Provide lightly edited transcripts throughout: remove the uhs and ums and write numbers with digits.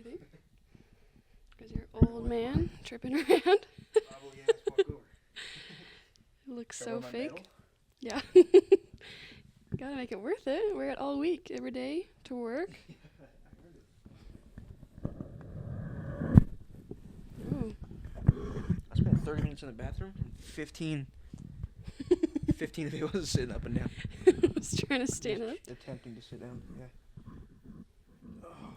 everything. Because you're an old man tripping around. Probably ass walk over. It looks Should I so wear my fake. medal? Yeah. Gotta make it worth it. Wear it all week, every day, to work. Ooh. I spent 30 minutes in the bathroom and 15 of it was sitting up and down. I was trying to stand up. Attempting to sit down, yeah.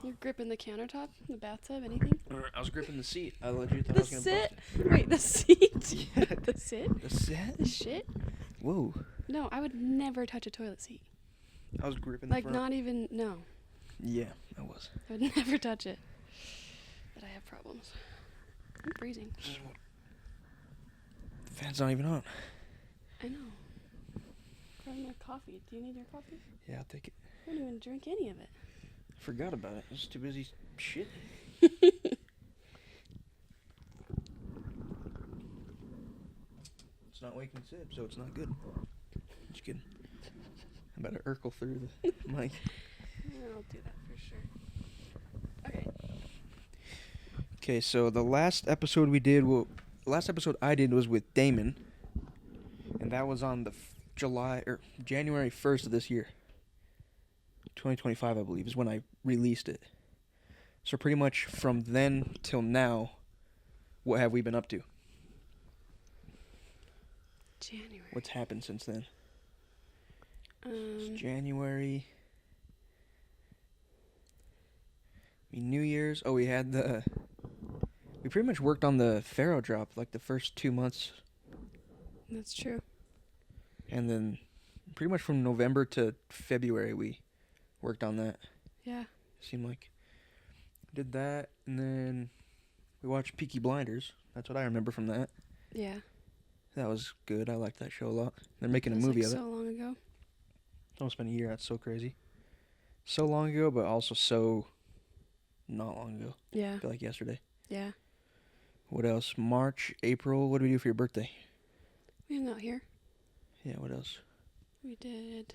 You're gripping the countertop, the bathtub, anything? I was gripping the seat. I legit thought The I was going to sit? bust it. Wait, the seat? Yeah. The sit? The set? The shit? Whoa. No, I would never touch a toilet seat. I was gripping the Like, front. not even, no. Yeah, I was. I would never touch it. But I have problems. I'm freezing. The fan's not even on. I know. Grab my coffee. Do you need your coffee? Yeah, I'll take it. I don't even drink any of it. Forgot about it. I was too busy shit. It's not waking sip, so it's not good. Just kidding. I'm about to Urkel through the mic. I'll do that for sure. Okay. Okay, so the last episode I did was with Damon, and that was on the January 1st of this year. 2025, I believe, is when I released it. So pretty much from then till now, what have we been up to? January. What's happened since then? It's January. New Year's. Oh, we pretty much worked on the Pharaoh drop like the first 2 months. That's true. And then pretty much from November to February we worked on that. Yeah. Seemed like. Did that, and then we watched Peaky Blinders. That's what I remember from that. Yeah. That was good. I liked that show a lot. They're making a That was, movie like, of it. so long ago. It's almost been a year. That's so crazy. So long ago, but also so not long ago. Yeah. I feel like yesterday. Yeah. What else? March, April. What did we do for your birthday? We hung out here. Yeah, what else? We did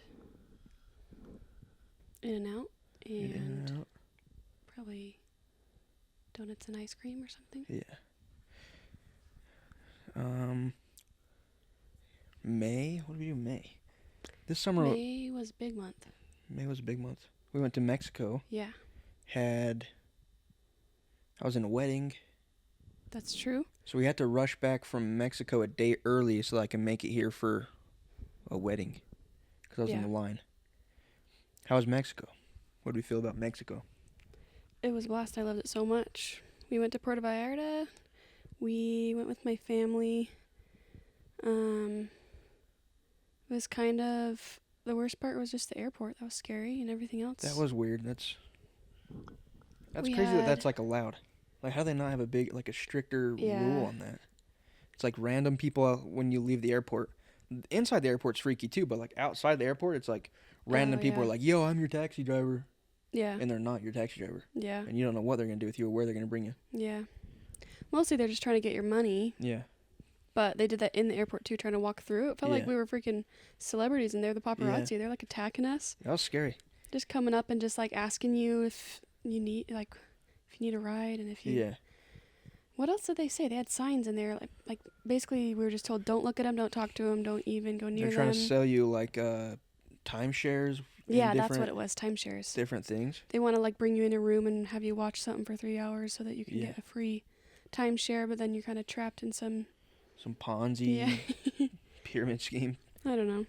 In-N-Out and In-N-Out. probably donuts and ice cream or something. Yeah. May? What did we do in May? This summer. May was big month. May was a big month. We went to Mexico. Yeah. I was in a wedding. That's true. So we had to rush back from Mexico a day early so that I can make it here for a wedding. Because I was in Yeah. the line. How was Mexico? What do we feel about Mexico? It was a blast. I loved it so much. We went to Puerto Vallarta. We went with my family. It was kind of... The worst part was just the airport. That was scary, and everything else. That was weird. That's We crazy that that's had- like allowed. Like, how do they not have a stricter Yeah. rule on that? It's like random people when you leave the airport. Inside the airport's freaky too, but like outside the airport, it's like random people yeah. are like, "Yo, I'm your taxi driver," Yeah. and they're not your taxi driver, Yeah. and you don't know what they're gonna do with you or where they're gonna bring you. Yeah. Mostly they're just trying to get your money, Yeah. but they did that in the airport too, trying to walk through. It felt like Yeah. we were freaking celebrities, and they're the paparazzi. They're like attacking us, That was scary. just coming up and just like asking you if you need a ride, and if you. Yeah. What else did they say? They had signs in there, like basically we were just told, don't look at them, don't talk to them, don't even go near They're trying them. to sell you like timeshares. Yeah, and that's what it was. Timeshares. Different things. They want to like bring you in a room and have you watch something for 3 hours so that you can Yeah. get a free timeshare, but then you're kind of trapped in some. Some Ponzi Yeah. pyramid scheme. I don't know.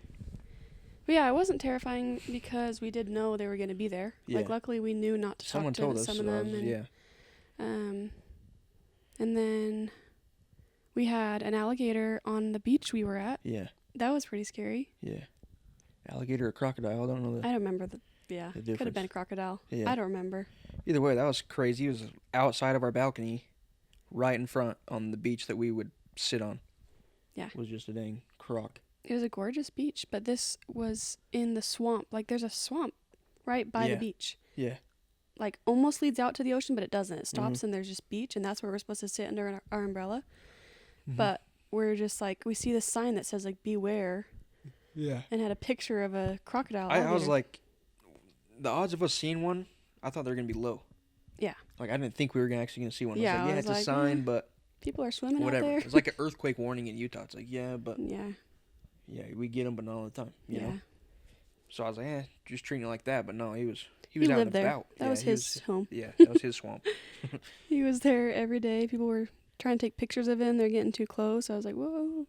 But yeah, it wasn't terrifying because we did know they were going to be there. Yeah. Like, luckily we knew not to Someone talk told to us. some So of them. And, yeah. and then we had an alligator on the beach we were at. Yeah. That was pretty scary. Yeah. Alligator or crocodile? I don't know. I don't remember the could have difference. been a crocodile. Yeah. I don't remember. Either way, that was crazy. It was outside of our balcony, right in front on the beach that we would sit on. Yeah. It was just a dang croc. It was a gorgeous beach, but this was in the swamp. Like, there's a swamp right by Yeah. the beach. Yeah. Like, almost leads out to the ocean, but it doesn't. It stops Mhm. and there's just beach, and that's where we're supposed to sit under our umbrella. Mhm. But we're just like, we see this sign that says, like, beware, Yeah. and had a picture of a crocodile. I was alligator. like, the odds of us seeing one, I thought they were going to be low. Yeah. Like, I didn't think we were actually gonna see one. Yeah, I was like, I yeah, was it's a like, sign, but People are swimming whatever. out there. It's like an earthquake warning in Utah. It's like, yeah, but Yeah. yeah, we get them, but not all the time. You Yeah. know. So I was like, just treating it like that. But no, he was He out lived and there. about. That Yeah, was he his home. Yeah, that was his swamp. He was there every day. People were trying to take pictures of him. They're getting too close. I was like, whoa,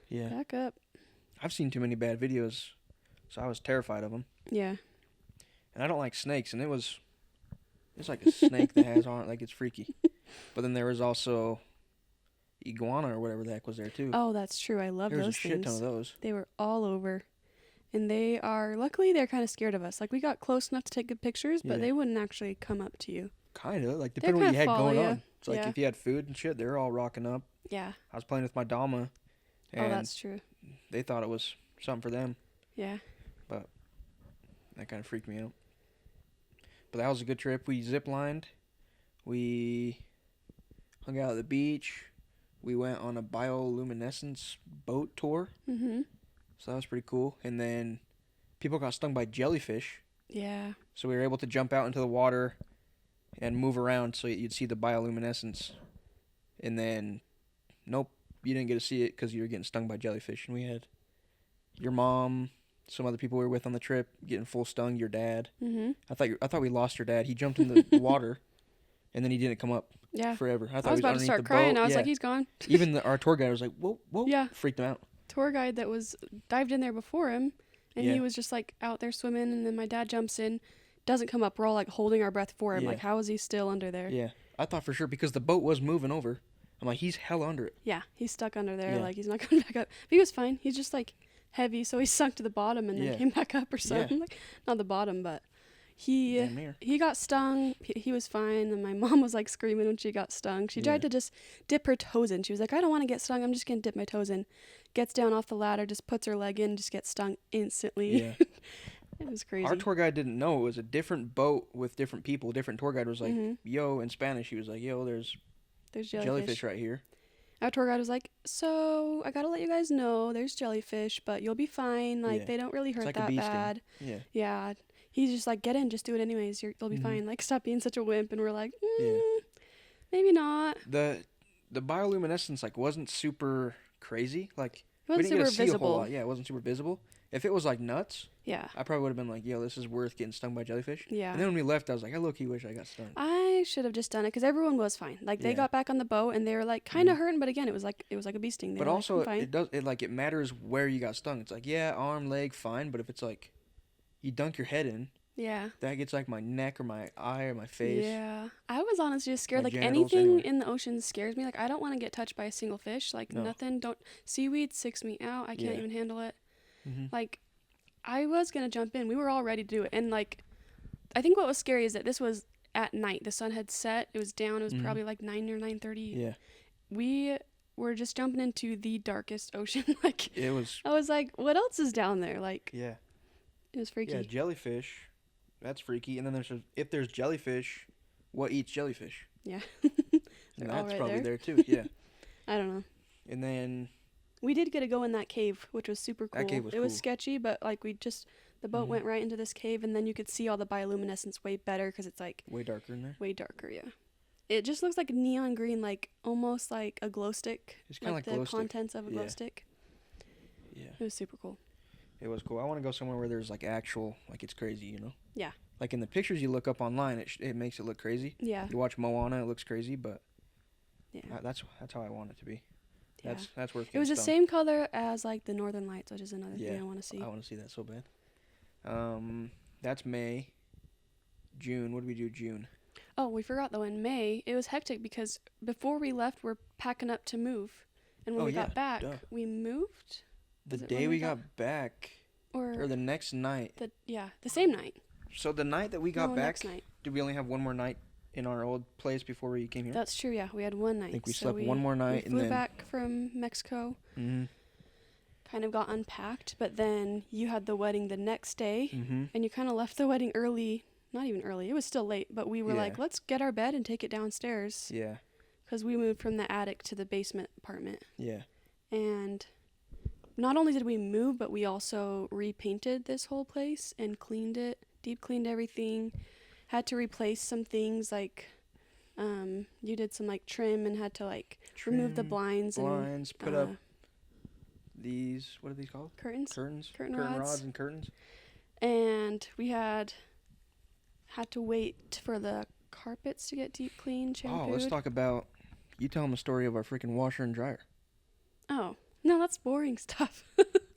Yeah, back up. I've seen too many bad videos, so I was terrified of him. Yeah. And I don't like snakes, and it's like a snake that has on it, like it's freaky. But then there was also iguana or whatever the heck was there too. Oh, that's true. I love there was those a shit things. ton of those. They were all over. And luckily, they're kind of scared of us. Like, we got close enough to take good pictures, but Yeah. they wouldn't actually come up to you. Kind of, like, They depending on what you had kinda follow going ya. on. It's like Yeah. if you had food and shit, they were all rocking up. Yeah. I was playing with my Dama, Oh, and that's true. they thought it was something for them. Yeah. That kind of freaked me out. But that was a good trip. We zip-lined. We hung out at the beach. We went on a bioluminescence boat tour. Mm-hmm. So that was pretty cool. And then people got stung by jellyfish. Yeah. So we were able to jump out into the water and move around so you'd see the bioluminescence. And then, nope, you didn't get to see it because you were getting stung by jellyfish. And we had your mom, some other people we were with on the trip getting full stung, your dad. Mm-hmm. I thought we lost your dad. He jumped in the water, and then he didn't come up Yeah. forever. I thought I was he was about to underneath start the crying. boat. I was Yeah. like, he's gone. Even our tour guide was like, whoa, Yeah. freaked him out. Tour guide that was dived in there before him, and Yeah. he was just like out there swimming, and then my dad jumps in, doesn't come up. We're all like holding our breath for him. Yeah. Like, how is he still under there? Yeah, I thought for sure because the boat was moving over. I'm like, he's hell under it. Yeah, he's stuck under there. Yeah. Like, he's not coming back up. But he was fine. He's just like heavy, so he sunk to the bottom and then Yeah. came back up or something. Like, not the bottom, but he Damn near. he got stung. He was fine, and my mom was like screaming when she got stung. She tried Yeah. to just dip her toes in. She was like, I don't want to get stung. I'm just gonna dip my toes in. Gets down off the ladder, just puts her leg in, just gets stung instantly. Yeah. It was crazy. Our tour guide didn't know it was a different boat with different people. Different tour guide was like, Mhm. yo, in Spanish. He was like, yo, there's There's jellyfish right here. Our tour guide was like, so I gotta let you guys know there's jellyfish, but you'll be fine. Like, Yeah. they don't really hurt like a that bee sting. bad. Yeah. Yeah. He's just like, get in, just do it anyways. You'll be Mhm. fine. Like, stop being such a wimp. And we're like, Yeah. maybe not. The bioluminescence like wasn't super crazy. Like It we wasn't didn't get super to see a whole visible. lot. Yeah, it wasn't super visible. If it was like nuts, Yeah. I probably would have been like, yo, this is worth getting stung by jellyfish. Yeah. And then when we left, I was like, I low-key wish I got stung. I should have just done it because everyone was fine. Like, they Yeah. got back on the boat and they were like kind of Mhm. hurting, but again, it was like a bee sting. They But were also, like, I'm fine. it matters where you got stung. It's like, yeah, arm, leg, fine. But if it's like, you dunk your head in, Yeah. that gets like my neck or my eye or my face. Yeah. I was honestly just scared. My Like, genitals, anything anyway. in the ocean scares me. Like, I don't want to get touched by a single fish. Like, No. nothing. Seaweed sicks me out. I can't Yeah. even handle it. Mm-hmm. Like, I was going to jump in. We were all ready to do it. And, like, I think what was scary is that this was at night. The sun had set. It was down. It was Mhm. probably like 9 or 9:30. Yeah, We were just jumping into the darkest ocean. Like, it was. I was like, what else is down there? Like, Yeah, it was freaky. yeah, jellyfish. That's freaky. And then if there's jellyfish, what eats jellyfish? Yeah. And all that's right probably there. there too. Yeah. I don't know. And then We did get to go in that cave, which was super cool. That cave was it was cool. sketchy, but like the boat Mhm. went right into this cave, and then you could see all the bioluminescence way better because it's like way darker in there. way darker. Yeah, it just looks like neon green, like almost like a glow stick. It's kinda like the glow stick. contents of a glow Yeah. stick. Yeah. It was super cool. It was cool. I want to go somewhere where there's like actual, like it's crazy, you know? Yeah. Like in the pictures you look up online, it makes it look crazy. Yeah, You watch Moana, it looks crazy, but yeah, that's how I want it to be. yeah. That's worth. It was the getting same color as like the Northern Lights, which is another thing Yeah. I want to see. stung. I want to see that so bad. That's May. June. What did we do? June. Oh, we forgot though. In May, it was hectic because before we left, we're packing up to move, and when Oh, we yeah, got back, duh. we moved. The Was it day when we we got back, Or or the next night. the same night. So the night that we got No, back, next night. did we only have one more night in our old place before we came here? That's true. Yeah, we had one night. I think we So slept one more night We and flew then. back from Mexico, Mm-hmm. kind of got unpacked, but then you had the wedding the next day, Mm-hmm. and you kind of left the wedding early. Not even early. It was still late, but we were like, Yeah. let's get our bed and take it downstairs Yeah. because we moved from the attic to the basement apartment. Yeah. And not only did we move, but we also repainted this whole place and cleaned it, deep cleaned everything. Had to replace some things like You did some like trim and had to like remove the Trim, blinds blinds, and put up these, what are these called? curtains. Curtains. Curtain rods rods. and curtains. And we had to wait for the carpets to get deep cleaned, shampooed. Oh, let's talk about, you tell them the story of our freaking washer and dryer. Oh, no, that's boring stuff.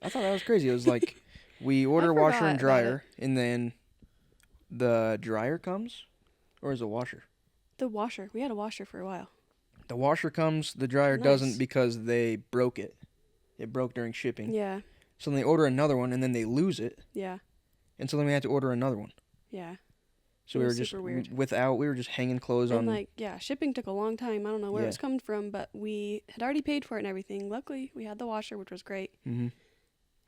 I thought that was crazy. It was like, we order forgot washer and about dryer, and then the dryer comes, or is it washer? The washer. We had a washer for a while. The washer comes, the dryer Nice. doesn't because they broke it. It broke during shipping. Yeah, So then they order another one, and then they lose it, yeah, and so then we had to order another one. yeah. So It we were was just super weird. we were just hanging clothes And on. like, yeah, shipping took a long time. I don't know where it Yeah. was coming from, but we had already paid for it and everything. Luckily, we had the washer, which was great. Mm-hmm.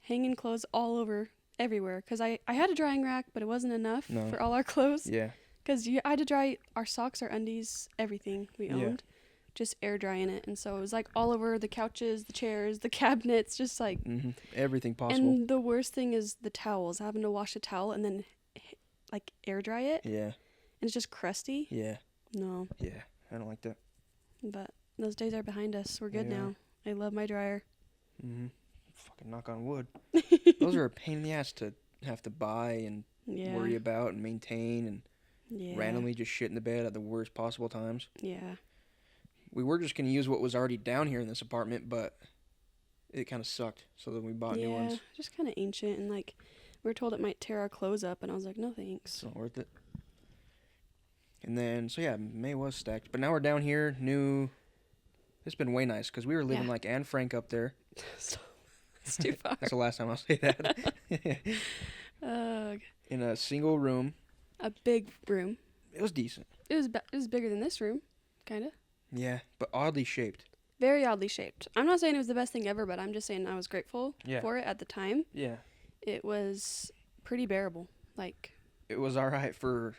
Hanging clothes all over, everywhere. Because I had a drying rack, but it wasn't enough No. for all our clothes. Yeah. Because I had to dry our socks, our undies, everything we Yeah. owned. Just air drying it. And so it was like all over the couches, the chairs, the cabinets, just like. Mm-hmm. Everything possible. And the worst thing is the towels, having to wash a towel and then like air dry it. Yeah. And it's just crusty. Yeah. No. Yeah. I don't like that. But those days are behind us. We're good Yeah. now. I love my dryer. Mm-hmm. Fucking knock on wood. Those are a pain in the ass to have to buy and Yeah. worry about and maintain and Yeah. randomly just shit in the bed at the worst possible times. Yeah. We were just going to use what was already down here in this apartment, but it kind of sucked. So then we bought new Yeah. ones. Just kind of ancient and like we were told it might tear our clothes up and I was like, no thanks. It's not worth it. And then, so yeah, May was stacked. But now we're down here, new. It's been way nice because we were living Yeah. like Anne Frank up there. It's too far. That's the last time I'll say that. Ugh. In a single room. A big room. It was decent. It was bigger than this room, kind of. Yeah, but oddly shaped. Very oddly shaped. I'm not saying it was the best thing ever, but I'm just saying I was grateful Yeah. for it at the time. Yeah. It was pretty bearable, like It was all right for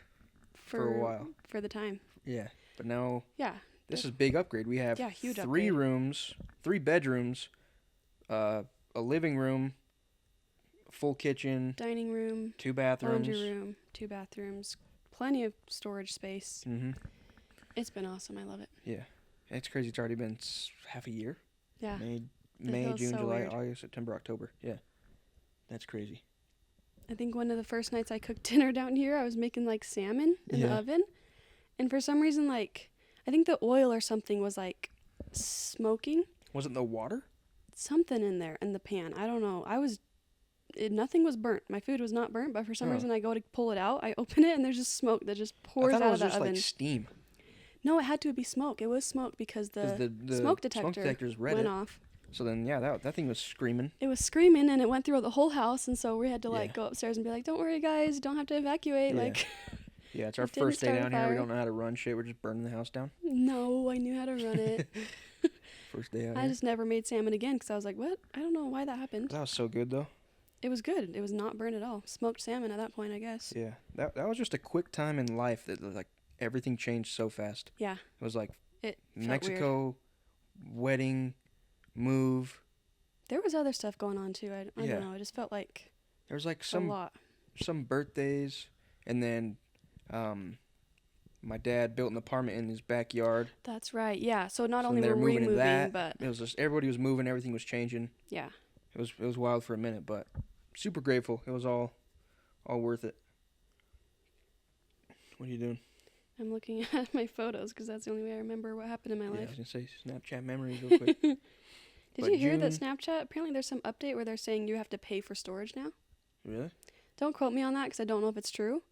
a while. for the time. Yeah. But now Yeah. this is a big upgrade. We have Yeah, huge 3 upgrade. rooms, 3 bedrooms, a living room, full kitchen, Dining room, 2 bathrooms. laundry room, 2 bathrooms, plenty of storage space. Mm-hmm. It's been awesome. I love it. Yeah. It's crazy. It's already been half a year. Yeah. May, feels June, so July, weird. August, September, October. Yeah. That's crazy. I think one of the first nights I cooked dinner down here, I was making like salmon in the Yeah. oven. And for some reason, like, I think the oil or something was like smoking. Wasn't the water? Something in there in the pan. I don't know. Nothing was burnt. My food was not burnt, but for some Huh. reason I go to pull it out. I open it and there's just smoke that just I pours thought out it was of the just oven. like steam. No, it had to be smoke. It was smoke because 'Cause the, the smoke detector detectors read went it. off. So then, yeah, that thing was screaming. It was screaming and it went through the whole house, and so we had to like Yeah. go upstairs and be like, "Don't worry, guys, don't have to evacuate." Yeah. Like, Yeah, it's our It didn't first day start a down here. We fire. don't know how to run shit. We're just burning the house down. no, I knew how to run it. First day out I here. just never made salmon again because I was like, "What? I don't know why that happened." That was so good, though. It was good. It was not burnt at all. Smoked salmon at that point, I guess. Yeah, that was just a quick time in life that like everything changed so fast. Yeah, It was like it felt weird. Mexico, wedding, move. There was other stuff going on too. I Yeah. don't know. It just felt like There was like a some lot. birthdays, and then my dad built an apartment in his backyard. That's right. Yeah. So not So only they were were we moving into moving, that. but It was just everybody was moving, everything was changing. yeah. It was wild for a minute, but super grateful. It was all worth it. What are you doing? I'm looking at my photos because that's the only way I remember what happened in my Yeah, I life. was gonna say Snapchat memories real quick. Did But you hear that June- Snapchat? Apparently, there's some update where they're saying you have to pay for storage now. Really? Don't quote me on that because I don't know if it's true,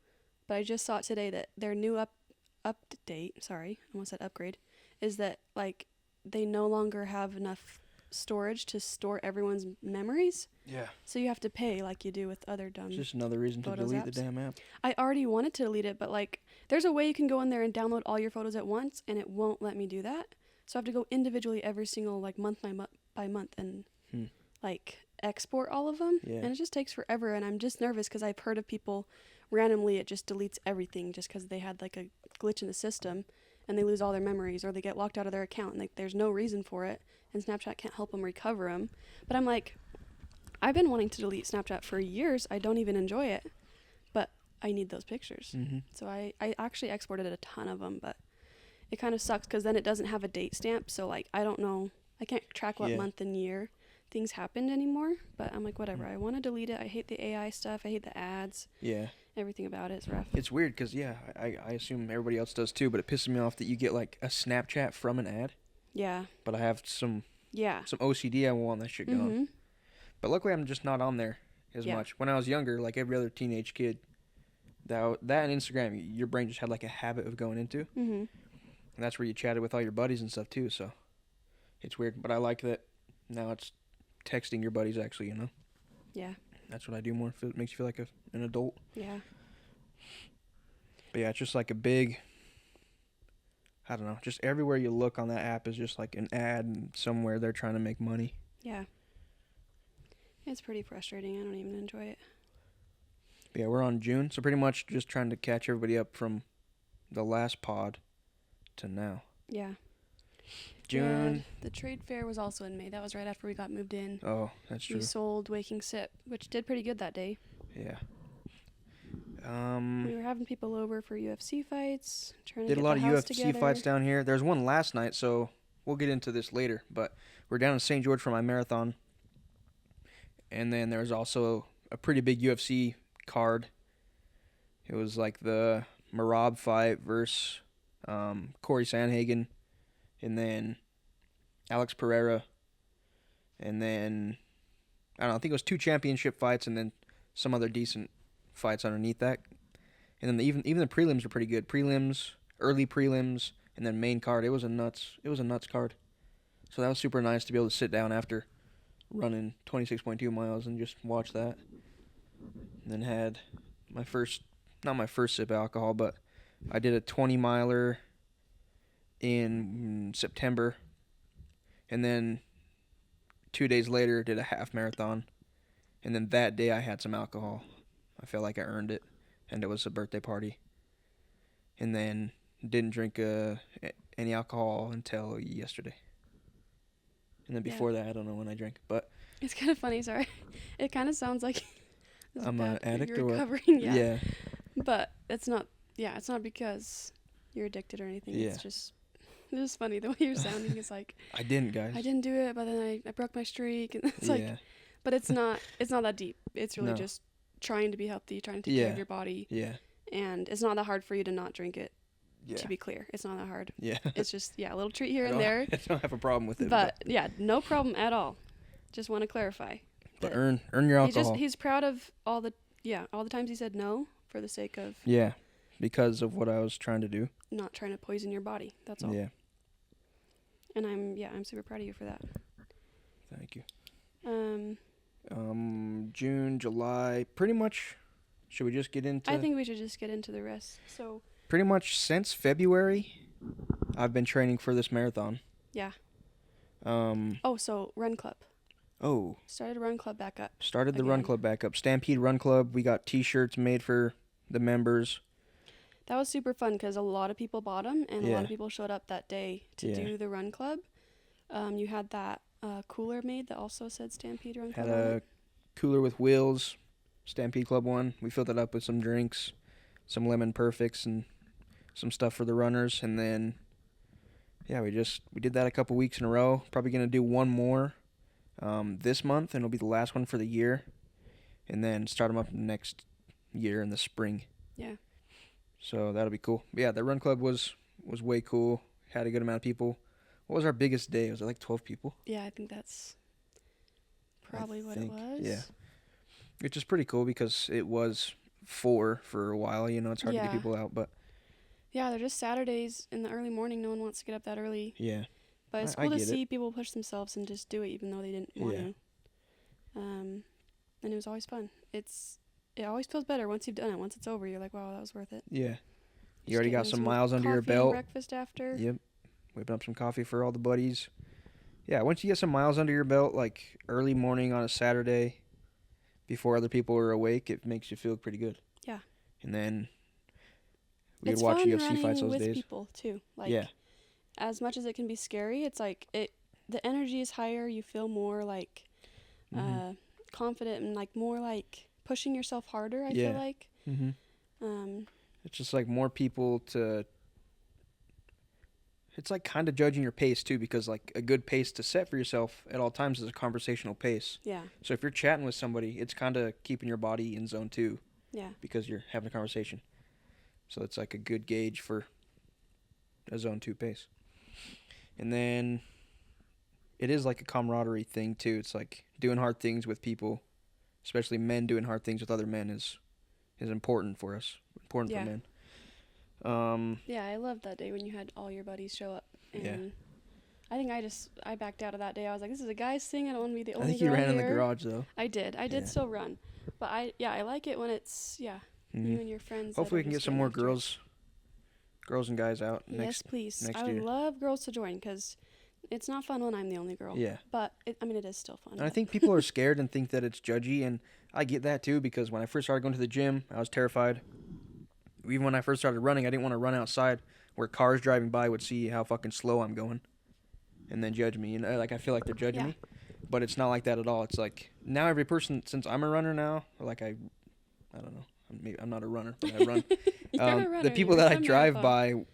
but I just saw it today that their new update. Sorry, I almost said upgrade. Is that like they no longer have enough storage to store everyone's memories, Yeah. so you have to pay like you do with other dumb. It's just another reason to Photos delete the apps. damn app. I already wanted to delete it, but like there's a way you can go in there and download all your photos at once, and it won't let me do that. So I have to go individually every single like month by month and Hmm. like export all of them. Yeah. And it just takes forever, and I'm just nervous because I've heard of people randomly it just deletes everything just because they had like a glitch in the system and they lose all their memories or they get locked out of their account and like there's no reason for it and Snapchat can't help them recover them. But I'm like, I've been wanting to delete Snapchat for years. I don't even enjoy it, but I need those pictures. Mm-hmm. So I actually exported a ton of them, but it kind of sucks because then it doesn't have a date stamp. So like I don't know, I can't track what Yeah. month and year things happened anymore. But I'm like, whatever. I want to delete it. I hate the AI stuff. I hate the ads. Yeah. Everything about it's rough. It's weird because, yeah, I assume everybody else does too, but it pisses me off that you get like a Snapchat from an ad. Yeah. But I have some Yeah. OCD. I want that shit gone. Mm-hmm. But luckily, I'm just not on there as Yeah. much. When I was younger, like every other teenage kid, that and Instagram, your brain just had like a habit of going into. Mm-hmm. And that's where you chatted with all your buddies and stuff too. So it's weird. But I like that now it's texting your buddies actually, you know? Yeah. That's what I do more. It makes you feel like an adult. Yeah. But yeah, it's just like a big, I don't know, just everywhere you look on that app is just like an ad and somewhere they're trying to make money. Yeah. It's pretty frustrating. I don't even enjoy it. But yeah, we're on June, so pretty much just trying to catch everybody up from the last pod to now. Yeah. June. Yeah, the trade fair was also in May. That was right after we got moved in. Oh, that's true. We sold Waking Sip, which did pretty good that day. Yeah. We were having people over for UFC fights, trying to Did get a lot the of house UFC together. fights down here. There's one last night, so we'll get into this later. But we're down in St. George for my marathon. And then there's also a pretty big UFC card. It was like the Marab fight versus Corey Sandhagen. And then Alex Pereira. And then, I don't know, I think it was 2 championship fights and then some other decent fights underneath that. And then even the prelims are pretty good. Prelims, early prelims, and then main card. It was a nuts card. So that was super nice to be able to sit down after running 26.2 miles and just watch that. And then had not my first sip of alcohol, but I did a 20 miler in September. And then 2 days later did a half marathon. And then that day I had some alcohol. I felt like I earned it. And it was a birthday party. And then didn't drink any alcohol until yesterday. And then before that, I don't know when I drank. But It's kind of funny, sorry. It kind of sounds like this I'm an bad- addict you're or what? recovering, yeah. Yeah. But it's not because you're addicted or anything. Yeah. It's just funny the way you're sounding. It's like I didn't, guys. I didn't do it, but then I broke my streak, and it's like, Yeah. but it's not that deep. It's really No. just trying to be healthy, trying to take care Yeah. of your body, Yeah. and it's not that hard for you to not drink it. Yeah. To be clear, it's not that hard. Yeah. It's just a little treat here I and don't- there, I don't have a problem with it. but yeah, no problem at all. Just want to clarify. But that earn your alcohol. he's proud of all the times he said no for the sake of Yeah. Because of what I was trying to do. not trying to poison your body. That's all. Yeah. And I'm super proud of you for that. Thank you. Um, June, July, pretty much. Should we just get into? I think we should just get into the rest. So Pretty much since February, I've been training for this marathon. yeah. Um. So Run Club. Oh, Started Run Club back up. started the Run Again. Club back up. Stampede Run Club. We got T-shirts made for the members. That was super fun because a lot of people bought them, and a lot Yeah. of people showed up that day to Yeah. do the Run Club. You had that cooler made that also said Stampede Run Club. Had on a it. cooler with wheels. Stampede Club one. We filled it up with some drinks, some lemon perfects, and some stuff for the runners. And then, yeah, we did that a couple weeks in a row. Probably gonna do one more this month, and it'll be the last one for the year. And then start them up next year in the spring. Yeah. So that'll be cool. But yeah, the Run Club was way cool. Had a good amount of people. What was our biggest day? Was it like 12 people? Yeah, I think that's probably what think, it was. yeah. Which is pretty cool because it was 4 for a while. You know, it's hard to Yeah. get people out, but Yeah, they're just Saturdays in the early morning. No one wants to get up that early. yeah. But it's I cool to get it. see people push themselves and just do it even though they didn't want Yeah. to. And it was always fun. It always feels better once you've done it. Once it's over, you're like, wow, that was worth it. Yeah. Just You already got getting some miles under your coffee and belt. breakfast after. Yep. Whipping up some coffee for all the buddies. Yeah, once you get some miles under your belt, like early morning on a Saturday, before other people are awake, it makes you feel pretty good. Yeah. And then we It's would watch fun UFC running fights those with days. people too. Like, Yeah. as much as it can be scary, it's like the energy is higher. You feel more like Mhm. confident and like more like pushing yourself harder. I Yeah. feel like. Mhm. Um, It's just like more people to it's like kind of judging your pace too, because like a good pace to set for yourself at all times is a conversational pace. Yeah. So if you're chatting with somebody, it's kind of keeping your body in zone 2 Yeah. because you're having a conversation. So it's like a good gauge for a zone 2 pace. And then it is like a camaraderie thing too. It's like doing hard things with people, especially men doing hard things with other men is important for us. Important Yeah. for men. Yeah, I loved that day when you had all your buddies show up. And Yeah. I think I backed out of that day. I was like, this is a guy's thing. I don't want to be the I only think you girl ran in the here. garage though. I did Yeah. still run. But I like it when it's, you and your friends. that Hopefully are we can just get some getting more after it. girls and guys out Yes, please. next I would year. love girls to join because it's not fun when I'm the only girl. Yeah. But, it is still fun. And I think people are scared and think that it's judgy, and I get that too because when I first started going to the gym, I was terrified. Even when I first started running, I didn't want to run outside where cars driving by would see how fucking slow I'm going and then judge me. Like I feel like they're judging Yeah. me. But it's not like that at all. It's like now every person, since I'm a runner now, or like I don't know. I'm not a runner, but I run. You're a runner. The people You're that I from drive Marathon. by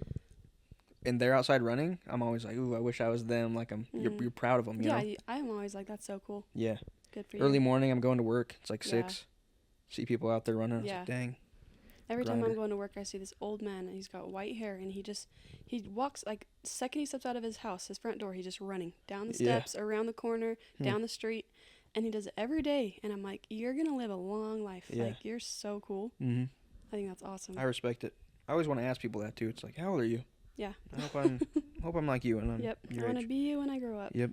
and they're outside running, I'm always like, ooh, I wish I was them. Like you're proud of them, you know? I'm always like, that's so cool. Yeah. Good for Early you. morning, I'm going to work. It's like Yeah. 6. See people out there running. I was Yeah. like, dang. Every time I'm grinder. going to work, I see this old man, and he's got white hair, and he walks, like, the second he steps out of his house, his front door, he's just running down the Yeah. steps, around the corner, down the street, and he does it every day, and I'm like, you're going to live a long life. Yeah. Like, you're so cool. Mm-hmm. I think that's awesome. I respect it. I always want to ask people that too. It's like, how old are you? Yeah. I hope I'm like you and I'm Yep. I your want to age. be you when I grow up. Yep.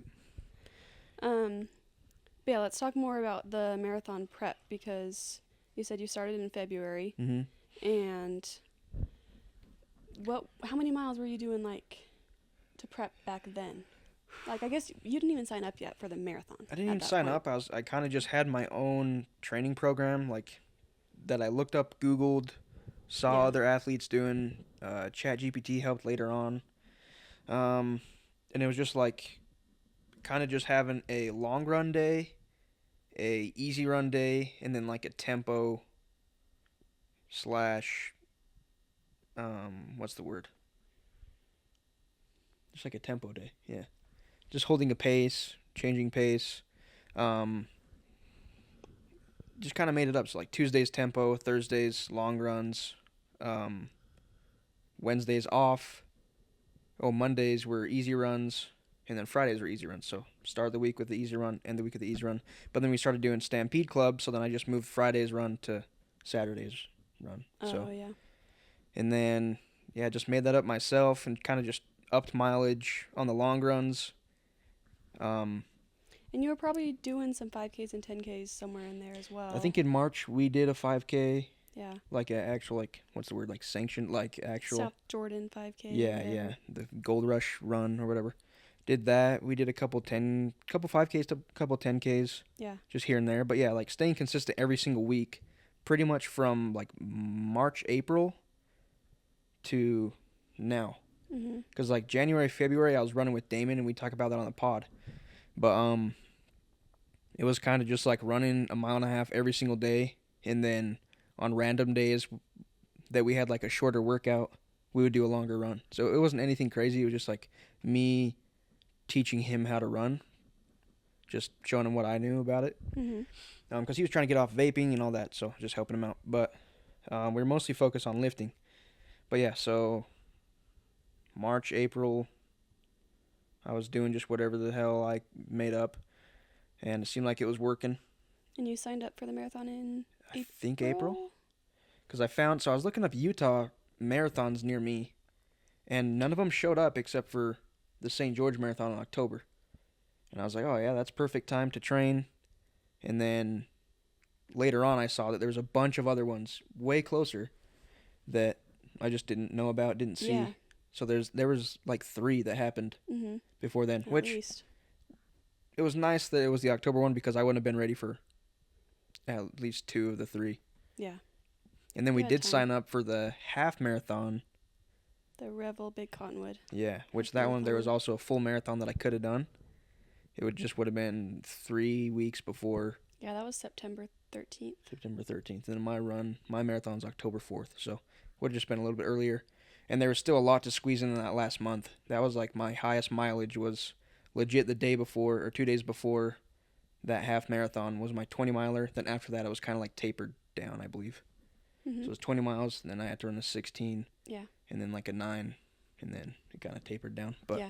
But yeah, let's talk more about the marathon prep, because you said you started in February, Mm-hmm. and how many miles were you doing, like, to prep back then? Like, I guess you didn't even sign up yet for the marathon. I didn't at even that sign point. up. I kind of just had my own training program, like that I looked up, Googled, saw Yeah. other athletes doing. ChatGPT helped later on, and it was just like, kind of just having a long run day, a easy run day, and then like a tempo slash, what's the word? Just like a tempo day, yeah. Just holding a pace, changing pace. Just kind of made it up. So like Tuesdays tempo, Thursdays long runs, Wednesdays off. Oh, Mondays were easy runs, and then Fridays were easy runs. So start the week with the easy run, end the week with the easy run. But then we started doing Stampede Club, so then I just moved Friday's run to Saturday's run. Oh, yeah. And then just made that up myself and kind of just upped mileage on the long runs. And you were probably doing some 5Ks and 10Ks somewhere in there as well. I think in March we did a 5K, Yeah. like a actual, like, what's the word, like sanctioned, like actual. South Jordan 5K. Yeah, whatever. the Gold Rush run or whatever. Did that. We did a couple 5Ks to a couple 10Ks, Yeah. just here and there. But yeah, like staying consistent every single week, pretty much from like March, April to now. Mm-hmm. Because like January, February, I was running with Damon, and we talk about that on the pod. But it was kind of just like running a mile and a half every single day, and then on random days that we had like a shorter workout, we would do a longer run. So it wasn't anything crazy. It was just like me teaching him how to run, just showing him what I knew about it. Mm-hmm. Because he was trying to get off vaping and all that, so just helping him out. But we were mostly focused on lifting. But yeah, so March, April, I was doing just whatever the hell I made up, and it seemed like it was working. And you signed up for the marathon in I think April. Because I was looking up Utah marathons near me, and none of them showed up except for the St. George Marathon in October. And I was like, oh yeah, that's perfect time to train. And then later on I saw that there was a bunch of other ones way closer that I just didn't know about, didn't see. Yeah. So there was like 3 that happened Mm-hmm. before then, At which least. it was nice that it was the October one because I wouldn't have been ready for at least 2 of the 3. Yeah. And then we You had did time. sign up for the half marathon. The Revel Big Cottonwood. Yeah, which Half that one there was marathon. also a full marathon that I could have done. It would have been 3 weeks before Yeah, that was September 13th. September 13th. And my marathon's October 4th, so would have just been a little bit earlier. And there was still a lot to squeeze in that last month. That was like my highest mileage was legit the day before or 2 days before that half marathon was my 20 miler. Then after that, it was kind of like tapered down, I believe. Mm-hmm. So it was 20 miles, and then I had to run a 16. Yeah. And then like a 9, and then it kind of tapered down. But yeah.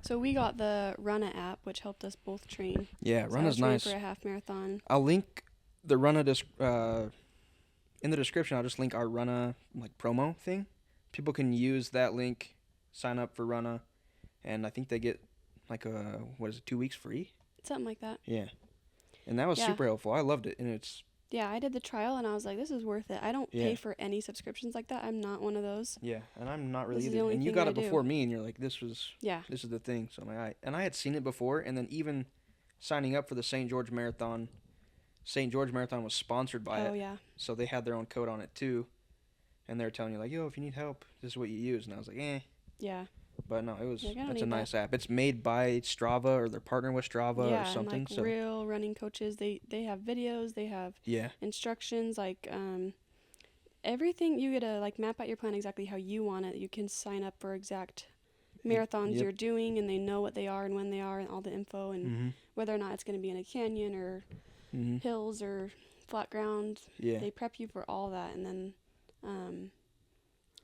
So we got the Runna app, which helped us both train. yeah, So I Runna's was training nice. for a half marathon. I'll link the Runna in the description. I'll just link our Runna like promo thing. People can use that link, sign up for Runna, and I think they get like 2 weeks free? Something like that. Yeah. And that was Yeah. super helpful. I loved it, and it's Yeah, I did the trial and I was like, this is worth it. I don't Yeah. pay for any subscriptions like that. I'm not one of those. yeah, and I'm not really This is the either. only And you thing got I it do. before me, and you're like, this is Yeah. the thing. So I'm like, I had seen it before, and then even signing up for the St. George Marathon was sponsored by Oh, it, yeah. so they had their own code on it too, and they're telling you like, yo, if you need help, this is what you use. And I was like, Yeah. but no, it was Like, I don't that's a need that. nice app. It's made by Strava, or they're partnering with Strava yeah, or something. and like So real running coaches, they have videos, they have yeah, instructions, like everything. You get to like map out your plan exactly how you want it. You can sign up for exact marathons Yep. you're doing, and they know what they are and when they are and all the info and mm-hmm. whether or not it's going to be in a canyon or Mm-hmm. hills or flat ground. Yeah, They prep you for all that, and then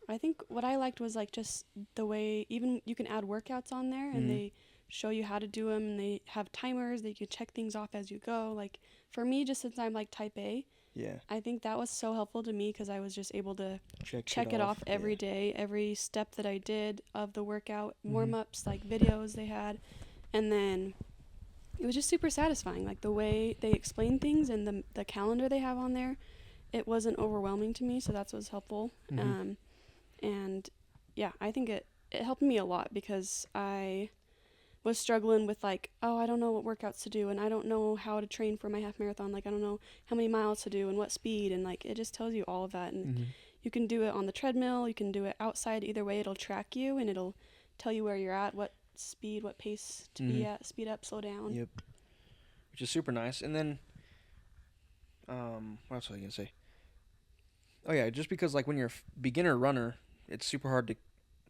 I think what I liked was like just the way even you can add workouts on there, and Mhm. they show you how to do them, and they have timers that you can check things off as you go. Like for me, just since I'm like type A, yeah. I think that was so helpful to me because I was just able to Check check it off every yeah. day, every step that I did of the workout, Mhm. warm-ups, like videos they had, and then it was just super satisfying. Like the way they explain things and the calendar they have on there, it wasn't overwhelming to me, so that's what's helpful. Mhm. And yeah, I think it helped me a lot because I was struggling with like, oh, I don't know what workouts to do, and I don't know how to train for my half marathon. Like I don't know how many miles to do and what speed, and like it just tells you all of that. And Mhm. you can do it on the treadmill, you can do it outside. Either way, it'll track you and it'll tell you where you're at, what speed, what pace to be Mhm. at, speed up, slow down. Yep. Which is super nice. And then, what else was I gonna say? Oh yeah, just because like when you're a beginner runner, it's super hard to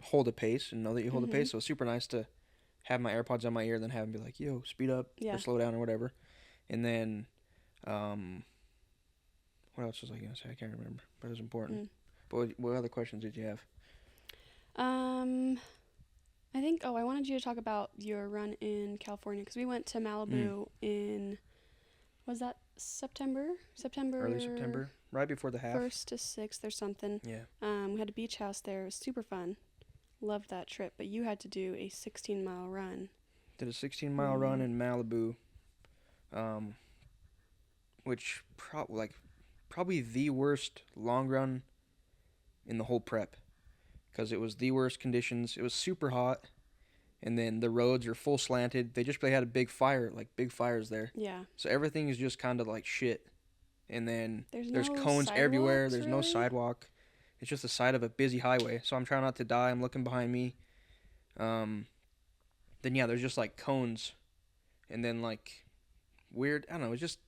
hold a pace and know that you hold a Mhm. pace. So it's super nice to have my AirPods on my ear, and then have them be like, "Yo, speed up Yeah. or slow down or whatever." And then, what else was I gonna say? I can't remember, but it was important. Mm. But what other questions did you have? I think, I wanted you to talk about your run in California because we went to Malibu in, was that September? Early September, right before the half. 1st to 6th or something. Yeah. We had a beach house there. It was super fun. Loved that trip. But you had to do a 16-mile run. Did a 16-mile run in Malibu, which probably the worst long run in the whole prep, because it was the worst conditions. It was super hot, and then the roads are full slanted. They had a big fires there, Yeah. so everything is just kind of like shit. And then there's no cones everywhere. sidewalks, There's no really? sidewalk. It's just the side of a busy highway. So I'm trying not to die. I'm looking behind me. Then yeah, there's just like cones, and then like weird. I don't know. It's just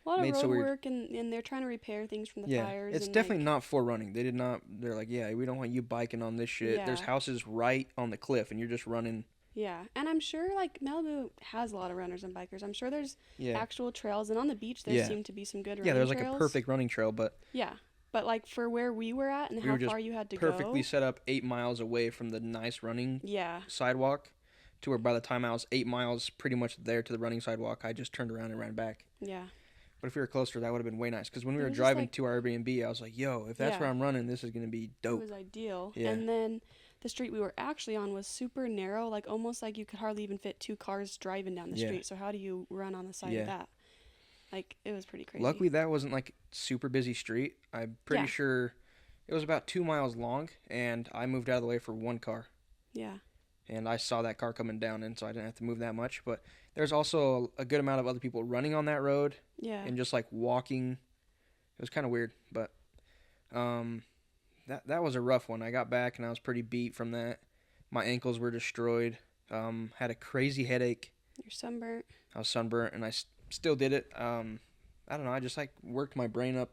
A lot of made so road weird. work, and they're trying to repair things from the yeah. fires. It's and definitely like, not for running. They did not. They're like, yeah, we don't want you biking on this shit. There's Yeah. houses right on the cliff, and you're just running. Yeah. And I'm sure like Malibu has a lot of runners and bikers. I'm sure there's Yeah. actual trails, and on the beach there Yeah. seem to be some good running Yeah, there's like trails. a perfect running trail, but Yeah. But like for where we were at and We how were just far you had to perfectly go. set up 8 miles away from the nice running Yeah. sidewalk, to where by the time I was 8 miles pretty much there to the running sidewalk, I just turned around and ran back. Yeah. But if we were closer, that would have been way nice. Because when we It were was just, driving like- to our Airbnb, I was like, yo, if that's Yeah. where I'm running, this is going to be It dope. was ideal. Yeah. And then the street we were actually on was super narrow, like almost like you could hardly even fit 2 cars driving down the Yeah. street. So how do you run on the side Yeah. of that? Like it was pretty crazy. Luckily, that wasn't like super busy street. I'm pretty Yeah. sure it was about 2 miles long, and I moved out of the way for one car. Yeah. And I saw that car coming down, and so I didn't have to move that much. But there's also a good amount of other people running on that road Yeah. and just like walking. It was kind of weird, but that was a rough one. I got back and I was pretty beat from that. My ankles were destroyed. Had a crazy headache. You're sunburnt. I was sunburnt, and I still did it. I don't know. I just like worked my brain up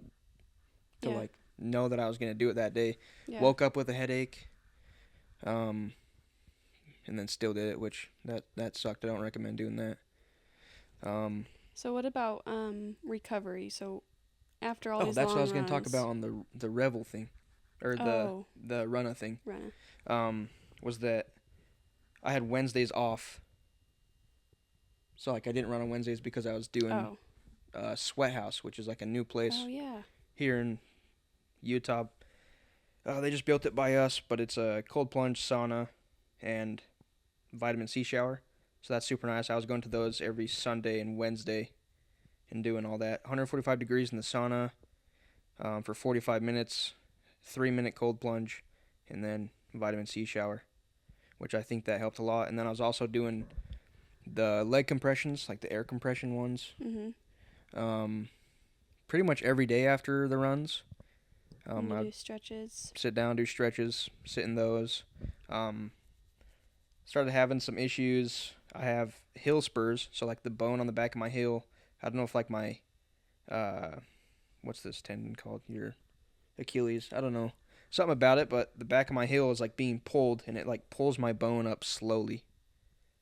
to Yeah. like know that I was going to do it that day. Yeah. Woke up with a headache, and then still did it, which that sucked. I don't recommend doing that. So what about recovery? So after all these That's long what I was going to talk runs- about on the Revel thing, or Oh, the Runna thing. Rena. Was that I had Wednesdays off. So like I didn't run on Wednesdays because I was doing Sweat House, which is like a new place Oh yeah. here in Utah. They just built it by us, but it's a cold plunge, sauna, and vitamin C shower. So that's super nice. I was going to those every Sunday and Wednesday and doing all that. 145 degrees in the sauna for 45 minutes, 3-minute cold plunge, and then vitamin C shower, which I think that helped a lot. And then I was also doing the leg compressions, like the air compression ones, pretty much every day after the runs. You I do stretches. sit down, do stretches, sit in those. Started having some issues. I have heel spurs, so like the bone on the back of my heel. I don't know if like my, what's this tendon called? Your Achilles. I don't know. Something about it, but the back of my heel is like being pulled, and it like pulls my bone up slowly.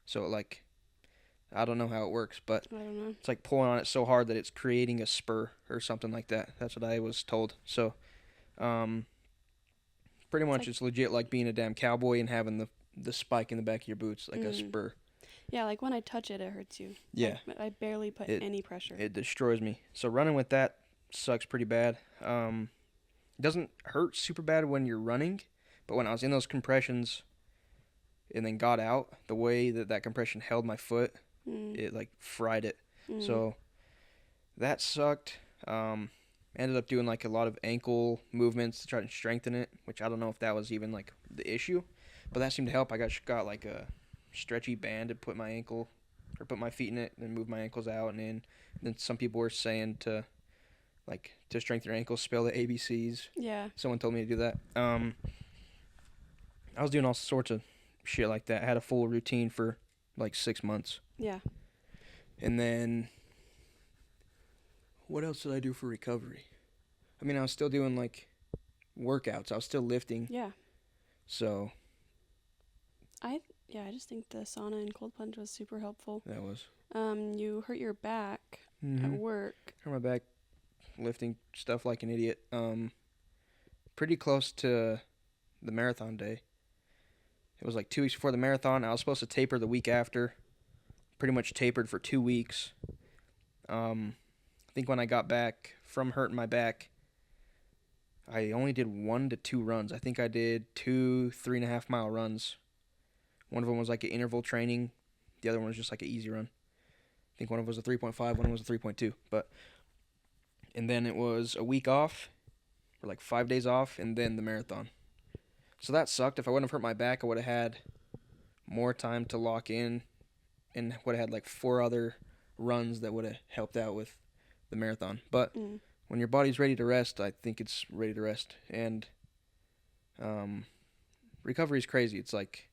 So it like, I don't know how it works, but I don't know. it's like pulling on it so hard that it's creating a spur or something like that. That's what I was told. So, pretty much like- it's legit like being a damn cowboy and having the spike in the back of your boots, like a spur. Yeah, like when I touch it, it hurts you. Yeah. Like, I barely put It- any pressure. It destroys me. So running with that sucks pretty bad. It doesn't hurt super bad when you're running, but when I was in those compressions and then got out, the way that compression held my foot, it like fried it. So that sucked. Ended up doing like a lot of ankle movements to try to strengthen it, which I don't know if that was even like the issue, but that seemed to help. I got like a stretchy band to put my ankle or put my feet in it and move my ankles out and in. And then some people were saying to strengthen your ankles, spell the ABCs. Yeah. Someone told me to do that. I was doing all sorts of shit like that. I had a full routine for like 6 months. Yeah. And then what else did I do for recovery? I mean, I was still doing like workouts. I was still lifting. Yeah. So I just think the sauna and cold plunge was super helpful. that was. You hurt your back at Mhm. work. Hurt my back lifting stuff like an idiot. Pretty close to the marathon day. It was like 2 weeks before the marathon. I was supposed to taper the week after. Pretty much tapered for 2 weeks. I think when I got back from hurting my back, I only did 1 to 2 runs. I think I did 2 3.5 mile runs. One of them was like an interval training. The other one was just like an easy run. I think one of them was a 3.5, one was a 3.2. And then it was a week off, or like 5 days off, and then the marathon. So that sucked. If I wouldn't have hurt my back, I would have had more time to lock in and would have had like 4 other runs that would have helped out with the marathon. But when your body's ready to rest, I think it's ready to rest. And recovery is crazy. It's like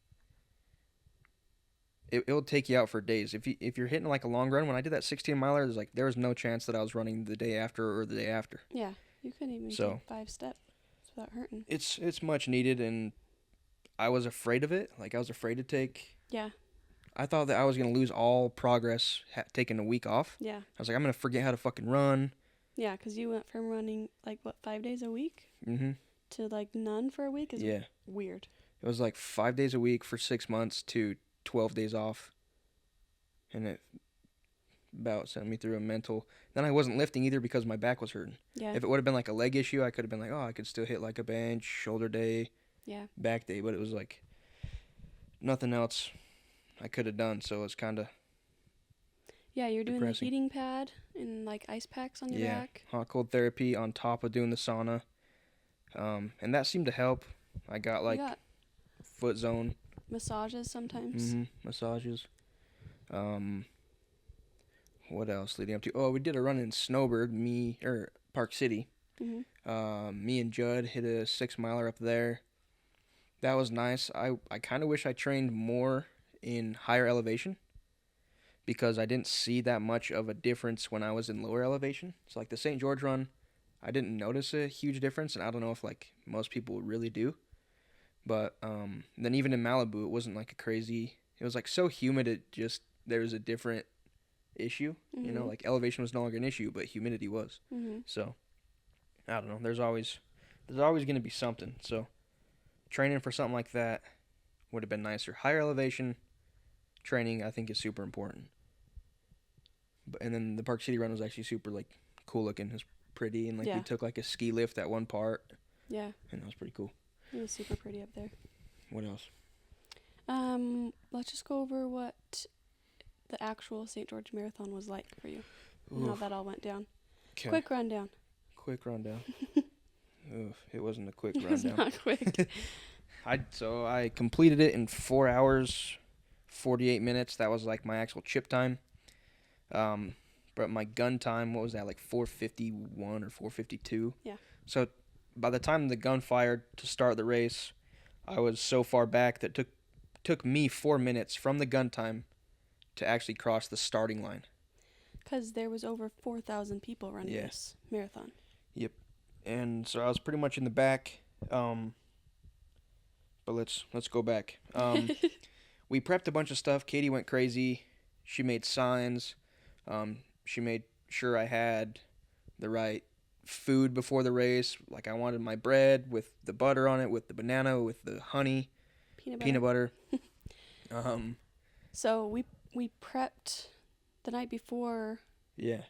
it'll take you out for days. If you're hitting like a long run, when I did that 16 miler, there was no chance that I was running the day after or the day after. Yeah. You couldn't even So- take 5 steps without hurting. It's much needed, and I was afraid of it. Like I was afraid to take. Yeah. I thought that I was gonna lose all progress taking a week off. Yeah. I was like, I'm gonna forget how to fucking run. Yeah, because you went from running like 5 days a week to like none for a week is Yeah. weird. It was like 5 days a week for 6 months to 12 days off. And it about sent me through a mental. Then I wasn't lifting either because my back was hurting. Yeah. If it would have been like a leg issue, I could have been like, oh, I could still hit like a bench, shoulder day, Yeah. back day. But it was like nothing else I could have done. So it's kind of, Yeah, you're doing depressing. the heating pad and like ice packs on your yeah, back. hot cold therapy on top of doing the sauna. And that seemed to help. I got like You got foot zone massages sometimes. massages. What else leading up to? Oh, we did a run in Snowbird, Park City. Me and Judd hit a 6 miler up there. That was nice. I kind of wish I trained more in higher elevation because I didn't see that much of a difference when I was in lower elevation. So like the St. George run, I didn't notice a huge difference, and I don't know if like most people really do. But then even in Malibu, it wasn't like a crazy. It was like so humid. It just there was a different issue. You know, Mhm. like elevation was no longer an issue, but humidity was. Mhm. So I don't know. There's always going to be something. So training for something like that would have been nicer. Higher elevation training, I think, is super important. And then the Park City run was actually super like cool looking. It was pretty, and like we Yeah. took like a ski lift at one part, Yeah. and that was pretty cool. It was super pretty up there. What else? Let's just go over what the actual St. George Marathon was like for you and how Oof. that all went down. 'Kay. Quick rundown. Quick rundown. Oof, it wasn't a quick It was rundown. not quick. I completed it in 4 hours, 48 minutes. That was like my actual chip time. But my gun time, what was that, like 4:51 or 4:52? Yeah. So by the time the gun fired to start the race, I was so far back that it took me 4 minutes from the gun time to actually cross the starting line. Because there was over 4,000 people running Yeah. this marathon. And so I was pretty much in the back. But let's go back. We prepped a bunch of stuff. Katie went crazy. She made signs. She made sure I had the right food before the race. Like I wanted my bread with the butter on it, with the banana, with the honey, Peanut butter. butter. So we prepped the night before, Yeah.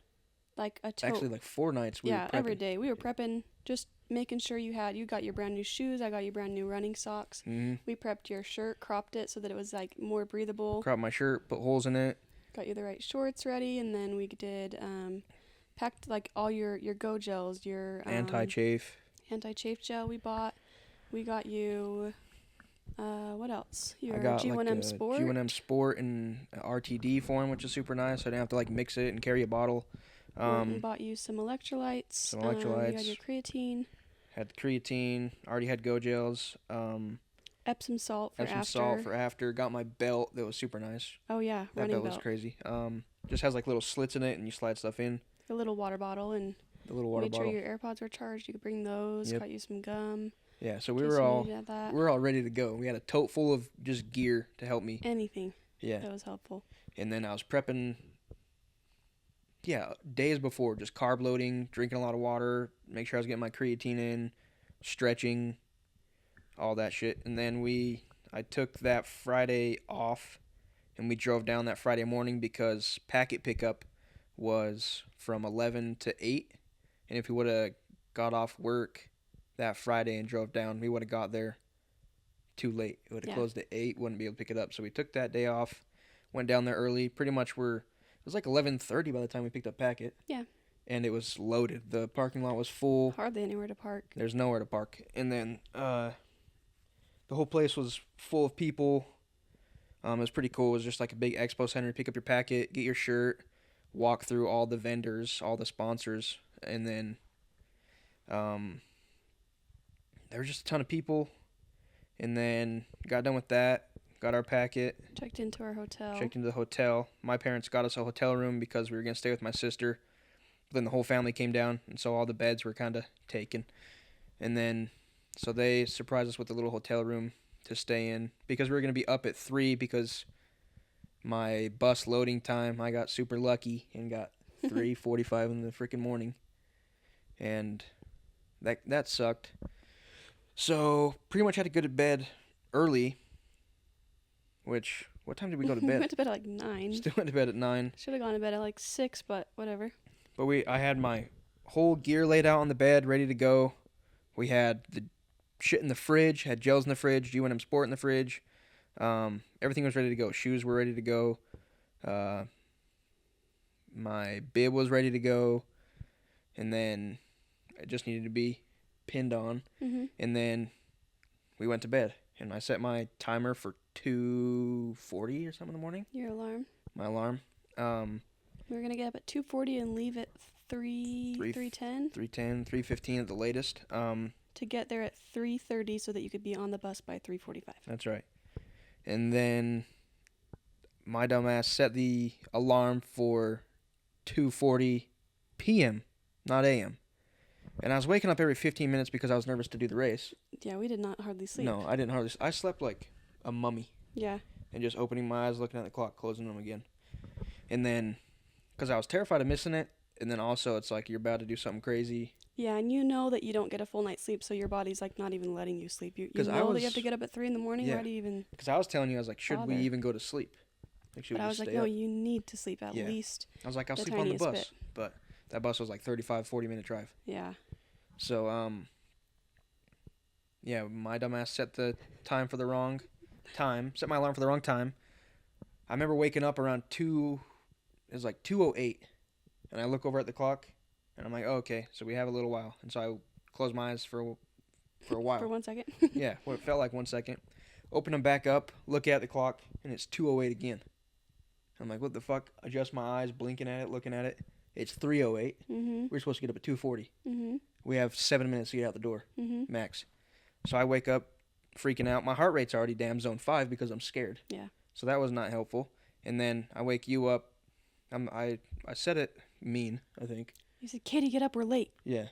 like a tote. Actually, like 4 nights we yeah, were prepping. every day we were prepping, just making sure you got your brand new shoes. I got your brand new running socks. Mm-hmm. We prepped your shirt, cropped it so that it was like more breathable. Cropped my shirt, put holes in it. Got you the right shorts ready, and then we did packed like all your go gels, your Anti-chafe. anti-chafe gel we bought. We got you what else? Your I got G1M like a Sport. G1M Sport in RTD form, which is super nice. So I didn't have to like mix it and carry a bottle. Went and bought you some electrolytes. Some You electrolytes. got your creatine, Had creatine. Already had Go Gels. Epsom salt for Epsom after. salt for after. Got my belt that was super nice. Oh yeah, That running belt was belt. crazy. Just has like little slits in it, and you slide stuff in. A little water bottle, and The little water made bottle. sure your AirPods were charged. You could bring those. Yep. Got you some gum. Yeah, so in we case were you all needed that. ready to go. We had a tote full of just gear to help me. Anything Yeah, that was helpful. and then I was prepping. Yeah, days before, just carb loading, drinking a lot of water, make sure I was getting my creatine in, stretching, all that shit. And then I took that Friday off, and we drove down that Friday morning because packet pickup was from 11 to 8. And if we would have got off work that Friday and drove down, we would have got there too late. It would have Yeah. closed at 8, wouldn't be able to pick it up. So we took that day off, went down there early. Pretty much it was like 11:30 by the time we picked up packet. Yeah. And it was loaded. The parking lot was full. Hardly anywhere to park. There's nowhere to park. And then the whole place was full of people. It was pretty cool. It was just like a big expo center. Pick up your packet, get your shirt, walk through all the vendors, all the sponsors, and then there was just a ton of people. And then got done with that, got our packet, Checked into our hotel. checked into the hotel. My parents got us a hotel room because we were going to stay with my sister. But then the whole family came down, and so all the beds were kind of taken. And then, so they surprised us with a little hotel room to stay in because we were going to be up at 3 because my bus loading time, I got super lucky and got 3:45 in the freaking morning. And that sucked. So pretty much had to go to bed early, which, what time did we go to We bed? went to bed at like 9. Still went to bed at 9. Should have gone to bed at like 6, but whatever. But I had my whole gear laid out on the bed, ready to go. We had the shit in the fridge, had gels in the fridge, G1M Sport in the fridge. Everything was ready to go. Shoes were ready to go. My bib was ready to go. And then it just needed to be pinned on. Mm-hmm. And then we went to bed. And I set my timer for 2:40 or something in the morning. Your alarm. My alarm. We were going to get up at 2:40 and leave at 3:10 3:10, 3:15 at the latest. to get there at 3:30 so that you could be on the bus by 3:45. That's right. And then my dumbass set the alarm for 2:40 p.m., not a.m. And I was waking up every 15 minutes because I was nervous to do the race. Yeah, we did not hardly sleep. No, I didn't hardly. I slept like a mummy. Yeah. And just opening my eyes, looking at the clock, closing them again. And then, because I was terrified of missing it, and then also it's like you're about to do something crazy. Yeah, and you know that you don't get a full night's sleep, so your body's like not even letting you sleep. You 'Cause I know that you have was- to get up at 3 in the morning. Yeah. Why do you even? Because I was telling you, I was like, should we Bother. even go to sleep? Like, should But we I was just like, stay no, up? you need to sleep at Yeah. least. I was like, I'll the sleep on the tiniest bus. bit. But that bus was like 35, 40-minute drive. Yeah. So, yeah, my dumbass set the time for the wrong time. Set my alarm for the wrong time. I remember waking up around 2, it was like 2:08. And I look over at the clock, and I'm like, oh, okay, so we have a little while. And so I close my eyes for a while. For 1 second. Yeah, what it felt like 1 second. Open them back up, look at the clock, and it's 2:08 again. I'm like, what the fuck? Adjust my eyes, blinking at it, looking at it. It's 3:08. Mhm. We're supposed to get up at 2:40. Mhm. We have 7 minutes to get out the door, Mhm. max. So I wake up freaking out. My heart rate's already damn zone 5 because I'm scared. Yeah. So that was not helpful. And then I wake you up. I said it mean, I think. You said, "Katie, get up. We're late." Yeah.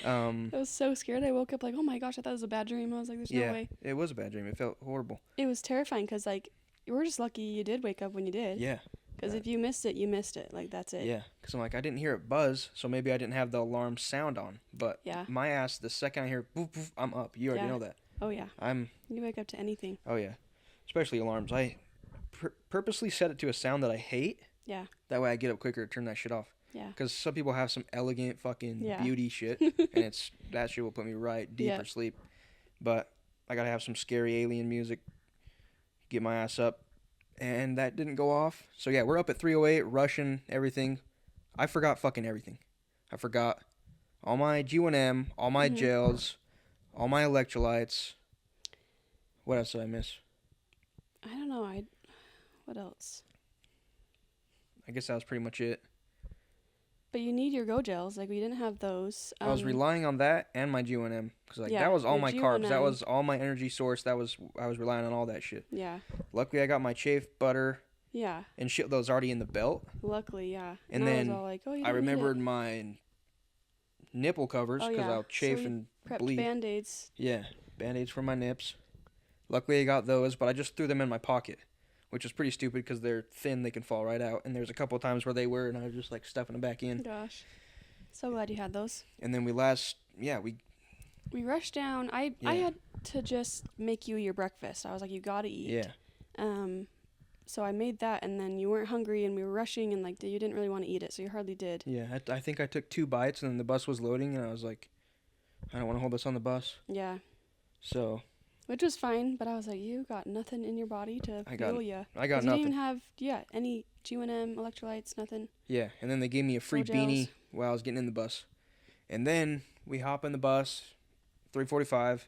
I was so scared. I woke up like, "Oh my gosh, I thought it was a bad dream." I was like, "There's Yeah, no way." it was a bad dream. It felt horrible. It was terrifying because like we're just lucky you did wake up when you did. Yeah. Because if you missed it, you missed it. Like that's it. Yeah, because I'm like, I didn't hear it buzz, so maybe I didn't have the alarm sound on. But Yeah. my ass, the second I hear boop, boop, I'm up. You already Yeah. know that. Oh yeah. You wake up to anything. Oh yeah, especially alarms. I purposely set it to a sound that I hate. Yeah. That way I get up quicker to turn that shit off. Yeah. Because some people have some elegant fucking Yeah. beauty shit, and that shit will put me right deep Yeah. for sleep. But I gotta have some scary alien music, get my ass up, and that didn't go off. So yeah, we're up at 3:08, rushing everything. I forgot fucking everything. I forgot all my G1M, all my Mhm. gels, all my electrolytes. What else did I miss? I don't know. What else? I guess that was pretty much it. But you need your Go gels. Like we didn't have those. I was relying on that and my G1M because like Yeah, that was all your my carbs. That G1M. was all my energy source. I was relying on all that shit. Yeah. Luckily, I got my chafe butter Yeah. and shit that was already in the belt. Luckily, yeah. And I was then all like, oh, you I don't need it. remembered my nipple covers Oh, because yeah. I'll chafe So we and prepped bleed. Band-Aids. Yeah, band-aids for my nips. Luckily, I got those, but I just threw them in my pocket, which was pretty stupid because they're thin. They can fall right out. And there's a couple of times where they were, and I was just like stuffing them back in. Gosh. So glad you had those. And then we We rushed down. I Yeah. had to just make you your breakfast. I was like, you gotta eat. yeah. So I made that, and then you weren't hungry, and we were rushing, and like you didn't really want to eat it, so you hardly did. Yeah, I think I took 2 bites, and then the bus was loading, and I was like, I don't want to hold this on the bus. Yeah. So Which was fine, but I was like, you got nothing in your body to I got fuel you. I got You didn't even nothing. have any G1M electrolytes, nothing. Yeah, and then they gave me a free No gels. beanie while I was getting in the bus. And then we hop in the bus, 3:45.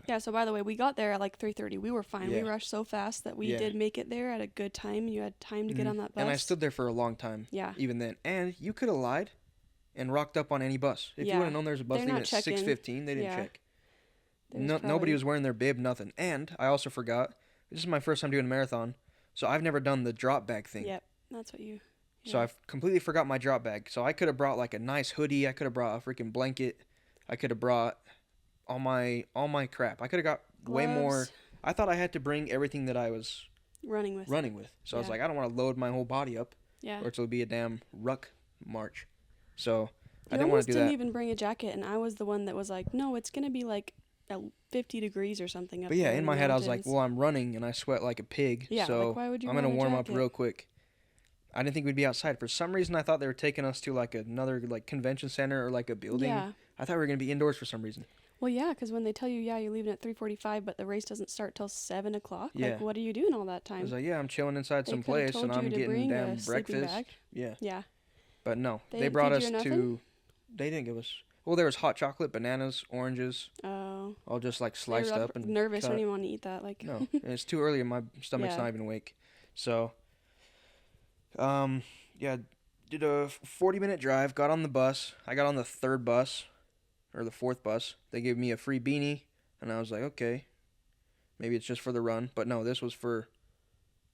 Yeah. So by the way, we got there at like 3:30. We were fine. We Yeah. rushed so fast that we Yeah. did make it there at a good time. You had time to get Mhm. on that bus. And I stood there for a long time, Yeah. even then. And you could have lied and rocked up on any bus. If you Yeah. would have known there was a bus They're leaving not at checking. 6:15, they didn't Yeah. check. There's Nobody probably- was wearing their bib, nothing. And I also forgot, this is my first time doing a marathon, so I've never done the drop bag thing. Yep. That's what you. So yeah. I've completely forgot my drop bag. So I could have brought like a nice hoodie. I could have brought a freaking blanket. I could have brought all my crap. I could have got way more. Gloves, I thought I had to bring everything that I was running with. running with. So I was Yeah. like, I don't want to load my whole body up, Yeah. or it'll be a damn ruck march. So I You didn't want almost to do didn't that. even bring a jacket, and I was the one that was like, no, it's gonna be like at 50 degrees or something. Up But yeah, there in the my head I was like, mountains. well, I'm running and I sweat like a pig. Yeah, So like, why would you I'm want gonna a warm up jacket? real quick. I didn't think we'd be outside. For some reason, I thought they were taking us to like another like convention center or like a building. Yeah. I thought we were gonna be indoors for some reason. Well, yeah, because when they tell you, yeah, you're leaving at 3:45, but the race doesn't start till 7 o'clock. Yeah. Like, what are you doing all that I time? was like, yeah, I'm chilling inside They some coulda place told and you I'm to getting bring damn a sleeping breakfast. bag. Yeah. Yeah. But no, They they didn't brought feed us you or to. nothing? They didn't give us. Well, there was hot chocolate, bananas, oranges, Oh. all just like They sliced were up and nervous. cut. Don't even want to eat that. Like. No, and it's too early and my stomach's Yeah. not even awake. So, yeah, did a 40-minute drive. Got on the bus. I got on the 3rd bus, or the 4th bus. They gave me a free beanie, and I was like, okay, maybe it's just for the run. But no, this was for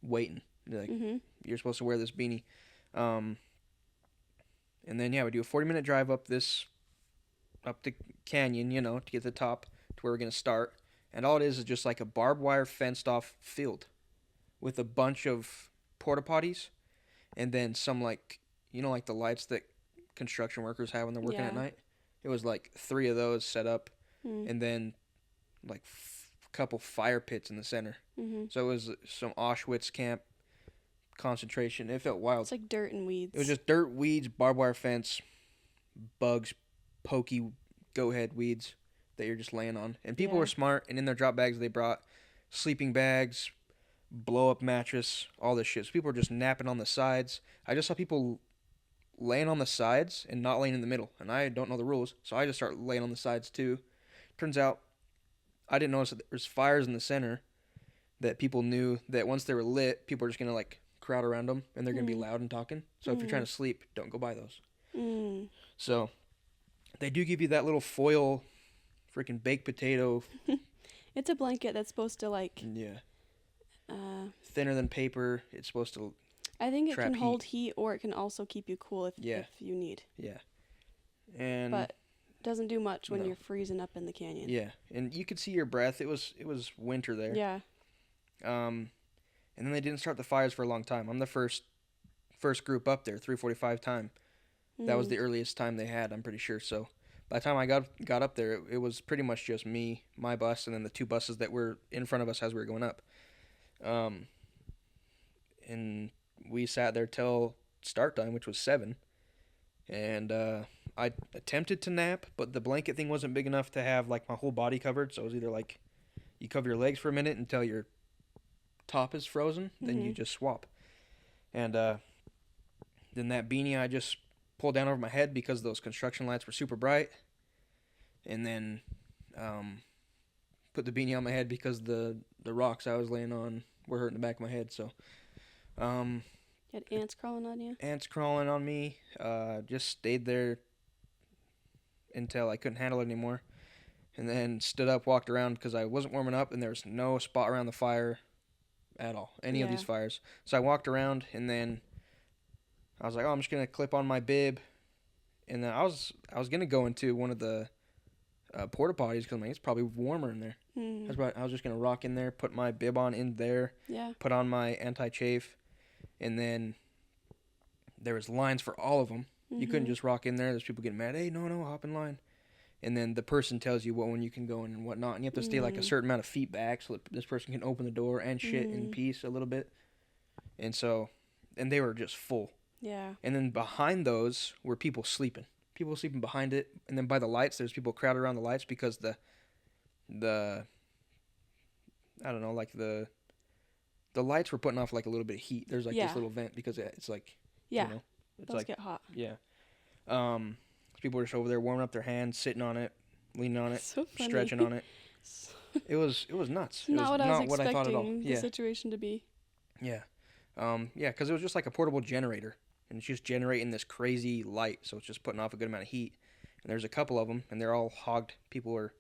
waiting. They're like, Mm-hmm. you're supposed to wear this beanie. And then yeah, we do a 40-minute drive up this up the canyon, you know, to get to the top to where we're gonna start. And all it is just like a barbed wire fenced off field with a bunch of porta potties and then some like you know like the lights that construction workers have when they're working at Yeah. night. It was like 3 of those set up Mm. and then like couple fire pits in the center. Mhm. So it was some Auschwitz camp concentration. It felt wild. It's like dirt and weeds. It was just dirt, weeds, barbed wire fence, bugs, pokey goat head weeds that you're just laying on. And people Yeah. were smart, and in their drop bags they brought sleeping bags, blow up mattress, all this shit. So people were just napping on the sides. I just saw people laying on the sides and not laying in the middle, and I don't know the rules, so I just start laying on the sides too. Turns out I didn't notice that there's fires in the center that people knew that once they were lit, people were just gonna like crowd around them and they're gonna be Mm. loud and talking. So if you're trying to sleep, don't go by those. Mm. So they do give you that little foil, freaking baked potato. It's a blanket that's supposed to like. Yeah, Uh, thinner than paper. It's supposed to. I think it Trap can hold heat, or it can also keep you cool if Yeah. you need. Yeah, and But doesn't do much when No. you're freezing up in the canyon. yeah, and you could see your breath. It was winter there. Yeah. And then they didn't start the fires for a long time. I'm the first group up there, 3:45 time. That was Mm. the earliest time they had, I'm pretty sure. So by the time I got up there, it was pretty much just me, my bus, and then the 2 buses that were in front of us as we were going up. And we sat there till start time, which was 7. And I attempted to nap, but the blanket thing wasn't big enough to have like my whole body covered. So it was either like you cover your legs for a minute until your top is frozen, then you Mhm. just swap. And then that beanie I just pulled down over my head because those construction lights were super bright. And then put the beanie on my head because the rocks I was laying on were hurting the back of my head. So You had ants crawling on you. ants crawling on me. Just stayed there until I couldn't handle it anymore. And then stood up, walked around because I wasn't warming up and there was no spot around the fire at all. Any of these Yeah. fires. So I walked around and then I was like, oh, I'm just going to clip on my bib. And then I was going to go into one of the porta potties because it's probably warmer in there. Mm. I was just going to rock in there, put my bib on in there, Yeah. put on my anti-chafe. And then there was lines for all of them. You couldn't Mhm. just rock in there. There's people getting mad. Hey, no, hop in line. And then the person tells you what one you can go in and what not. And you have to stay like a Mhm. certain amount of feet back so that this person can open the door and shit in Mhm. peace a little bit. And so, and they were just full. Yeah. And then behind those were people sleeping. People sleeping behind it. And then by the lights, there's people crowded around the lights because the I don't know, like the lights were putting off like a little bit of heat. There's like Yeah. this little vent because it's like, Yeah. you know, it's Those like, get hot. yeah. People were just over there warming up their hands, sitting on it, leaning on it, So funny. stretching on it. It was nuts. It Not was what I was what I thought at all. expecting the Yeah, situation to be. yeah, yeah. Because it was just like a portable generator, and it's just generating this crazy light, so it's just putting off a good amount of heat. And there's a couple of them, and they're all hogged. People are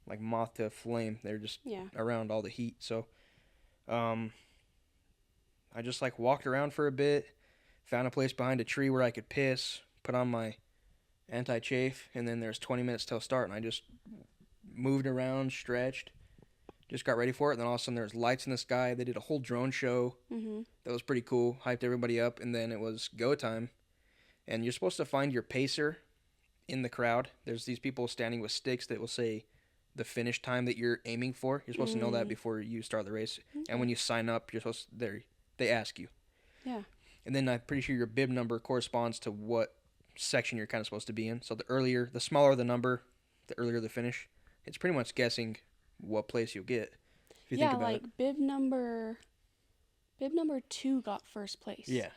like moth to a flame. They're just Yeah. around all the heat. So, I just like walked around for a bit, found a place behind a tree where I could piss, put on my anti-chafe, and then there's 20 minutes till start, and I just moved around, stretched, just got ready for it. And then all of a sudden there's lights in the sky. They did a whole drone show Mhm. that was pretty cool, hyped everybody up, and then it was go time. And you're supposed to find your pacer in the crowd. There's these people standing with sticks that will say the finish time that you're aiming for. You're supposed to know that Mm. before you start the race. Okay. And when you sign up, you're supposed to, they ask you. Yeah. And then I'm pretty sure your bib number corresponds to what section you're kind of supposed to be in. So the smaller the number, the earlier the finish. It's pretty much guessing what place you'll get. If you Yeah, think about like it. bib number 2 got first place. Yeah.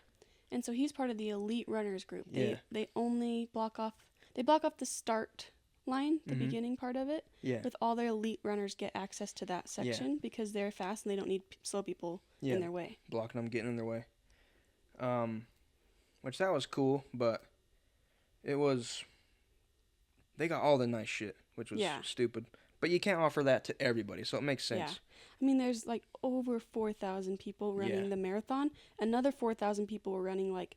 And so he's part of the elite runners group. Yeah. They only block off the start line, the Mhm. beginning part of it. Yeah. With all their elite runners get access to that section because they're fast and they don't need slow people Yeah. in their way. Blocking them, getting in their way. Which that was cool, but it was. They got all the nice shit, which was Yeah. stupid. But you can't offer that to everybody, so it makes sense. Yeah. I mean, there's like over 4,000 people running Yeah. the marathon. Another 4,000 people were running like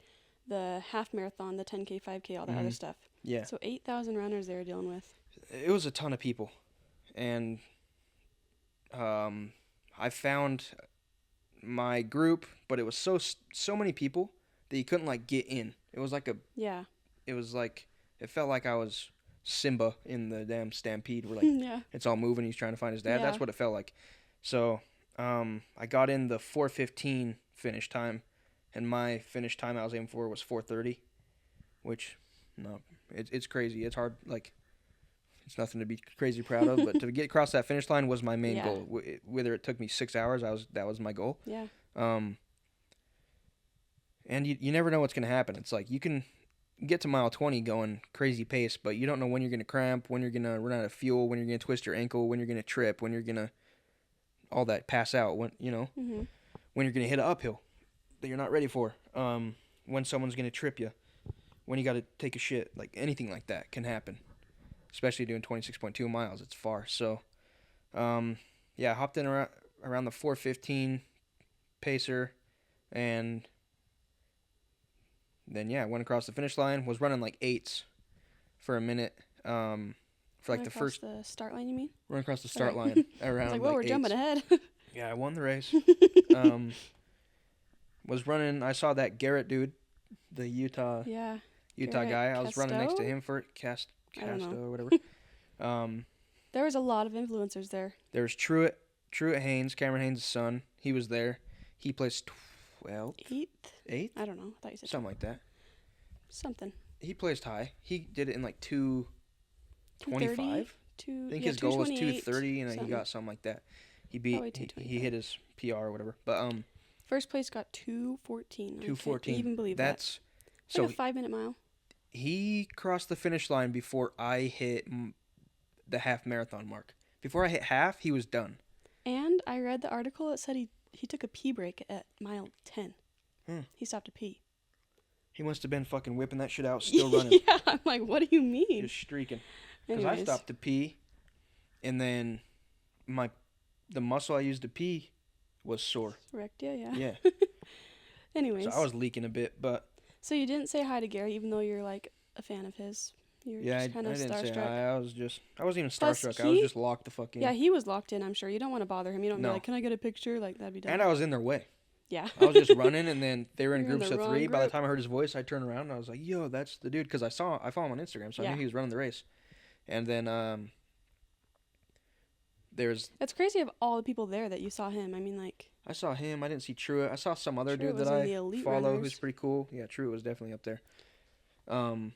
the half marathon, the 10K, 5K, all that other stuff. Yeah. So 8,000 runners they were dealing with. It was a ton of people. And I found my group, but it was so many people that you couldn't like get in. It was like Yeah. it felt like I was Simba in the damn stampede where like Yeah. it's all moving, he's trying to find his dad. Yeah. That's what it felt like. So I got in the 4:15 finish time, and my finish time I was aiming for was 4:30, which no, it's crazy. It's hard, like it's nothing to be crazy proud of, but to get across that finish line was my main Yeah. goal. Whether it took me 6 hours, that was my goal. Yeah. And you never know what's gonna happen. It's like you can get to mile 20 going crazy pace, but you don't know when you're gonna cramp, when you're gonna run out of fuel, when you're gonna twist your ankle, when you're gonna trip, when you're gonna all that pass out, when Mm-hmm. when you're gonna hit an uphill that you're not ready for, when someone's gonna trip you, when you gotta take a shit, like anything like that can happen. Especially doing 26.2 miles, it's far. So, yeah, I hopped in around the 4:15 pacer, and then yeah, went across the finish line. Was running like 8s for a minute. For like the first the start line, you mean? run across the start Okay. line I around was like, whoa, we're 8s. jumping ahead. Yeah, I won the race. Was running. I saw that Garrett dude, the Utah Yeah. guy. I was running next to Casto? him for I don't know. Casto or whatever. There was a lot of influencers there. There was Truett Haynes, Cameron Haynes' son. He was there. He placed 8th? 8th, I don't know. I thought you said something like that. something. He placed high. He did it in like 2:25. 2:30? I think his goal was 2:30, and he something. got something like that. He beat. Probably He hit his PR or whatever. But First place got 2:14. 2:14. I can't even believe That's that. It's so like a 5-minute mile. he crossed the finish line before I hit the half marathon mark. Before I hit half, he was done. And I read the article that said he took a pee break at mile 10. He stopped to pee. He must have been fucking whipping that shit out, still running. Yeah, I'm like, what do you mean? Just streaking. Because I Anyways. stopped to pee, and then the muscle I used to pee was sore. Wrecked you, yeah. Yeah. Anyways. So I was leaking a bit, but So you didn't say hi to Gary, even though you're like a fan of his. You're yeah, just kind I of didn't say starstruck. hi. I wasn't even Plus, starstruck. I was just locked the fuck in. Yeah, he was locked in, I'm sure. You don't want to bother him. You don't No. be like, can I get a picture? Like, that'd be dumb. And I was in their way. Yeah. I was just running, and then they were in You're in groups the of wrong 3. By the group. time I heard his voice, I turned around and I was like, "Yo, that's the dude." Because I follow him on Instagram, so I Yeah. knew he was running the race. And then there's It's crazy of all the people there that you saw him. I mean, like, I saw him. I didn't see Truett. I saw some other Truett dude was that in the I elite follow runners. who's pretty cool. Yeah, Truett was definitely up there. Oh,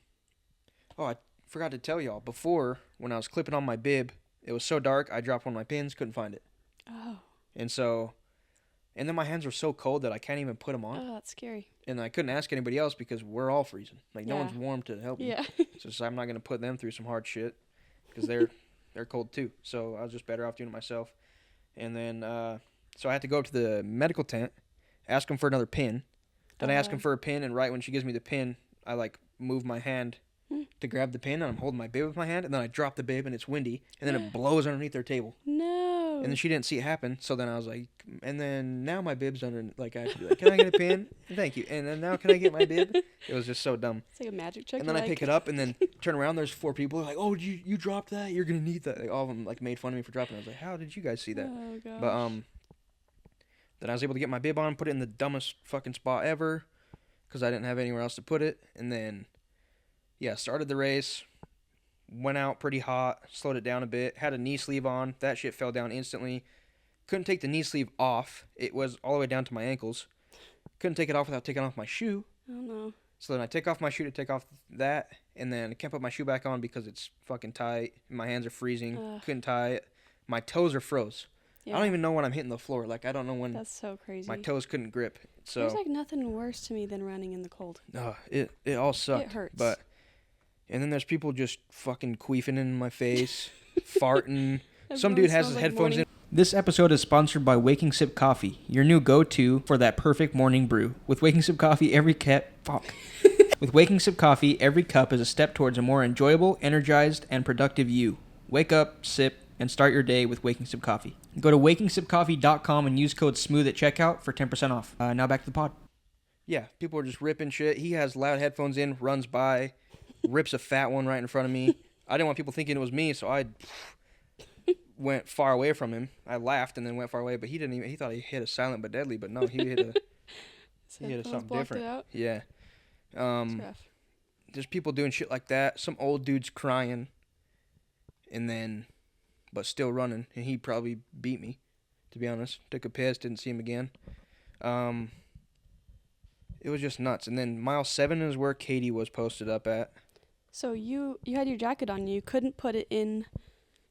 I forgot to tell y'all. Before, when I was clipping on my bib, it was so dark, I dropped one of my pins, couldn't find it. oh, And then my hands were so cold that I can't even put them on. that's scary. And I couldn't ask anybody else because we're all freezing. Like, no Yeah. one's warm to help me. Yeah. So it's- I'm not going to put them through some hard shit because they're cold too. So I was just better off doing it myself. And then, so I had to go up to the medical tent, ask them for another pin. Then I ask them for a pin, and right when she gives me the pin, I like move my hand to grab the pin, and I'm holding my bib with my hand, and then I drop the bib, and it's windy, and then it blows underneath their table. No. And then she didn't see it happen, so then I was like, and then now my bib's under, like I have to be like, can I get a pin? Thank you. And then now can I get my bib? It was just so dumb. It's like a magic trick. And then I pick it up and then turn around. There's 4 people like, oh, you dropped that? You're gonna need that. Like, all of them like made fun of me for dropping it. I was like, how did you guys see that? Oh, gosh. But then I was able to get my bib on, put it in the dumbest fucking spot ever, because I didn't have anywhere else to put it. And then, yeah, started the race. Went out pretty hot, slowed it down a bit. Had a knee sleeve on. That shit fell down instantly. Couldn't take the knee sleeve off. It was all the way down to my ankles. Couldn't take it off without taking off my shoe. Oh, no. So then I take off my shoe to take off that, and then I can't put my shoe back on because it's fucking tight. My hands are freezing. Ugh. Couldn't tie it. My toes are froze. Yeah. I don't even know when I'm hitting the floor. Like, I don't know when That's so crazy. my toes couldn't grip. So There's like nothing worse to me than running in the cold. it all sucked. It hurts. But and then there's people just fucking queefing in my face, farting. Some Everyone dude has smells his like headphones morning. in. This episode is sponsored by Waking Sip Coffee, your new go-to for that perfect morning brew. With Waking Sip Coffee, every With Waking Sip Coffee, every cup is a step towards a more enjoyable, energized, and productive you. Wake up, sip, and start your day with Waking Sip Coffee. Go to wakingsipcoffee.com and use code SMOOTH at checkout for 10% off. Now back to the pod. Yeah, people are just ripping shit. He has loud headphones in, runs by, rips a fat one right in front of me. I didn't want people thinking it was me, so I went far away from him. I laughed and then went far away, but he didn't even. He thought he hit a silent but deadly, but no, he hit a he hit a something blocked different. it out. Yeah. It's rough. There's people doing shit like that. Some old dude's crying, and then, but still running, and he probably beat me. To be honest, took a piss, didn't see him again. It was just nuts. And then mile 7 is where Katie was posted up at. So you had your jacket on. You couldn't put it in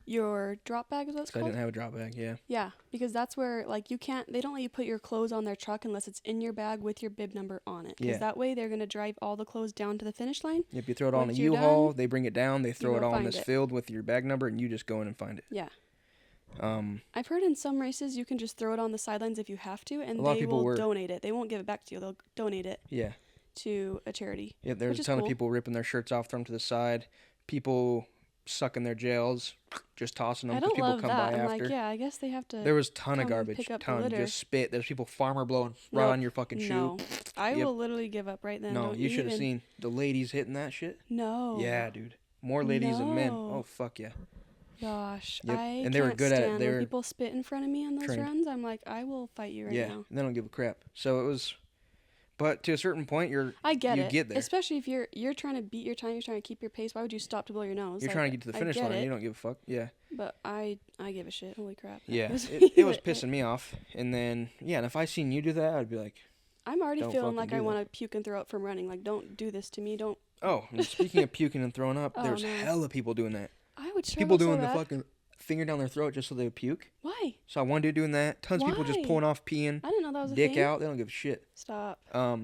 your drop bag, is what it's So I called? didn't have a drop bag, yeah. Yeah, because that's where, like, you can't, they don't let you put your clothes on their truck unless it's in your bag with your bib number on it. Because Yeah. that way they're going to drive all the clothes down to the finish line. If you throw it on a Once you're U-Haul, done, they bring it down, they throw go it all in find this it. field with your bag number, and you just go in and find it. Yeah. A I've heard in some races you can just throw it on the sidelines if you have to, and lot of they people will were. donate it. They won't give it back to you. They'll donate it Yeah. to a charity. Yeah, there's Which a is ton cool. of people ripping their shirts off, throwing them to the side. People sucking their gels, just tossing them I because don't people love come that. by I'm after. like, yeah, I guess they have to. There was a ton of come garbage, pick up the ton, litter. just spit. There's people farmer blowing right Nope. on your fucking shoe. No, I Yep. will literally give up right then. No, Don't you should have even- seen the ladies hitting that shit. No. Yeah, dude. More ladies than men. No. Oh, fuck yeah. Gosh, Yep, I and they were can't good at it. stand They when were people spit in front of me on those trained. runs. I'm like, I will fight you right Yeah, now. and they don't give a crap. So it was, but to a certain point, I get you it. get there. Especially if you're trying to beat your time, you're trying to keep your pace. Why would you stop to blow your nose? You're Like, trying to get to the I finish get line. it, You don't give a fuck. Yeah. But I give a shit. Holy crap. Yeah. That was It was it. pissing me off. And then, yeah, and if I seen you do that, I'd be like, I'm already Don't feeling fucking like do I that. want to puke and throw up from running. Like, don't do this to me. Don't. oh, and speaking of puking and throwing up, Oh, there's no. hella people doing that. I would struggle People so doing the bad. fucking finger down their throat just so they would puke. Why? Saw one dude doing that. Tons of people just Why? pulling off peeing, I didn't know that was a dick thing. out. They don't give a shit. Stop. Oh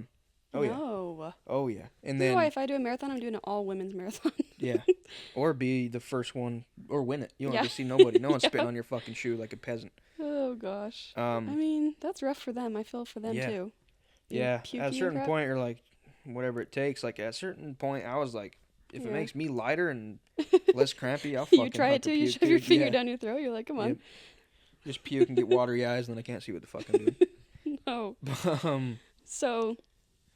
yeah. No. Oh yeah. And That's then why if I do a marathon, I'm doing an all women's marathon. yeah, or be the first one or win it. You don't Yeah. have to see nobody. No one's Yeah. spitting on your fucking shoe like a peasant. Oh gosh. I Um, mean, that's rough for them. I feel for them Yeah. too. Being yeah. pukey At a and certain crap. point, you're like, whatever it takes. Like at a certain point, I was like, if it Yeah. makes me lighter and less crampy, I'll fucking You try hunt it the too. You puke, shove your dude. finger Yeah. down your throat. You're like, come on. Yep. Just puke and get watery eyes, and then I can't see what the fuck I'm doing. No. um, So,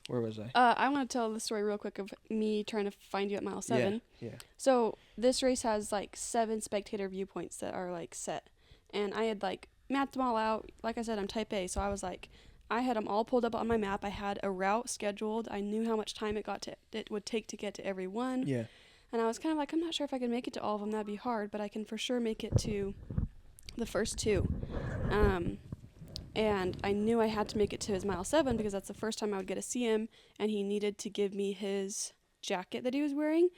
where was I? I want to tell the story real quick of me trying to find you at mile 7. Yeah. So this race has like 7 spectator viewpoints that are like set, and I had like mapped them all out. Like I said, I'm type A, so I was like, I had them all pulled up on my map. I had a route scheduled. I knew how much time it would take to get to every one, Yeah. and I was kind of like, I'm not sure if I can make it to all of them. That'd be hard, but I can for sure make it to the first 2. And I knew I had to make it to his mile 7 because that's the first time I would get to see him, and he needed to give me his jacket that he was wearing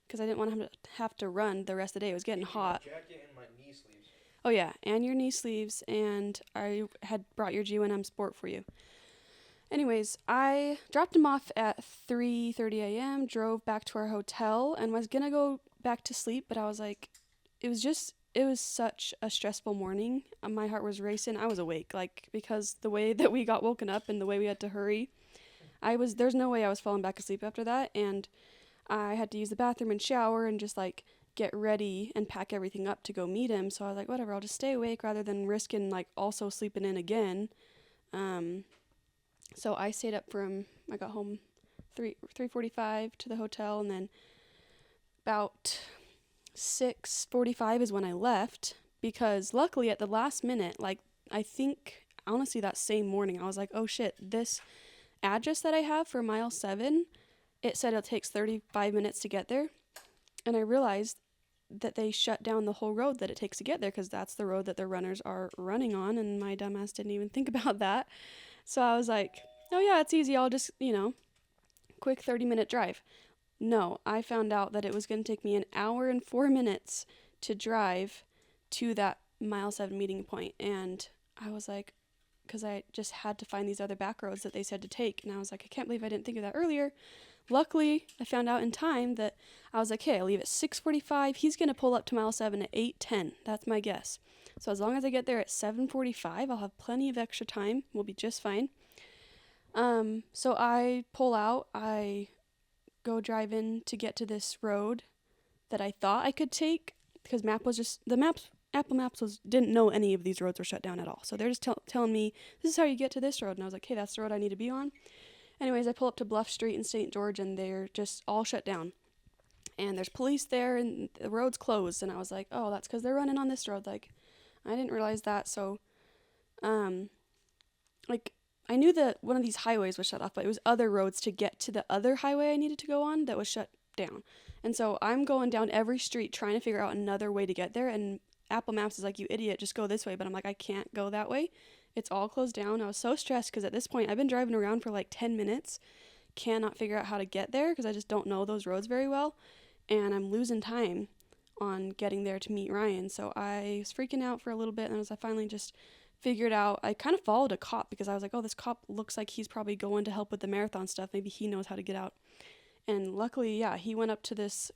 because I didn't want him to have to run the rest of the day. It was getting hot. Jacket and my knee sleeves. Oh yeah, and your knee sleeves, and I had brought your G1M Sport for you. Anyways, I dropped him off at 3:30 a.m., drove back to our hotel, and was gonna go back to sleep, but I was like, it was such a stressful morning. My heart was racing. I was awake, like, because the way that we got woken up and the way we had to hurry, there's no way I was falling back asleep after that, and I had to use the bathroom and shower and just like get ready and pack everything up to go meet him. So I was like, whatever, I'll just stay awake rather than risking like also sleeping in again. So I stayed up from, I got home 3:45 to the hotel, and then about 6:45 is when I left, because luckily at the last minute, like I think honestly that same morning, I was like, oh shit, this address that I have for mile 7, it said it takes 35 minutes to get there. And I realized that they shut down the whole road that it takes to get there, because that's the road that the runners are running on, and my dumbass didn't even think about that. So I was like, oh yeah, it's easy. I'll just, quick 30-minute drive. No, I found out that it was going to take me an hour and 4 minutes to drive to that mile 7 meeting point. And I was like, because I just had to find these other back roads that they said to take. And I was like, I can't believe I didn't think of that earlier. Luckily, I found out in time that I was like, hey, I'll leave at 6:45. He's going to pull up to mile 7 at 8:10. That's my guess. So as long as I get there at 7:45, I'll have plenty of extra time. We'll be just fine. So I pull out. I go driving to get to this road that I thought I could take, because Apple Maps didn't know any of these roads were shut down at all. So they're just telling me, this is how you get to this road. And I was like, hey, that's the road I need to be on. Anyways, I pull up to Bluff Street in St. George, and they're just all shut down. And there's police there, and the road's closed. And I was like, oh, that's because they're running on this road. Like, I didn't realize that. So, like, I knew that one of these highways was shut off, but it was other roads to get to the other highway I needed to go on that was shut down. And so I'm going down every street trying to figure out another way to get there. And Apple Maps is like, you idiot, just go this way. But I'm like, I can't go that way. It's all closed down. I was so stressed because at this point I've been driving around for like 10 minutes, cannot figure out how to get there because I just don't know those roads very well. And I'm losing time on getting there to meet Ryan. So I was freaking out for a little bit. And as I finally just figured out, I kind of followed a cop because I was like, oh, this cop looks like he's probably going to help with the marathon stuff. Maybe he knows how to get out. And luckily, yeah, he went up to this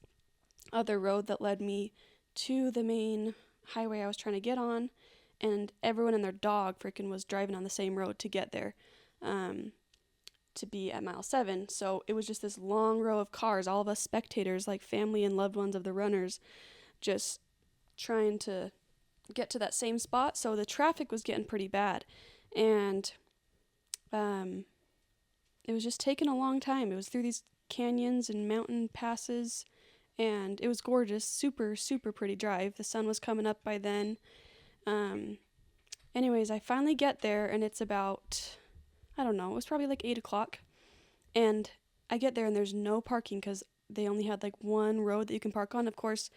other road that led me to the main highway I was trying to get on. And everyone and their dog freaking was driving on the same road to get there, to be at mile 7. So it was just this long row of cars, all of us spectators, like family and loved ones of the runners, just trying to get to that same spot. So the traffic was getting pretty bad. And it was just taking a long time. It was through these canyons and mountain passes, and it was gorgeous. Super, super pretty drive. The sun was coming up by then. Anyways, I finally get there, and it's about, I don't know, it was probably like 8 o'clock. And I get there, and there's no parking because they only had like one road that you can park on. Of course,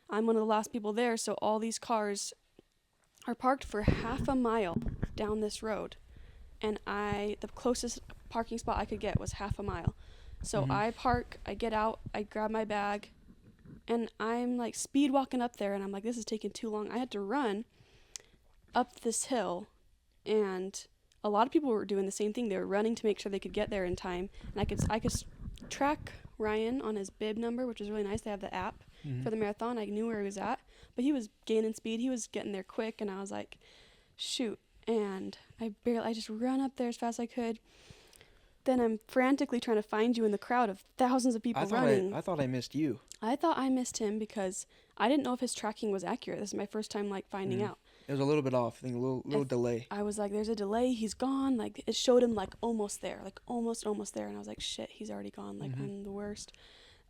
I'm one of the last people there, so all these cars are parked for half a mile down this road. And the closest parking spot I could get was half a mile. So I park, I get out, I grab my bag, and I'm like speed walking up there, and I'm like, this is taking too long. I had to run up this hill, and a lot of people were doing the same thing. They were running to make sure they could get there in time. And I could track Ryan on his bib number, which was really nice. They have the app for the marathon. I knew where he was at, but he was gaining speed. He was getting there quick, and I was like, shoot. And I just run up there as fast as I could. Then I'm frantically trying to find you in the crowd of thousands of people running. I thought I missed you. I thought I missed him because I didn't know if his tracking was accurate. This is my first time like finding out. It was a little bit off. I think a little delay. I was like, there's a delay. He's gone. Like it showed him like almost there, like almost there. And I was like, shit, he's already gone. Like I'm the worst.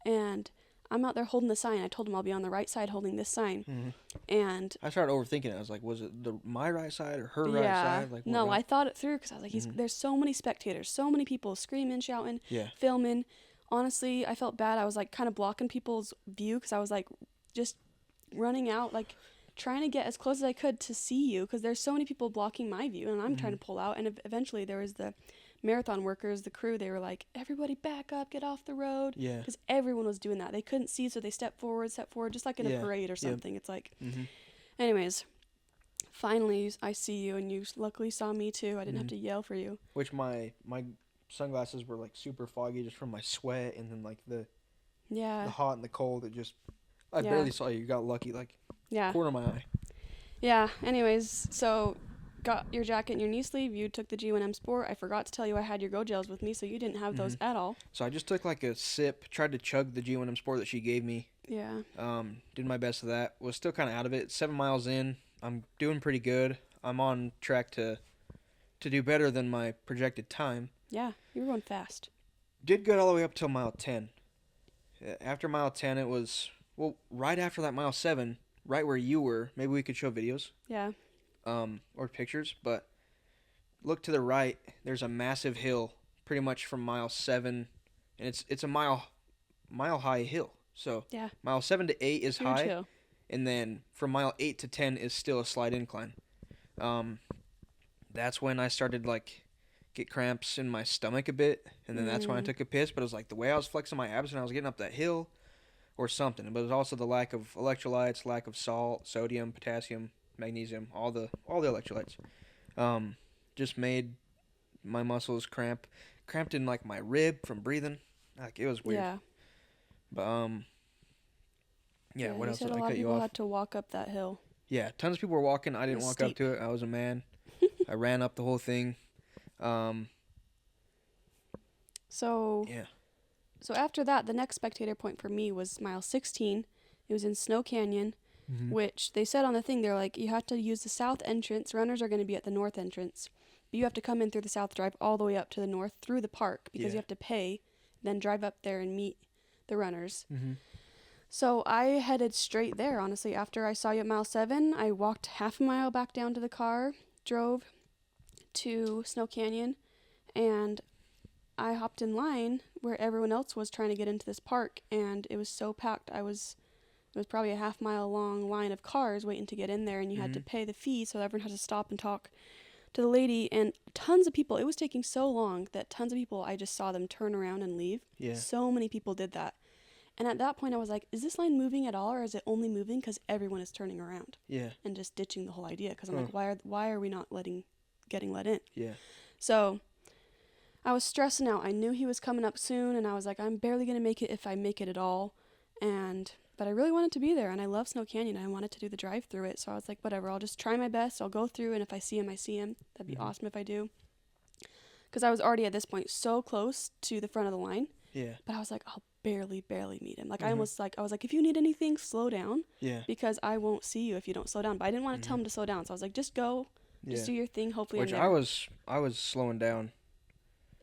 And I'm out there holding the sign. I told him I'll be on the right side holding this sign. And I started overthinking it. I was like, was it my right side or her right side? Like, no, I thought it through because I was like, there's so many spectators, so many people screaming, shouting, filming. Honestly, I felt bad. I was like kind of blocking people's view because I was like just running out, like trying to get as close as I could to see you because there's so many people blocking my view, and I'm trying to pull out. And eventually there was the marathon workers, the crew. They were like, everybody back up, get off the road. Yeah. Because everyone was doing that. They couldn't see, so they stepped forward, just like in a parade or something. It's like, anyways, finally I see you, and you luckily saw me too. I didn't have to yell for you. Which my sunglasses were like super foggy just from my sweat, and then like the hot and the cold. It just I barely saw you. You got lucky, like corner of my eye. Yeah. Anyways, so got your jacket and your knee sleeve. You took the G1M Sport. I forgot to tell you I had your Go Gels with me, so you didn't have those at all. So I just took like a sip, tried to chug the G1M Sport that she gave me. Yeah. Did my best of that. Was still kind of out of it. 7 miles in. I'm doing pretty good. I'm on track to do better than my projected time. Yeah, you were going fast. Did good all the way up till mile 10. After mile 10, it was, well, right after that mile 7, right where you were. Maybe we could show videos. Yeah. Or pictures, but look to the right. There's a massive hill, pretty much from mile 7, and it's a mile high hill. So mile 7 to 8 is huge high, hill. And then from mile 8 to 10 is still a slight incline. That's when I started like get cramps in my stomach a bit, and then that's when I took a piss. But it was like the way I was flexing my abs and I was getting up that hill, or something. But it was also the lack of electrolytes, lack of salt, sodium, potassium, magnesium, all the electrolytes, just made my muscles cramped in like my rib from breathing. Like it was weird. Yeah. But what else? Said a lot of people had to walk up that hill. Yeah, tons of people were walking. I didn't walk up to it. I was a man. I ran up the whole thing. So after that, the next spectator point for me was mile 16. It was in Snow Canyon. Which they said on the thing, they're like, you have to use the south entrance. Runners are going to be at the north entrance. But you have to come in through the south, drive all the way up to the north through the park because Yeah. you have to pay, then drive up there and meet the runners. Mm-hmm. So I headed straight there, honestly. After I saw you at mile 7, I walked half a mile back down to the car, drove to Snow Canyon, and I hopped in line where everyone else was trying to get into this park, and it was so packed. It was probably a half-mile long line of cars waiting to get in there, and you had to pay the fee, so everyone had to stop and talk to the lady, and tons of people. It was taking so long that tons of people, I just saw them turn around and leave. Yeah. So many people did that. And at that point, I was like, is this line moving at all, or is it only moving because everyone is turning around Yeah. and just ditching the whole idea? Because I'm like, why are we not getting let in? Yeah. So I was stressing out. I knew he was coming up soon, and I was like, I'm barely going to make it if I make it at all. But I really wanted to be there, and I love Snow Canyon. I wanted to do the drive through it, so I was like, whatever, I'll just try my best. I'll go through, and if I see him, I see him. That'd be awesome if I do. Because I was already at this point so close to the front of the line. Yeah. But I was like, I'll barely meet him. Like, I was like, if you need anything, slow down. Yeah. Because I won't see you if you don't slow down. But I didn't want to tell him to slow down, so I was like, just go. Just do your thing. Hopefully Which I'm there. I was slowing down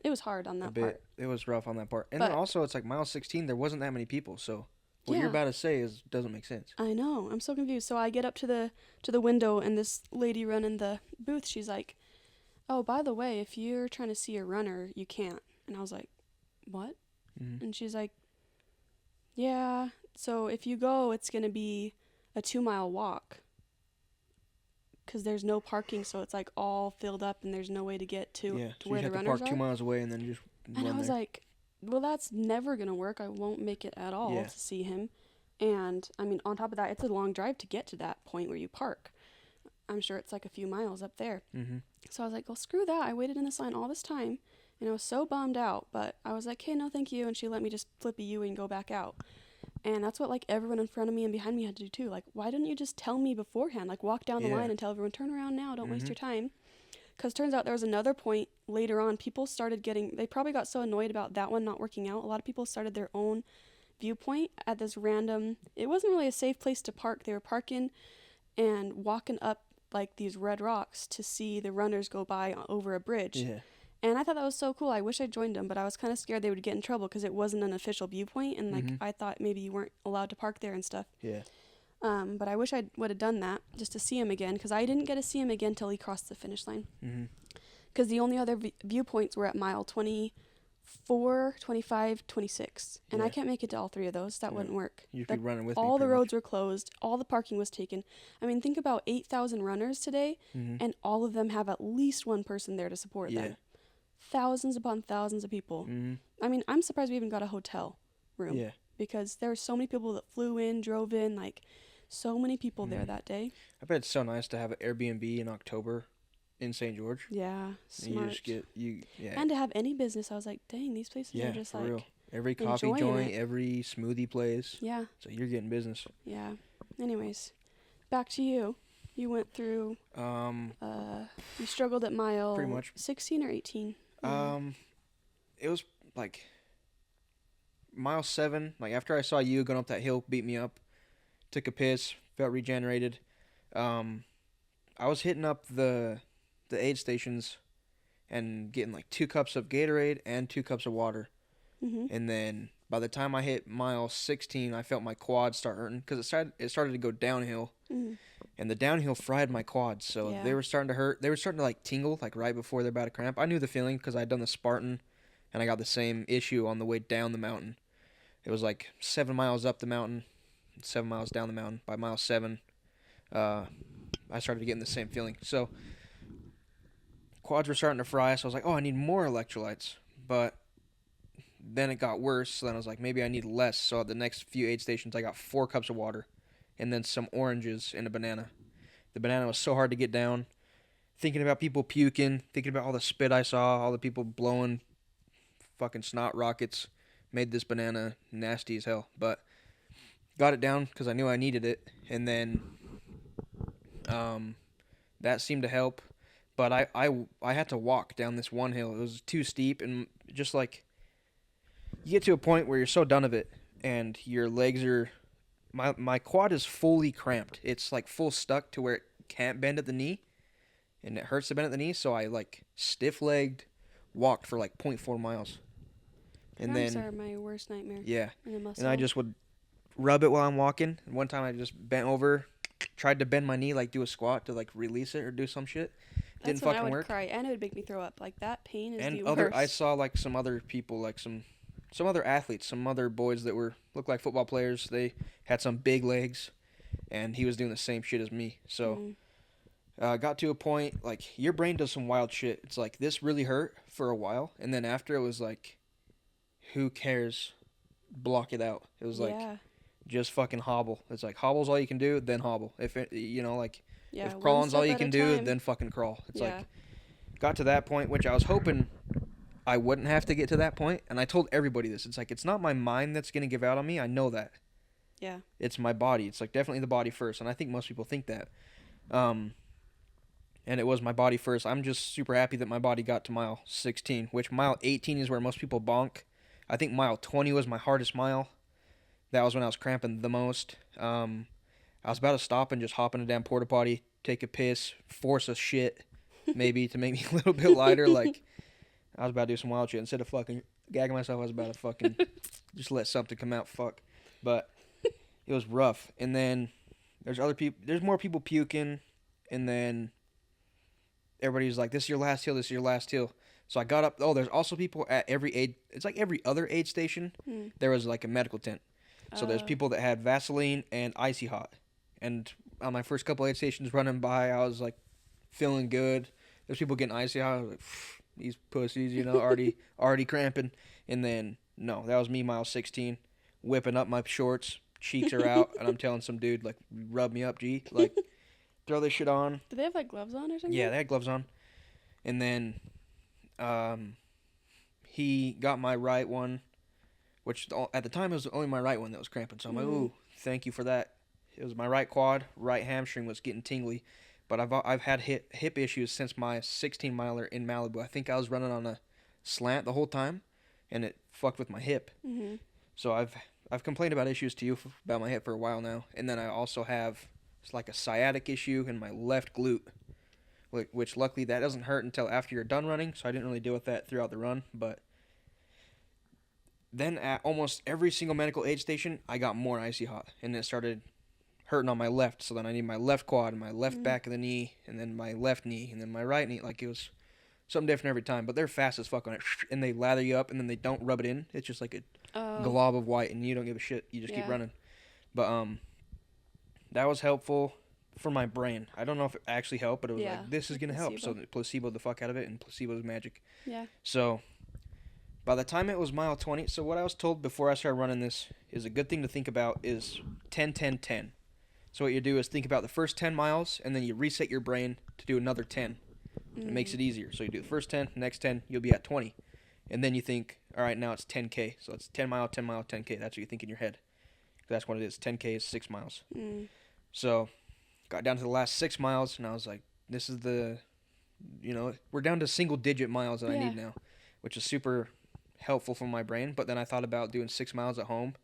It was hard on that a bit. part. It was rough on that part. And But- then also it's like mile 16, there wasn't that many people, so what Yeah. you're about to say doesn't make sense. I know. I'm so confused. So I get up to the window, and this lady running the booth, she's like, "Oh, by the way, if you're trying to see a runner, you can't." And I was like, "What?" Mm-hmm. And she's like, "Yeah. So if you go, it's gonna be a 2-mile walk, 'cause there's no parking, so it's like all filled up, and there's no way to get to Yeah. So where you the have to runners park are." 2 miles away and then just And run I was there. like, well, that's never going to work. I won't make it at all Yeah. to see him. And, I mean, on top of that, it's a long drive to get to that point where you park. I'm sure it's like a few miles up there. Mm-hmm. So I was like, well, screw that. I waited in this line all this time, and I was so bummed out. But I was like, hey, no, thank you. And she let me just flip a U and go back out. And that's what, like, everyone in front of me and behind me had to do, too. Like, why didn't you just tell me beforehand? Like, walk down the Yeah. line and tell everyone, turn around now. Don't waste Mhm. your time. Because turns out there was another point later on. People started they probably got so annoyed about that one not working out. A lot of people started their own viewpoint at this random, it wasn't really a safe place to park. They were parking and walking up like these red rocks to see the runners go by over a bridge. Yeah. And I thought that was so cool. I wish I joined them, but I was kind of scared they would get in trouble because it wasn't an official viewpoint. And like, I thought maybe you weren't allowed to park there and stuff. Yeah. But I wish I would have done that just to see him again, because I didn't get to see him again till he crossed the finish line. Mm-hmm. Because the only other viewpoints were at mile 24, 25, 26. And I Yeah. can't make it to all three of those. That Yeah. wouldn't work. You'd be running with me. All the pretty roads were closed. All the parking was taken. I mean, think about 8,000 runners today, much. and all of them have at least one person there to support Yeah. them. Thousands upon thousands of people. Mm-hmm. I mean, I'm surprised we even got a hotel room. Yeah. Because there were so many people that flew in, drove in, like so many people there that day. I bet it's so nice to have an Airbnb in October in St. George. Yeah, And smart. you just get yeah. And to have any business, I was like, dang, these places Yeah, are just for like, real. Every coffee enjoying joint, it. every smoothie place. yeah, So you're getting business. yeah. Anyways, back to you. You went through, you struggled at mile Pretty much. 16 or 18? It was like mile 7. Like after I saw you going up that hill, beat me up, took a piss, felt regenerated. I was hitting up the aid stations and getting like 2 cups of Gatorade and 2 cups of water. Mm-hmm. And then by the time I hit mile 16, I felt my quads start hurting because it started to go downhill, Mm-hmm. and the downhill fried my quads. So Yeah. they were starting to hurt. They were starting to like tingle like right before they're about to cramp. I knew the feeling because I'd done the Spartan, and I got the same issue on the way down the mountain. It was like 7 miles up the mountain, 7 miles down the mountain. By mile 7, I started getting the same feeling. So quads were starting to fry, so I was like, oh, I need more electrolytes. But then it got worse, so then I was like, maybe I need less. So at the next few aid stations, I got 4 cups of water and then some oranges and a banana. The banana was so hard to get down. Thinking about people puking, thinking about all the spit I saw, all the people blowing fucking snot rockets, made this banana nasty as hell. But got it down because I knew I needed it. And then that seemed to help. But I had to walk down this one hill. It was too steep, and just like you get to a point where you're so done of it, and your legs are my quad is fully cramped. It's like full stuck to where it can't bend at the knee, and it hurts to bend at the knee, so I like stiff-legged walked for like 0.4 miles. And Cramps then are my worst nightmare. yeah, In the muscle. and I just would rub it while I'm walking. And one time I just bent over, tried to bend my knee, like do a squat to like release it or do some shit. That's Didn't when I fucking would work. cry, and it would make me throw up. Like that pain is And the other, worst. I saw like some other people, like some other athletes, some other boys that looked like football players. They had some big legs, and he was doing the same shit as me. So got to a point like your brain does some wild shit. It's like this really hurt for a while, and then after it was like, who cares? Block it out. It was like yeah, just fucking hobble. It's like hobble's all you can do, then hobble. If it, like yeah. if one crawling's all step you at a can do, time. then fucking crawl. It's yeah. like got to that point, which I was hoping I wouldn't have to get to that point, and I told everybody this. It's like it's not my mind that's gonna give out on me. I know that. Yeah. It's my body. It's like definitely the body first, and I think most people think that. And it was my body first. I'm just super happy that my body got to mile 16, which mile 18 is where most people bonk. I think mile 20 was my hardest mile. That was when I was cramping the most. I was about to stop and just hop in a damn porta potty, take a piss, force a shit, maybe to make me a little bit lighter. Like I was about to do some wild shit. Instead of fucking gagging myself, I was about to fucking just let something come out. Fuck. But it was rough. And then there's other people. There's more people puking, and then everybody's like, "This is your last hill. This is your last hill." So I got up. Oh, there's also people at every aid. It's like every other aid station. There was like a medical tent. So there's people that had Vaseline and Icy Hot. And on my first couple aid stations running by, I was like feeling good. There's people getting Icy Hot. I was like, these pussies, already cramping. And then no, that was me, mile 16, whipping up my shorts, cheeks are out, and I'm telling some dude like, rub me up, G, like throw this shit on. Do they have like gloves on or something? Yeah, they had gloves on. And then he got my right one, which at the time it was only my right one that was cramping. So I'm like, ooh, thank you for that. It was my right quad, right hamstring was getting tingly. But I've had hip issues since my 16 miler in Malibu. I think I was running on a slant the whole time, and it fucked with my hip. Mm-hmm. So I've complained about issues to you about my hip for a while now. And then I also have like a sciatic issue in my left glute, which luckily that doesn't hurt until after you're done running, so I didn't really deal with that throughout the run. But then at almost every single medical aid station, I got more Icy Hot, and it started hurting on my left, so then I need my left quad, and my left back of the knee, and then my left knee, and then my right knee. Like, it was something different every time, but they're fast as fuck on it, and they lather you up, and then they don't rub it in. It's just like a glob of white, and you don't give a shit. You just keep running. But that was helpful for my brain. I don't know if it actually helped, but it was like, this is going to help. So placebo the fuck out of it, and placebo's magic. Yeah. So by the time it was mile 20, so what I was told before I started running this is a good thing to think about is 10-10-10. So what you do is think about the first 10 miles, and then you reset your brain to do another 10. It makes it easier. So you do the first 10, next 10, you'll be at 20. And then you think, all right, now it's 10K. So it's 10 mile, 10 mile, 10K. That's what you think in your head. That's what it is. 10K is 6 miles. So got down to the last 6 miles, and I was like, this is we're down to single-digit miles that I need now, which is super helpful for my brain. But then I thought about doing 6 miles at home,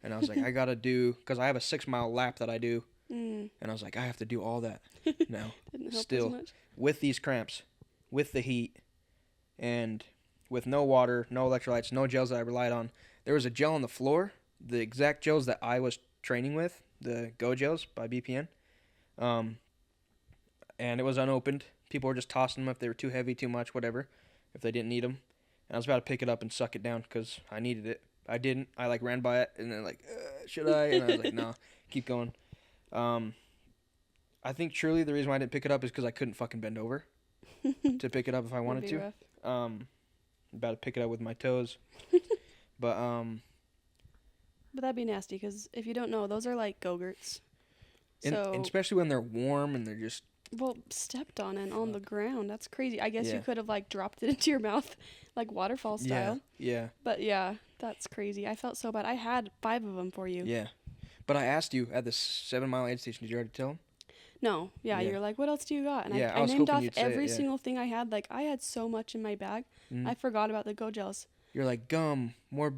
and I was like, I got to do, because I have a 6-mile lap that I do, and I was like, I have to do all that now. Didn't help Still, as much. with these cramps, with the heat, and with no water, no electrolytes, no gels that I relied on. There was a gel on the floor, the exact gels that I was training with, the Go Gels by BPN, and it was unopened. People were just tossing them if they were too heavy, too much, whatever, if they didn't need them. And I was about to pick it up and suck it down because I needed it. I didn't. I ran by it, and then should I? And I was like, no, keep going. I think truly the reason why I didn't pick it up is because I couldn't fucking bend over to pick it up if I wanted to. Rough. About to pick it up with my toes, but that'd be nasty because if you don't know, those are like Go-Gurts. and especially when they're warm and they're just stepped on and on the ground. That's crazy. I guess you could have like dropped it into your mouth, like waterfall style. Yeah. But yeah, that's crazy. I felt so bad. I had 5 of them for you. Yeah, but I asked you at the 7-mile aid station. Did you already tell him? No. Yeah, you're like, what else do you got? And I named off you'd say every it, yeah. single thing I had. Like I had so much in my bag. I forgot about the Go Gels. You're like gum, more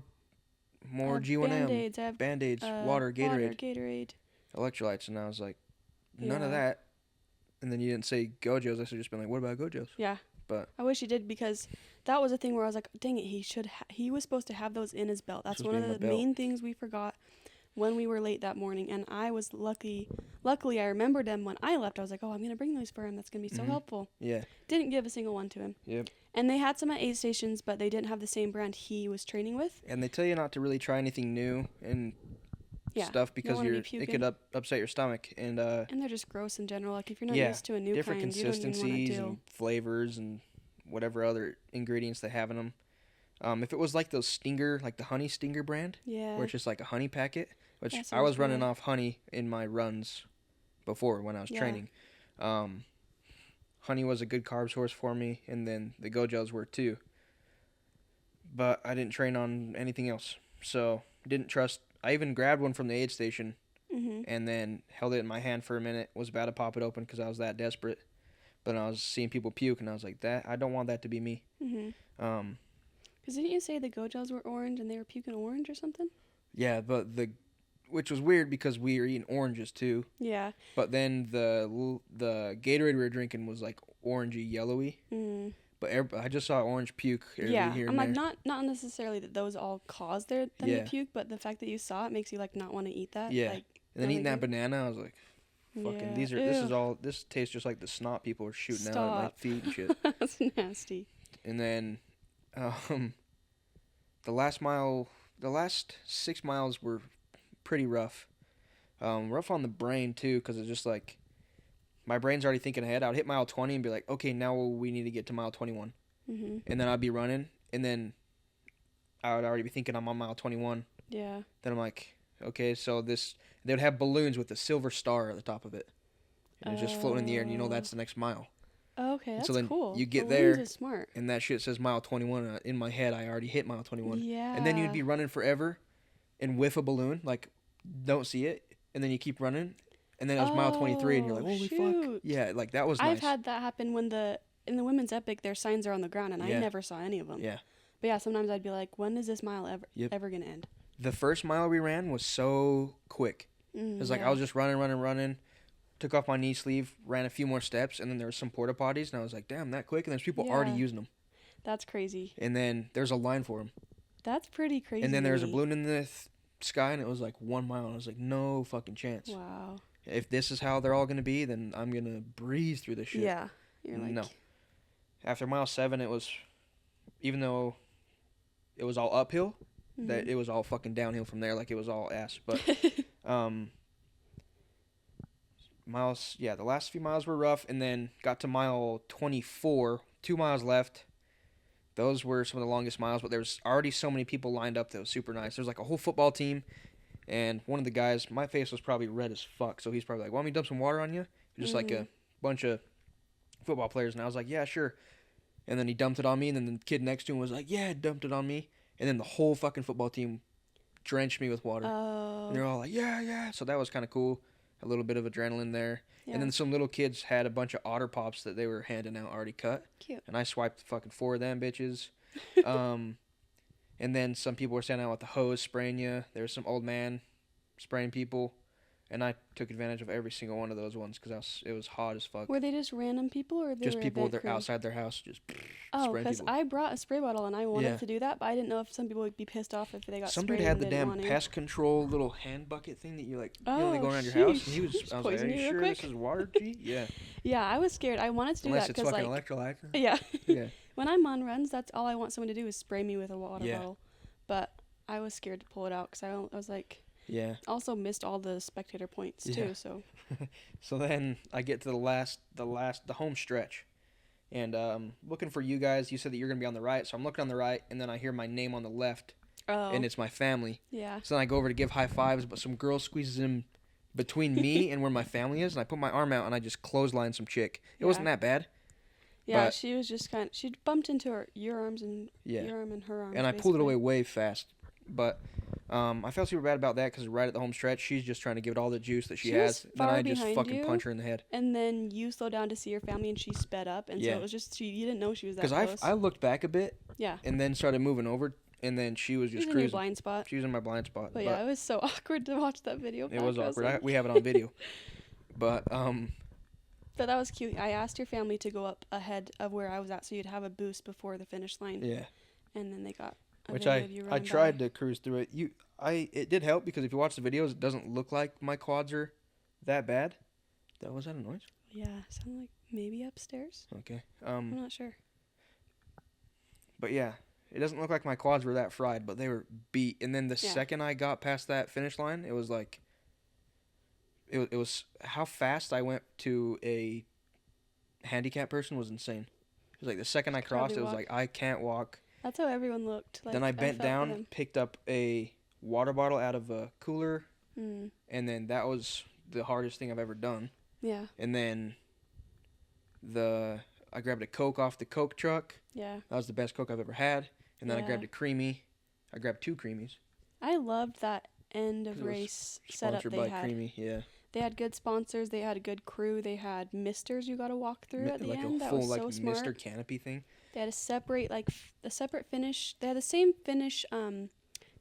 G1M, Band-Aids, Band-Aids, water, Gatorade, Gatorade, electrolytes, and I was like, none of that. and then you didn't say Gojo's, I should have just been like, what about Gojo's? Yeah. But I wish he did, because that was a thing where I was like, dang it, he was supposed to have those in his belt. That's Supposed one to be of in the the belt. main things we forgot when we were late that morning. And I was luckily I remembered them when I left. I was like, oh, I'm going to bring those for him. That's going to be so Mhm. helpful. yeah, Didn't give a single one to him. yep. And they had some at aid stations, but they didn't have the same brand he was training with. And they tell you not to really try anything new and Yeah. stuff because wanna be it puking. could upset your stomach and And they're just gross in general. Like, if you're not Yeah, used to a new different kind, you don't even want to consistencies deal. and flavors and whatever other ingredients they have in them. If it was like those Stinger, like the Honey Stinger brand, Yeah. where it's just like a honey packet, which That I was sounds running good. off honey in my runs before when I was Yeah. training. Honey was a good carb source for me, and then the Gojos were too. But I didn't train on anything else, so didn't trust. I even grabbed one from the aid station Mm-hmm. and then held it in my hand for a minute. Was about to pop it open because I was that desperate. But I was seeing people puke, and I was like, I don't want that to be me. Mm-hmm. Because didn't you say the Gojos were orange and they were puking orange or something? Yeah, but which was weird because we were eating oranges too. Yeah. But then the Gatorade we were drinking was like orangey yellowy. Mm. But I just saw orange puke here Yeah. and I'm there. like, not necessarily that those all cause them Yeah. to puke, but the fact that you saw it makes you like not want to eat that. Yeah. Like, And then really eating that good. banana, I was like, fucking Yeah. this tastes just like the snot people are shooting out at my Stop. feet and shit. That's nasty. And then the last 6 miles were pretty rough. Rough on the brain too, because it's just like my brain's already thinking ahead. I would hit mile 20 and be like, okay, now we need to get to mile 21. Mm-hmm. And then I'd be running, and then I would already be thinking I'm on mile 21. Yeah. Then I'm like, okay, so they would have balloons with a silver star at the top of it. And it's just floating in the air, and you know that's the next mile. Oh, okay, And that's so then cool. you get Balloons there, is smart. and that shit says mile 21. And in my head, I already hit mile 21. Yeah. And then you'd be running forever and whiff a balloon, like, don't see it. And then you keep running. And then it was mile 23, and you're like, Oh, holy fuck. shoot. Yeah, like, that was nice. I've had that happen when in the women's epic, their signs are on the ground, and Yeah. I never saw any of them. Yeah. But yeah, sometimes I'd be like, when is this mile Yep. ever gonna end? The first mile we ran was so quick. It was like I was just running. Took off my knee sleeve, ran a few more steps, and then there was some porta potties, and I was like, damn, that quick? And there's people already Yeah. using them. That's crazy. And then there's a line for them. That's pretty crazy. And then to there was a me. balloon in the sky, and it was like 1 mile. And I was like, no fucking chance. Wow. If this is how they're all going to be, then I'm going to breeze through this shit. Yeah. You're like, No. After mile 7, it was, even though it was all uphill, that mhm. it was all fucking downhill from there. Like, it was all ass. But, the last few miles were rough, and then got to mile 24, 2 miles left. Those were some of the longest miles, but there was already so many people lined up that was super nice. There was like a whole football team, and one of the guys, my face was probably red as fuck, so he's probably like, want me to dump some water on you? Just like a bunch of football players, and I was like, yeah, sure. And then he dumped it on me, and then the kid next to him was like, yeah, dumped it on me. And then the whole fucking football team drenched me with water. Oh. And they're all like, yeah, yeah. So that was kind of cool. A little bit of adrenaline there. Yeah. And then some little kids had a bunch of Otter Pops that they were handing out already cut. Cute. And I swiped fucking 4 of them bitches. And then some people were standing out with the hose spraying you. There was some old man spraying people. And I took advantage of every single one of those ones because it was hot as fuck. Were they just random people, or they Just were people event that crew? outside their house just Oh, spraying because people. I brought a spray bottle and I wanted Yeah. to do that, but I didn't know if some people would be pissed off if they got Some sprayed dude had and the didn't damn want to. pest control little hand bucket thing that you like, they Oh, go around your house. And he sheesh. was, I was like, Poison are you you real sure quick? this is water, G? Yeah. Yeah, I was scared. I wanted to do Unless that it's because, fucking like, electrolyte. yeah, Yeah. when I'm on runs, that's all I want someone to do is spray me with a water Yeah. bottle. But I was scared to pull it out because I was like, Yeah. also missed all the spectator points Yeah. too. So So then I get to the home stretch. And looking for you guys. You said that you're going to be on the right. So I'm looking on the right, and then I hear my name on the left, and it's my family. yeah, So then I go over to give high fives, but some girl squeezes in between me and where my family is, and I put my arm out, and I just clothesline some chick. It wasn't Yeah. that bad. yeah. But- She was just she bumped into your arms and Yeah. your arm and her arm. And I pulled it away way fast. But I felt super bad about that because right at the home stretch, she's just trying to give it all the juice that she She has. was Then far I just behind fucking you. punch her in the head. And then you slowed down to see your family, and she sped up, and Yeah. so it was just you didn't know she was that Because close. I looked back a bit yeah, and then started moving over, and then she was she was just in your cruising. blind spot. She was in my blind spot. But yeah, it was so awkward to watch that video. it back. was I awkward. like- We have it on video. But But that was cute. I asked your family to go up ahead of where I was at so you'd have a boost before the finish line. Yeah. And then they got a Which video of you I running tried by. to cruise through it. It did help because if you watch the videos, it doesn't look like my quads are that bad. Was that a noise? Yeah, sounded like maybe upstairs. Okay. I'm not sure. But yeah, it doesn't look like my quads were that fried, but they were beat. And then the Yeah. second I got past that finish line, it was like it was how fast I went to a handicap person was insane. It was like the second I crossed, Probably it was walk. like I can't walk. That's how everyone looked. Like, Then I bent felt for down, them. picked up a water bottle out of a cooler, Mm, and then that was the hardest thing I've ever done. yeah, And then I grabbed a Coke off the Coke truck. yeah. That was the best Coke I've ever had. And then I Yeah. grabbed a Creamy. I grabbed 2 Creamies. I loved that end 'Cause of it was race setup Sponsored they by had. Creamy, yeah. They had good sponsors. They had a good crew. They had misters you got to walk through at the Like end. a That full was like so Mr. smart. Canopy thing. They had a separate a separate finish. They had the same finish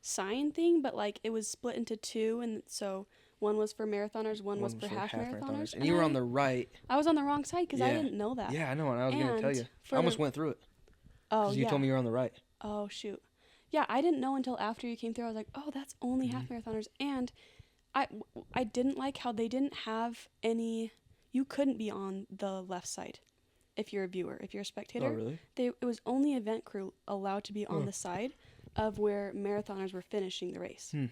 sign thing, but like it was split into two, and so one was for marathoners, one was for half marathoners. And you were on the right. I was on the wrong side because I Yeah. didn't know that. Yeah, I know, and I was going to tell And you. I for almost the- went through it. Oh Because you yeah. told me you were on the right. Oh shoot. Yeah, I didn't know until after you came through. I was like, oh, that's only Mm-hmm. half marathoners, and I didn't like how they didn't have any. You couldn't be on the left side, if you're a viewer. If you're a spectator, Oh, really? it was only event crew allowed to be on Huh. the side of where marathoners were finishing the race. Hmm.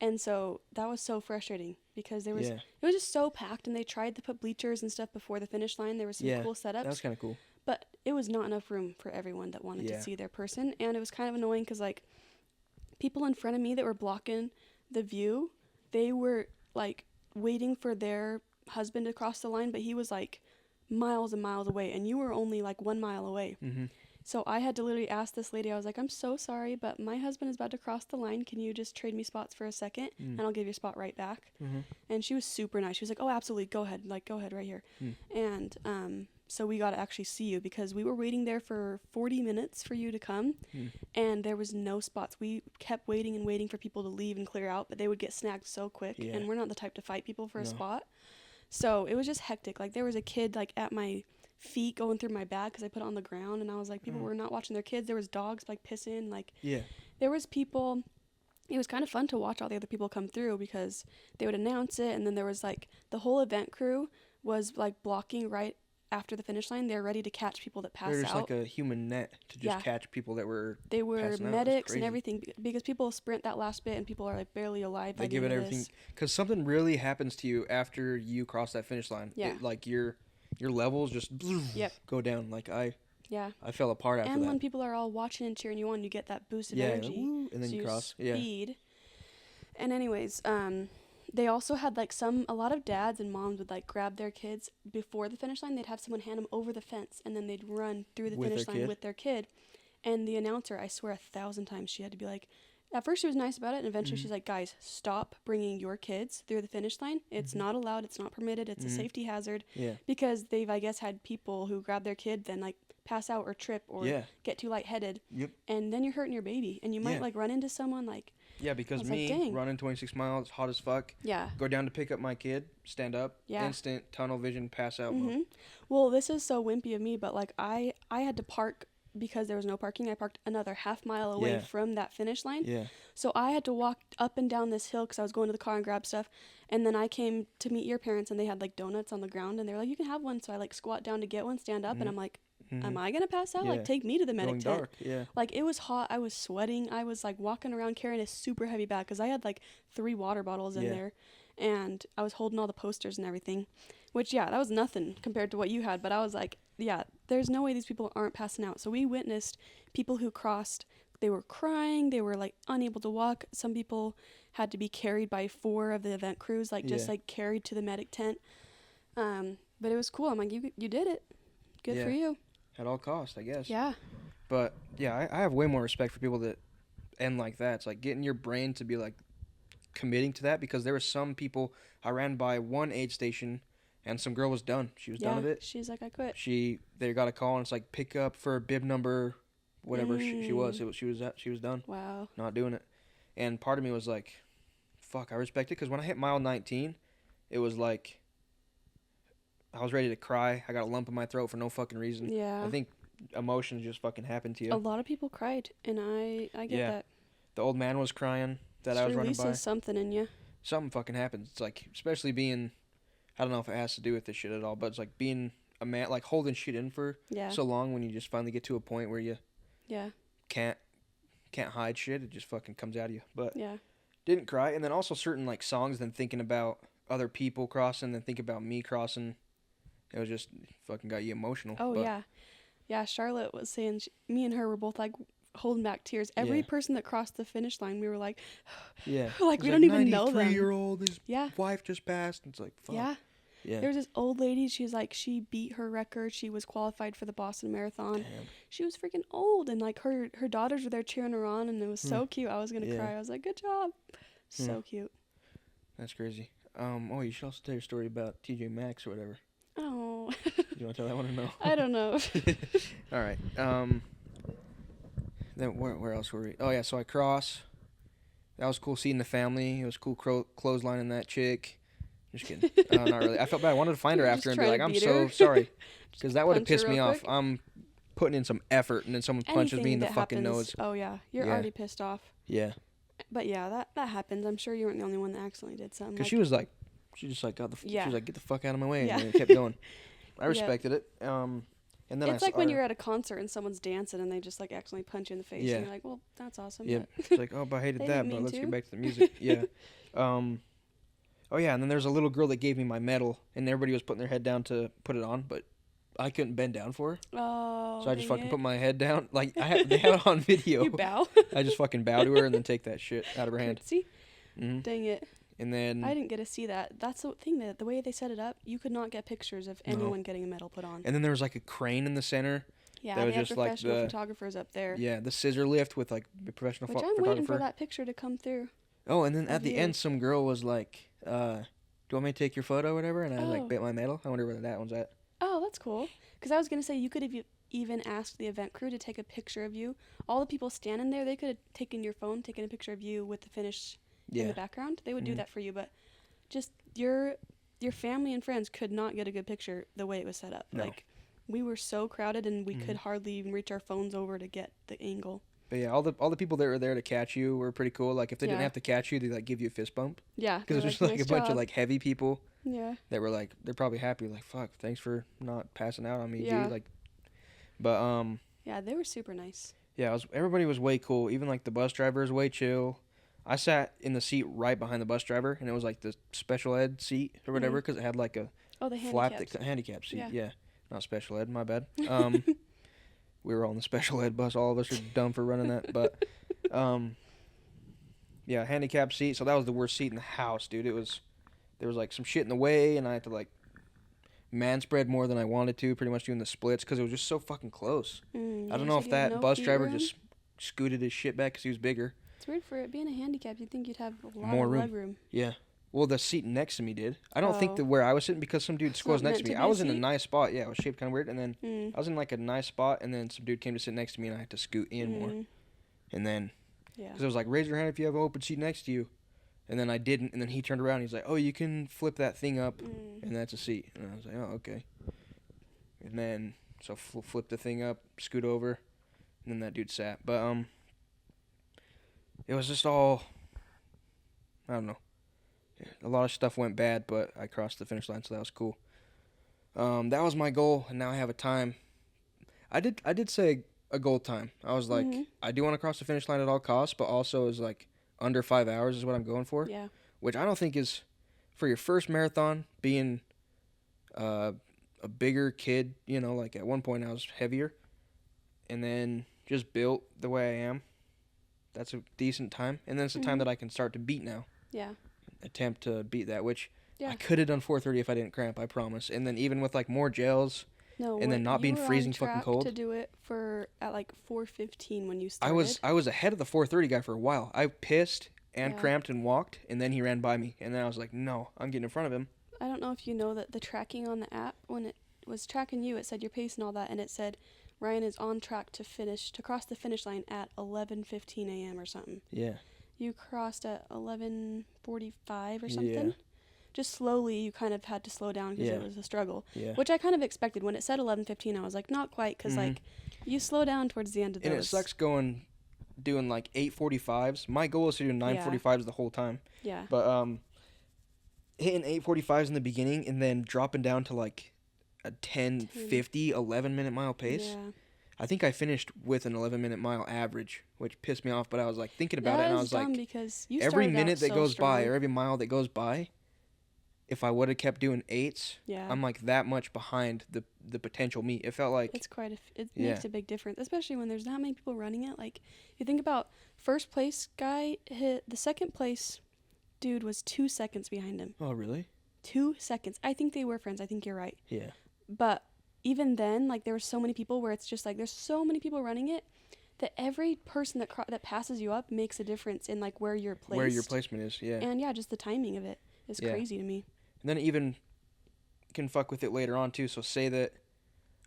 And so that was so frustrating because there was Yeah, it was just so packed, and they tried to put bleachers and stuff before the finish line. There were some Yeah, cool that setups, was kind of cool. but it was not enough room for everyone that wanted Yeah. to see their person, and it was kind of annoying because like people in front of me that were blocking the view, they were like waiting for their husband to cross the line, but he was like miles and miles away, and you were only like 1 mile away. Mm-hmm. So I had to literally ask this lady, I was like, I'm so sorry, but my husband is about to cross the line. Can you just trade me spots for a second? Mm. And I'll give your spot right back. Mm-hmm. And she was super nice. She was like, oh, absolutely. Go ahead. Like, go ahead right here. Mm. And so we got to actually see you because we were waiting there for 40 minutes for you to come. Mm. And there was no spots. We kept waiting and waiting for people to leave and clear out, but they would get snagged so quick. Yeah. And we're not the type to fight people for a No. spot. So it was just hectic. Like, there was a kid like at my feet going through my bag because I put it on the ground, and I was like, people Mm. were not watching their kids. There was dogs like pissing. Like, Yeah. there was people. It was kind of fun to watch all the other people come through because they would announce it, and then there was like the whole event crew was like blocking right after the finish line. They're ready to catch people that pass They're just out. like a human net to just Yeah. catch people that were. They were passing out. It's medics and crazy. everything because people sprint that last bit and people are like barely alive. They by the give it end of everything this. because something really happens to you after you cross that finish line. Yeah. Like your levels just Yep. go down. Like I Yeah. fell apart after And that. when people are all watching and cheering you on, you get that boost of yeah, energy. woo, and then so you cross. Yeah. Speed. And anyways, they also had like a lot of dads and moms would like grab their kids before the finish line. They'd have someone hand them over the fence, and then they'd run through the With finish their line kid? with their kid. And the announcer, I swear 1,000 times, she had to be like, at first she was nice about it, and eventually Mhm. she's like, guys, stop bringing your kids through the finish line. It's Mhm. not allowed. It's not permitted. It's Mhm. a safety hazard. Yeah. Because they've, I guess, had people who grab their kid then like pass out or trip or Yeah. get too lightheaded. Yep. And then you're hurting your baby, and you might Yeah. like run into someone like, Yeah, because was like, me dang. running 26 miles, hot as fuck, yeah. go down to pick up my kid, stand up, Yeah. instant tunnel vision, pass out. hmm Well, this is so wimpy of me, but like I had to park because there was no parking. I parked another half mile away Yeah. from that finish line. Yeah. So I had to walk up and down this hill because I was going to the car and grab stuff. And then I came to meet your parents, and they had like donuts on the ground, and they were like, you can have one. So I like squat down to get one, stand up, Mhm. and I'm like, Mhm. am I going to pass out? Yeah. Like, take me to the medic Going tent. dark. Yeah. Like, it was hot. I was sweating. I was like walking around carrying a super heavy bag because I had like 3 water bottles in Yeah. there, and I was holding all the posters and everything, which, yeah, that was nothing compared to what you had. But I was like, yeah, there's no way these people aren't passing out. So we witnessed people who crossed. They were crying. They were like unable to walk. Some people had to be carried by 4 of the event crews, like just Yeah. like carried to the medic tent. But it was cool. I'm like, you did it. Good for Yeah. you. At all costs, I guess. Yeah. But yeah, I have way more respect for people that end like that. It's like getting your brain to be like committing to that, because there were some people I ran by one aid station and some girl was done. She was done with it. She's like, I quit. They got a call and it's like pick up for bib number whatever she was. She was done, Wow. not doing it. And part of me was like, fuck, I respect it, because when I hit mile 19, it was like I was ready to cry. I got a lump in my throat for no fucking reason. Yeah. I think emotions just fucking happen to you. A lot of people cried, and I get Yeah. that. The old man was crying that I was running by. Releases something in you. Something fucking happens. It's like, especially being, I don't know if it has to do with this shit at all, but it's like being a man, like holding shit in for Yeah. so long. When you just finally get to a point where you Yeah. can't hide shit, it just fucking comes out of you. But Yeah. didn't cry. And then also certain like songs, then thinking about other people crossing, then think about me crossing. It was just fucking got you emotional. Oh, but, yeah. Yeah, Charlotte was saying, me and her were both like holding back tears. Every Yeah. person that crossed the finish line, we were like, Yeah. like It's we don't even know them. 93-year-old, his Yeah. wife just passed. It's like, fuck. Yeah. Yeah. There was this old lady, she's like, she beat her record. She was qualified for the Boston Marathon. Damn. She was freaking old, and like her daughters were there cheering her on, and it was so cute. I was gonna Yeah. cry. I was like, good job. So cute. That's crazy. Oh, you should also tell your story about TJ Maxx or whatever. Oh. You want to tell that one or no? I don't know. All right. Then where else were we? Oh yeah, so I cross. That was cool seeing the family. It was cool clotheslining that chick. Just kidding. Not really. I felt bad. I wanted to find her You're after just and be trying like, to I'm beat so her. sorry, because that would have punch her pissed me real off. quick. I'm putting in some effort, and then someone punches me in the Anything that fucking happens- nose. Oh yeah, you're Yeah. already pissed off. Yeah, But yeah, that happens. I'm sure you weren't the only one that accidentally did something. because Like, she was like, she just like she Yeah. was like, get the fuck out of my way, Yeah. and then it kept going. I Yeah. respected it. And then it's I like saw when her- you're at a concert and someone's dancing and they just like accidentally punch you in the face. Yeah. And you're like, well, that's awesome. Yeah, but- it's like, oh, but I hated They that, didn't but mean let's to. get back to the music. Yeah. Oh yeah, and then there's a little girl that gave me my medal, and everybody was putting their head down to put it on, but I couldn't bend down for her, Oh. so I just dang fucking it. put my head down. Like they have it on video. You bow. I just fucking bow to her and then take that shit out of her hand. See? Hmm. Dang it. And then I didn't get to see that. That's the thing, that the way they set it up, you could not get pictures of No. anyone getting a medal put on. there was like a crane in the center. Yeah, that they was have just like professional the- photographers up there. Yeah, the scissor lift with like a professional Which I'm waiting photographer. for that picture to come through. Oh, and then of at the you. end, some girl was like, "Do you want me to take your photo or whatever?" And I Oh. like bit my medal. I wonder where that one's at. Oh, that's cool. Because I was going to say, you could have even asked the event crew to take a picture of you. All the people standing there, they could have taken your phone, taken a picture of you with the finish in Yeah. the background. They would do Mhm. that for you, but just your family and friends could not get a good picture the way it was set up. No. Like, we were so crowded, and we could Mhm. hardly even reach our phones over to get the angle. But yeah, all the people that were there to catch you were pretty cool. Like if they didn't Yeah. have to catch you, they like give you a fist bump Yeah. because it they're was just like "Nice a bunch job." of like heavy people Yeah. that were like they're probably happy like fuck thanks for not passing out on me Yeah. dude like, but Yeah, they were super nice. yeah everybody was way cool. Even like the bus driver was way chill. I sat in the seat right behind the bus driver, and it was like the special ed seat or whatever because it had like a Oh, the flap handicaps. that handicap seat. Yeah. Yeah, not special ed. My bad. We were all on the special ed bus. All of us are dumb for running that, but yeah, handicap seat. So that was the worst seat in the house, dude. There was like some shit in the way, and I had to like man spread more than I wanted to, pretty much doing the splits because it was just so fucking close. I You don't know said if you had that no bus feet driver room? just scooted his shit back because he was bigger. It's weird for it being a handicap. You'd think you'd have a lot More of room. leg room. Yeah. Well, the seat next to me did. I don't think Oh. that where I was sitting because some dude It's squares not next to meant me. to I be a was in a seat? nice spot. Yeah, it was shaped kind of weird, and then Mm. I was in like a nice spot, and then some dude came to sit next to me, and I had to scoot in more. Mm. And then, Yeah. because it was like, raise your hand if you have an open seat next to you. And then I didn't, and then he turned around, and he's like, oh, you can flip that thing up, Mm. and that's a seat. And I was like, oh, okay. And then, so flip the thing up, scoot over, and then that dude sat. But, it was just all, I don't know. A lot of stuff went bad, but I crossed the finish line, so that was cool. That was my goal, and now I have a time. I did say a goal time. I was like, Mhm. I do want to cross the finish line at all costs, but also is like under 5 hours is what I'm going for, Yeah. which I don't think is for your first marathon. Being a bigger kid, you know, like at one point I was heavier, and then just built the way I am. That's a decent time, and then it's the time Mhm. that I can start to beat now. Yeah. Attempt to beat that, which Yeah. I could have done 4:30 if I didn't cramp, I promise. And then even with like more gels, No. and then what- not you being were on freezing fucking track cold. to do it at like 4:15 when you I started. was ahead of the 4:30 guy for a while. I pissed and Yeah. cramped and walked, and then he ran by me, and then I was like, no, I'm getting in front of him. I don't know if you know that the tracking on the app, when it was tracking you, it said your pace and all that, and it said Ryan is on track to cross the finish line at 11:15 a.m. or something. Yeah. You crossed at 11:45 or something. Yeah. just slowly you kind of had to slow down because Yeah. it was a struggle, Yeah. which I kind of expected. When it said 11:15, I was like, not quite, because Mhm. like you slow down towards the end of And those. it sucks doing like 8:45s. My goal is to do 9:45s the whole time. Yeah. But hitting 8:45s in the beginning and then dropping down to like a 10:50, 11-minute mile pace. Yeah. I think I finished with an 11-minute mile average, which pissed me off. But I was like thinking about it, and I was dumb like, because you every started out minute that so goes by strong. or every mile that goes by, if I would have kept doing 8s, Yeah. I'm like that much behind the potential meet. It felt like It's quite it Yeah. makes a big difference, especially when there's that many people running it. Like, you think about first place guy hit the second place dude was 2 seconds behind him. oh really? 2 seconds. I think they were friends. I think you're right. Yeah. But even then, like, there were so many people where it's just like there's so many people running it that every person that passes you up makes a difference in like where you're placed. Where your placement is, yeah. And yeah, just the timing of it is Yeah. crazy to me. And then it even can fuck with it later on too. So say that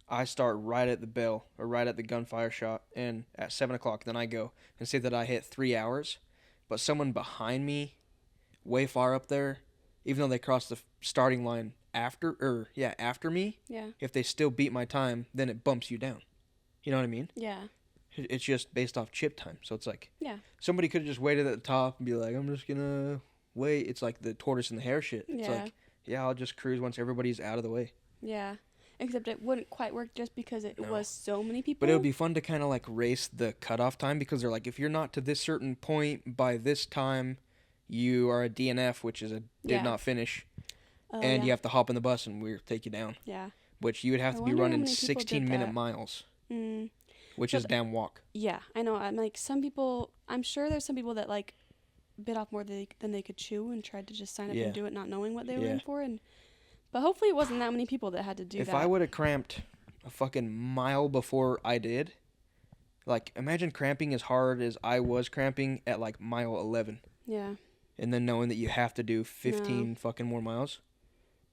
I start right at the bell or right at the gunfire shot, and at 7 o'clock, then I go and say that I hit 3 hours, but someone behind me, way far up there, even though they crossed the starting line after me, Yeah. if they still beat my time, then it bumps you down. You know what I mean? Yeah. It's just based off chip time. So it's like Yeah. somebody could have just waited at the top and be like, I'm just gonna wait. It's like the tortoise and the hare shit. It's Yeah. like, yeah, I'll just cruise once everybody's out of the way. Yeah. Except it wouldn't quite work just because it No. was so many people. But it would be fun to kind of like race the cutoff time, because they're like, if you're not to this certain point by this time, you are a DNF, which is a did Yeah. not finish, Oh, and yeah. you have to hop in the bus and we'll take you down. Yeah. Which you would have I to be wonder how running many people did 16-minute that. miles, Mm. which So is damn walk. Yeah, I know. I'm like some people. I'm sure there's some people that like bit off more than they could chew and tried to just sign up Yeah. and do it, not knowing what they were Yeah. in for. But hopefully it wasn't that many people that had to do If that. I would have cramped a fucking mile before I did, like imagine cramping as hard as I was cramping at like mile 11, Yeah. and then knowing that you have to do 15 fucking more miles.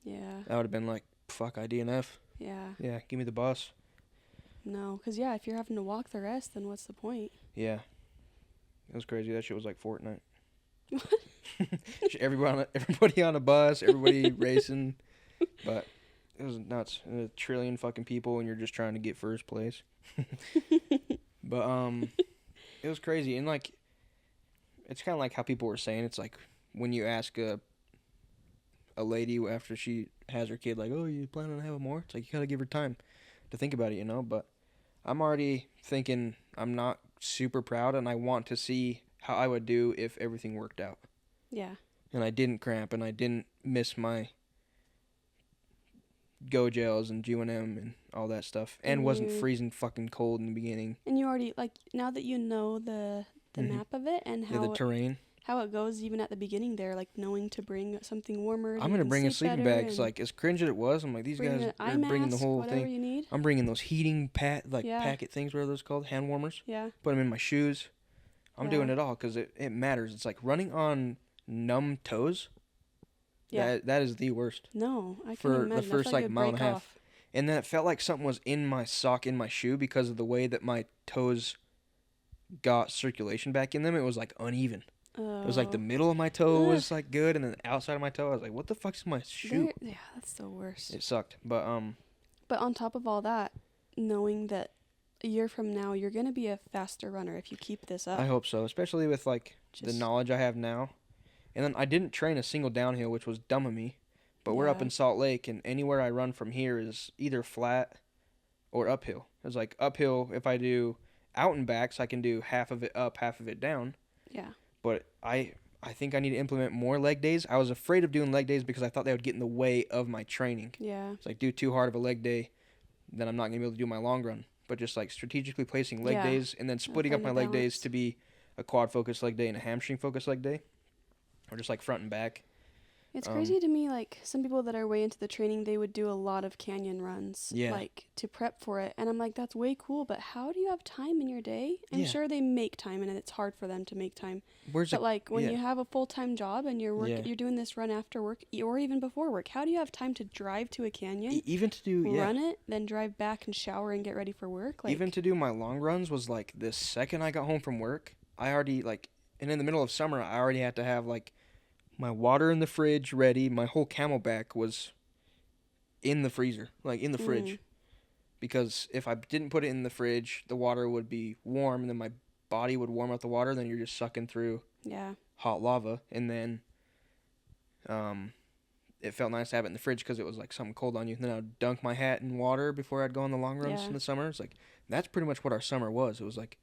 Yeah. That would have been like, fuck, I DNF. Yeah. Yeah, give me the bus. No, because yeah, if you're having to walk the rest, then what's the point? Yeah. It was crazy. That shit was like Fortnite. everybody on a bus, everybody racing. But it was nuts. A trillion fucking people, and you're just trying to get first place. But it was crazy. And like, it's kind of like how people were saying, it's like when you ask a lady after she has her kid, like, oh, you planning on having more? It's like, you gotta give her time to think about it, you know? But I'm already thinking I'm not super proud, and I want to see how I would do if everything worked out. Yeah. And I didn't cramp, and I didn't miss my go gels and G&M and all that stuff, and And wasn't you- freezing fucking cold in the beginning. And you already like now that you know the Mhm. map of it and Yeah, the how terrain. how it goes even at the beginning there, like knowing to bring something warmer. so I'm you gonna can bring a sleep sleeping better bag. It's and like, as cringe as it was, I'm like, these bring guys an eye are bringing the mask, whole whatever thing. you need. I'm bringing those heating Yeah. packet things, where are those called? Hand warmers. Yeah. Put them in my shoes. I'm doing Yeah. it all because it matters. It's like running on numb toes. Yeah. That is the worst. No, I For can the imagine. I feel first, like, like, it would mile and break a half. off. And then it felt like something was in my sock, in my shoe, because of the way that my toes got circulation back in them. It was like uneven. It was like the Oh. middle of my toe Ugh. was like good, and then the outside of my toe, I was like, what the fuck's in my shoe? Yeah, that's the worst. It sucked. But But on top of all that, knowing that a year from now you're gonna be a faster runner if you keep this up. I hope so, especially with like the Just- knowledge I have now. And then I didn't train a single downhill, which was dumb of me. But we're up Yeah. in Salt Lake, and anywhere I run from here is either flat or uphill. It's like uphill, if I do out and backs, I can do half of it up, half of it down. Yeah. But I think I need to implement more leg days. I was afraid of doing leg days because I thought they would get in the way of my training. Yeah. It's like, do too hard of a leg day, then I'm not going to be able to do my long run. But just like strategically placing leg Yeah. days, and then splitting up my find leg a days balance. to be a quad focused leg day and a hamstring focused leg day. Or just like front and back. It's Um, crazy to me, like, some people that are way into the training, they would do a lot of canyon runs, Yeah. like, to prep for it. And I'm like, that's way cool, but how do you have time in your day? I'm Yeah. sure they make time, and it's hard for them to make time. Where's But, it? like, when yeah. you have a full-time job and Yeah. you're doing this run after work, or even before work, how do you have time to drive to a canyon, Even to do, yeah. run it, then drive back and shower and get ready for work? Like, Even to do my long runs was like the second I got home from work, I already like, and in the middle of summer, I already had to have like my water in the fridge ready. My whole Camelback was in the freezer, like in the fridge. Because if I didn't put it in the fridge, the water would be warm, and then my body would warm up the water. Then you're just sucking through Yeah. hot lava, and then it felt nice to have it in the fridge because it was like something cold on you. And then I'd dunk my hat in water before I'd go on the long runs Yeah. in the summer. It's like that's pretty much what our summer was. It was like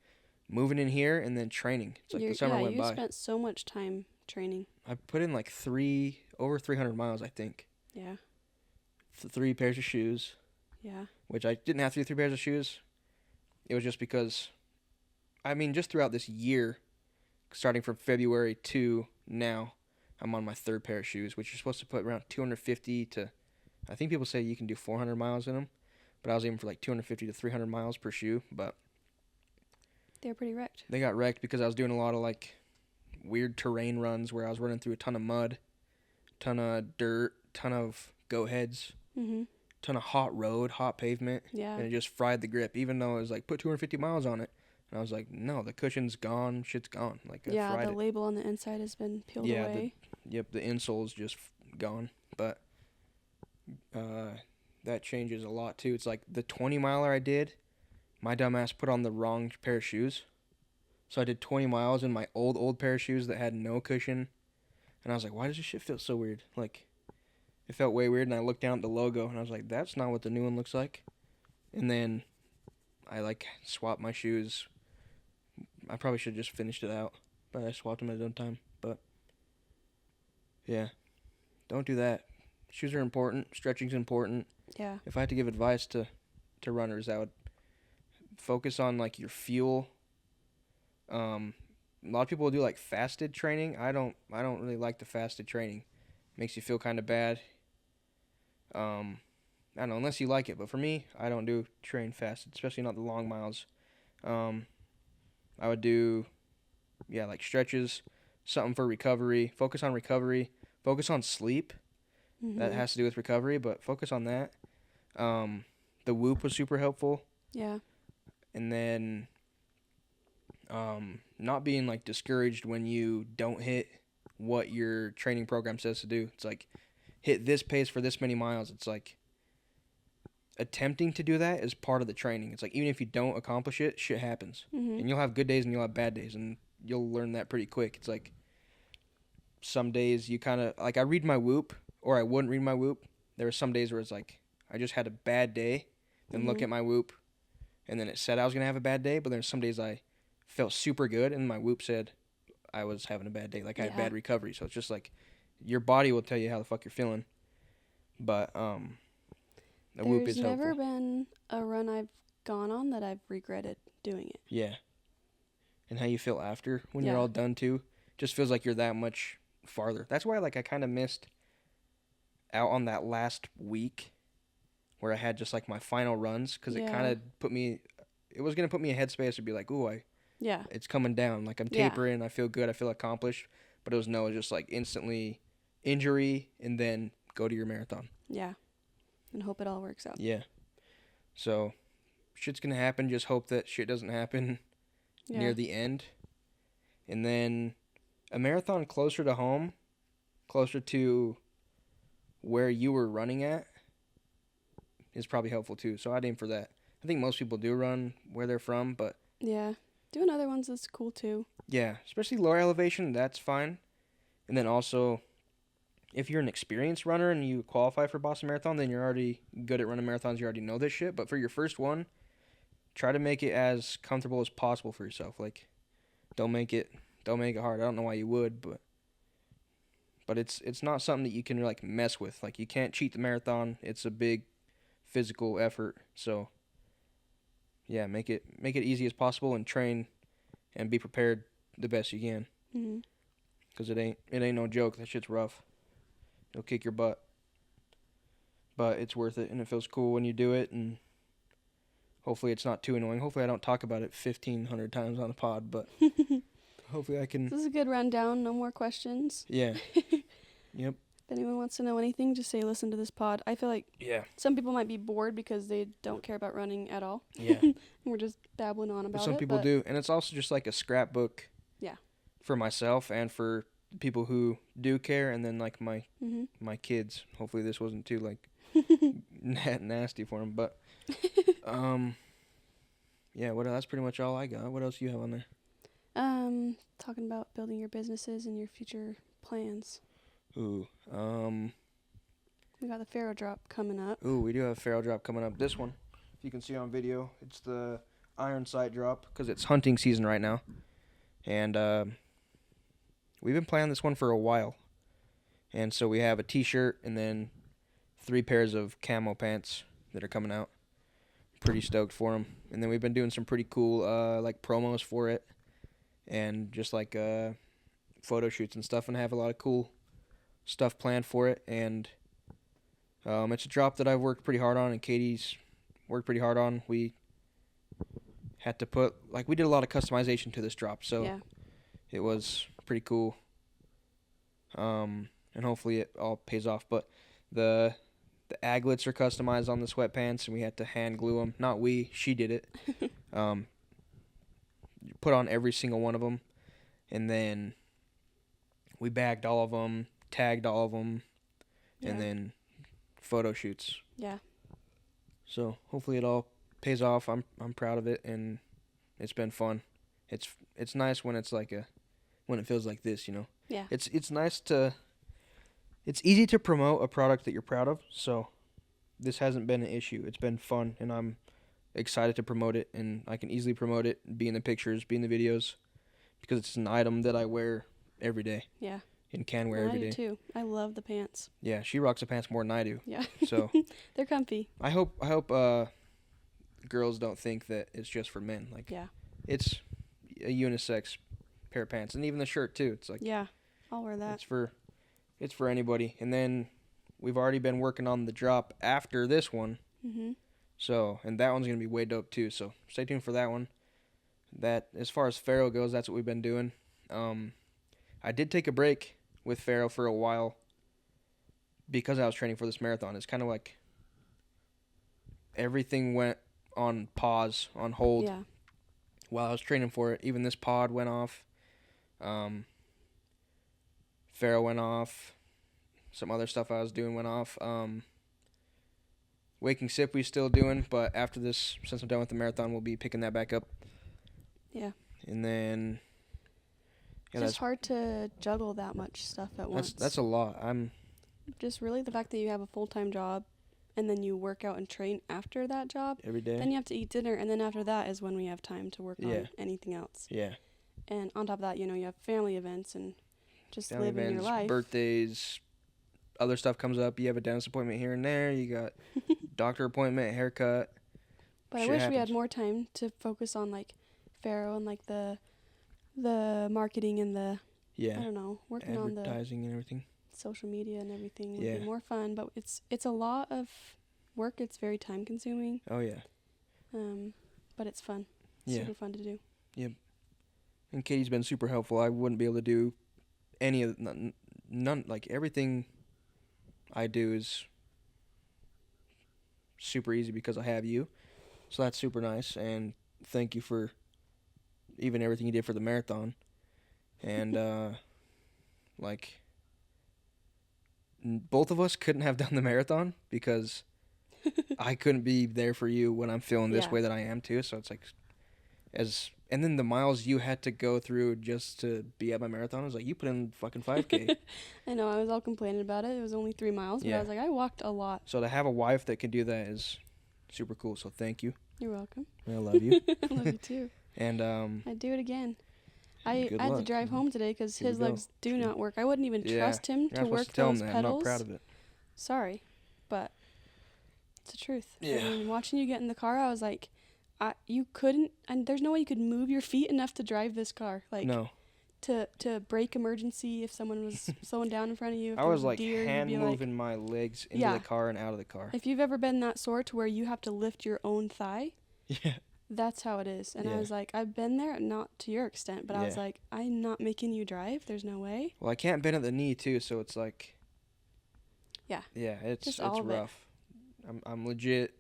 moving in here and then training. It's like the summer went you by. spent so much time training. I put in like over 300 miles, I think. Yeah. 3 pairs of shoes, Yeah. which I didn't have to do 3 pairs of shoes. It was just because, I mean, just throughout this year, starting from February to now, I'm on my 3rd pair of shoes, which you're supposed to put around 250 to, I think people say you can do 400 miles in them, but I was aiming for like 250 to 300 miles per shoe, but They were pretty wrecked. they got wrecked because I was doing a lot of like weird terrain runs where I was running through a ton of mud, ton of dirt, ton of goat heads, ton of hot road, hot pavement, Yeah. and it just fried the grip, even though it was like, put 250 miles on it. And I was like, no, the cushion's gone, shit's gone. Like, I Yeah, fried the it. label on the inside has been peeled Yeah, away. Yep, the insole's just gone. But that changes a lot, too. It's like the 20-miler I did, my dumbass put on the wrong pair of shoes. So I did 20 miles in my old pair of shoes that had no cushion. And I was like, why does this shit feel so weird? Like, it felt way weird. And I looked down at the logo, and I was like, that's not what the new one looks like. And then I, like, swapped my shoes. I probably should have just finished it out. But I swapped them at a time. But, yeah. Don't do that. Shoes are important. Stretching's important. Yeah. If I had to give advice to runners, I would focus on, like, your fuel. A lot of people will do like fasted training. I don't really like the fasted training. Makes you feel kind of bad. I don't know, unless you like it. But for me, I don't do train fasted, especially not the long miles. I would do, like stretches, something for recovery. Focus on recovery. Focus on sleep. That has to do with recovery, but focus on that. The Whoop was super helpful. Yeah. And then not being like discouraged when you don't hit what your training program says to do. It's like hit this pace for this many miles. It's like attempting to do that is part of the training. It's like even if you don't accomplish it, shit happens. And you'll have good days and you'll have bad days, and you'll learn that pretty quick. It's like some days you kind of like I read my Whoop or I wouldn't read my Whoop. There were some days where it's like I just had a bad day, then look at my Whoop, and then it said I was gonna have a bad day. But there's some days I felt super good, and my Whoop said I was having a bad day. Like I had bad recovery. So it's just like your body will tell you how the fuck you're feeling. But the Whoop is helpful. There's never been a run I've gone on that I've regretted doing it. Yeah. And how you feel after when you're all done too. Just feels like you're that much farther. That's why like I kind of missed out on that last week where I had just like my final runs, because it kind of put me, it was going to put me in a headspace to be like, ooh, it's coming down. Like I'm tapering. I feel good. I feel accomplished. But it was just like instantly injury and then go to your marathon. Yeah. And hope it all works out. Yeah. So shit's going to happen. Just hope that shit doesn't happen near the end. And then a marathon closer to home, closer to where you were running at, is probably helpful too. So I'd aim for that. I think most people do run where they're from, but yeah, doing other ones is cool too. Yeah, especially lower elevation, that's fine. And then also, if you're an experienced runner and you qualify for Boston Marathon, then you're already good at running marathons. You already know this shit. But for your first one, try to make it as comfortable as possible for yourself. Like, don't make it hard. I don't know why you would, but it's not something that you can like mess with. Like, you can't cheat the marathon. It's a big physical effort. So yeah, make it easy as possible and train and be prepared the best you can. Because it ain't no joke. That shit's rough. It'll kick your butt. But it's worth it, and it feels cool when you do it, and hopefully it's not too annoying. Hopefully I don't talk about it 1,500 times on the pod, but hopefully I can. This is a good rundown. No more questions. Yeah. Yep. If anyone wants to know anything, just say listen to this pod. I feel like some people might be bored because they don't care about running at all. Yeah. We're just babbling on about Some it. people do. And it's also just like a scrapbook. Yeah. For myself and for people who do care, and then like Mhm. my kids. Hopefully this wasn't too like nasty for them, but yeah. That's pretty much all I got. What else do you have on there? Talking about building your businesses and your future plans. Ooh, We got the Pharaoh drop coming up. we do have a Pharaoh drop coming up. This one, if you can see on video, it's the iron sight drop because it's hunting season right now, and we've been planning this one for a while, and so we have a T-shirt and then 3 pairs of camo pants that are coming out. Pretty stoked for them, and then we've been doing some pretty cool like promos for it, and just like photo shoots and stuff, and have a lot of cool stuff planned for it, and it's a drop that I've worked pretty hard on, and Katie's worked pretty hard on. We had to we did a lot of customization to this drop, so Yeah. it was pretty cool. And hopefully it all pays off. But the aglets are customized on the sweatpants, and we had to hand glue them. Not we, she did it. Put on every single one of them, and then we bagged all of them, tagged all of them, and Yeah. then photo shoots. Yeah. So hopefully it all pays off. I'm proud of it, and it's been fun. It's nice when it's like when it feels like this, you know. Yeah. It's nice to. It's easy to promote a product that you're proud of. So this hasn't been an issue. It's been fun, and I'm excited to promote it, and I can easily promote it, be in the pictures, be in the videos, because it's an item that I wear every day Yeah. and can wear I every do day. too. I love the pants. Yeah, she rocks the pants more than I do. Yeah. So They're comfy. I hope girls don't think that it's just for men. Like Yeah. it's a unisex pair of pants, and even the shirt too. It's like Yeah. I'll wear that. it's for anybody. And then we've already been working on the drop after this one. Mhm. So, and that one's gonna be way dope too. So stay tuned for that one. That as far as Pharaoh goes, that's what we've been doing. I did take a break with Pharaoh for a while because I was training for this marathon. It's kind of like everything went on pause, on hold, Yeah. while I was training for it. Even this pod went off. Pharaoh went off. Some other stuff I was doing went off. Waking Sip we still doing, but after this, since I'm done with the marathon, we'll be picking that back up. Yeah. And then It's just hard to juggle that much stuff at once. that's a lot. I'm just really the fact that you have a full-time job and then you work out and train after that job. every day. Then you have to eat dinner, and then after that is when we have time to work Yeah. on anything else. Yeah. And on top of that, you have family events and just Family living your events, life. birthdays, other stuff comes up. You have a dentist appointment here and there. You got doctor appointment, haircut. But I shit wish we had happens. more time to focus on like Pharaoh and like the marketing and I Yeah. don't know, working on the Advertising and everything. social media and everything would Yeah. be more fun. But it's a lot of work. It's very time consuming. Oh yeah. But it's fun. Yeah. Super fun to do. And Katie's been super helpful. I wouldn't be able to do any of none like everything I do is super easy because I have you. So that's super nice, and thank you for even everything you did for the marathon. And both of us couldn't have done the marathon because I couldn't be there for you when I'm feeling this Yeah. way that I am too. So it's like and then the miles you had to go through just to be at my marathon, I was like, you put in fucking 5K. I know, I was all complaining about it. It was only 3 miles, but Yeah. I was like, I walked a lot. So to have a wife that can do that is super cool. So thank you. You're welcome. I love you. I love you too. And I'd do it again. I Good had to luck. drive home today because Here we his go. legs do not work. I wouldn't even Yeah, trust him you're to not supposed work to tell him those that. pedals. I'm not proud of it. Sorry, but it's the truth. Yeah. I mean, watching you get in the car, I was like, you couldn't, and there's no way you could move your feet enough to drive this car. Like, No, to brake emergency if someone was slowing down in front of you. If I there was a like deer, hand you'd be moving my legs into Yeah. the car and out of the car. If you've ever been that sore to where you have to lift your own thigh, Yeah. that's how it is. And I Yeah. was like, I've been there, not to your extent, but I was Yeah. like, I'm not making you drive. There's no way. Well, I can't bend at the knee too, so it's like. Yeah. Yeah, it's Just all of it. rough. I'm legit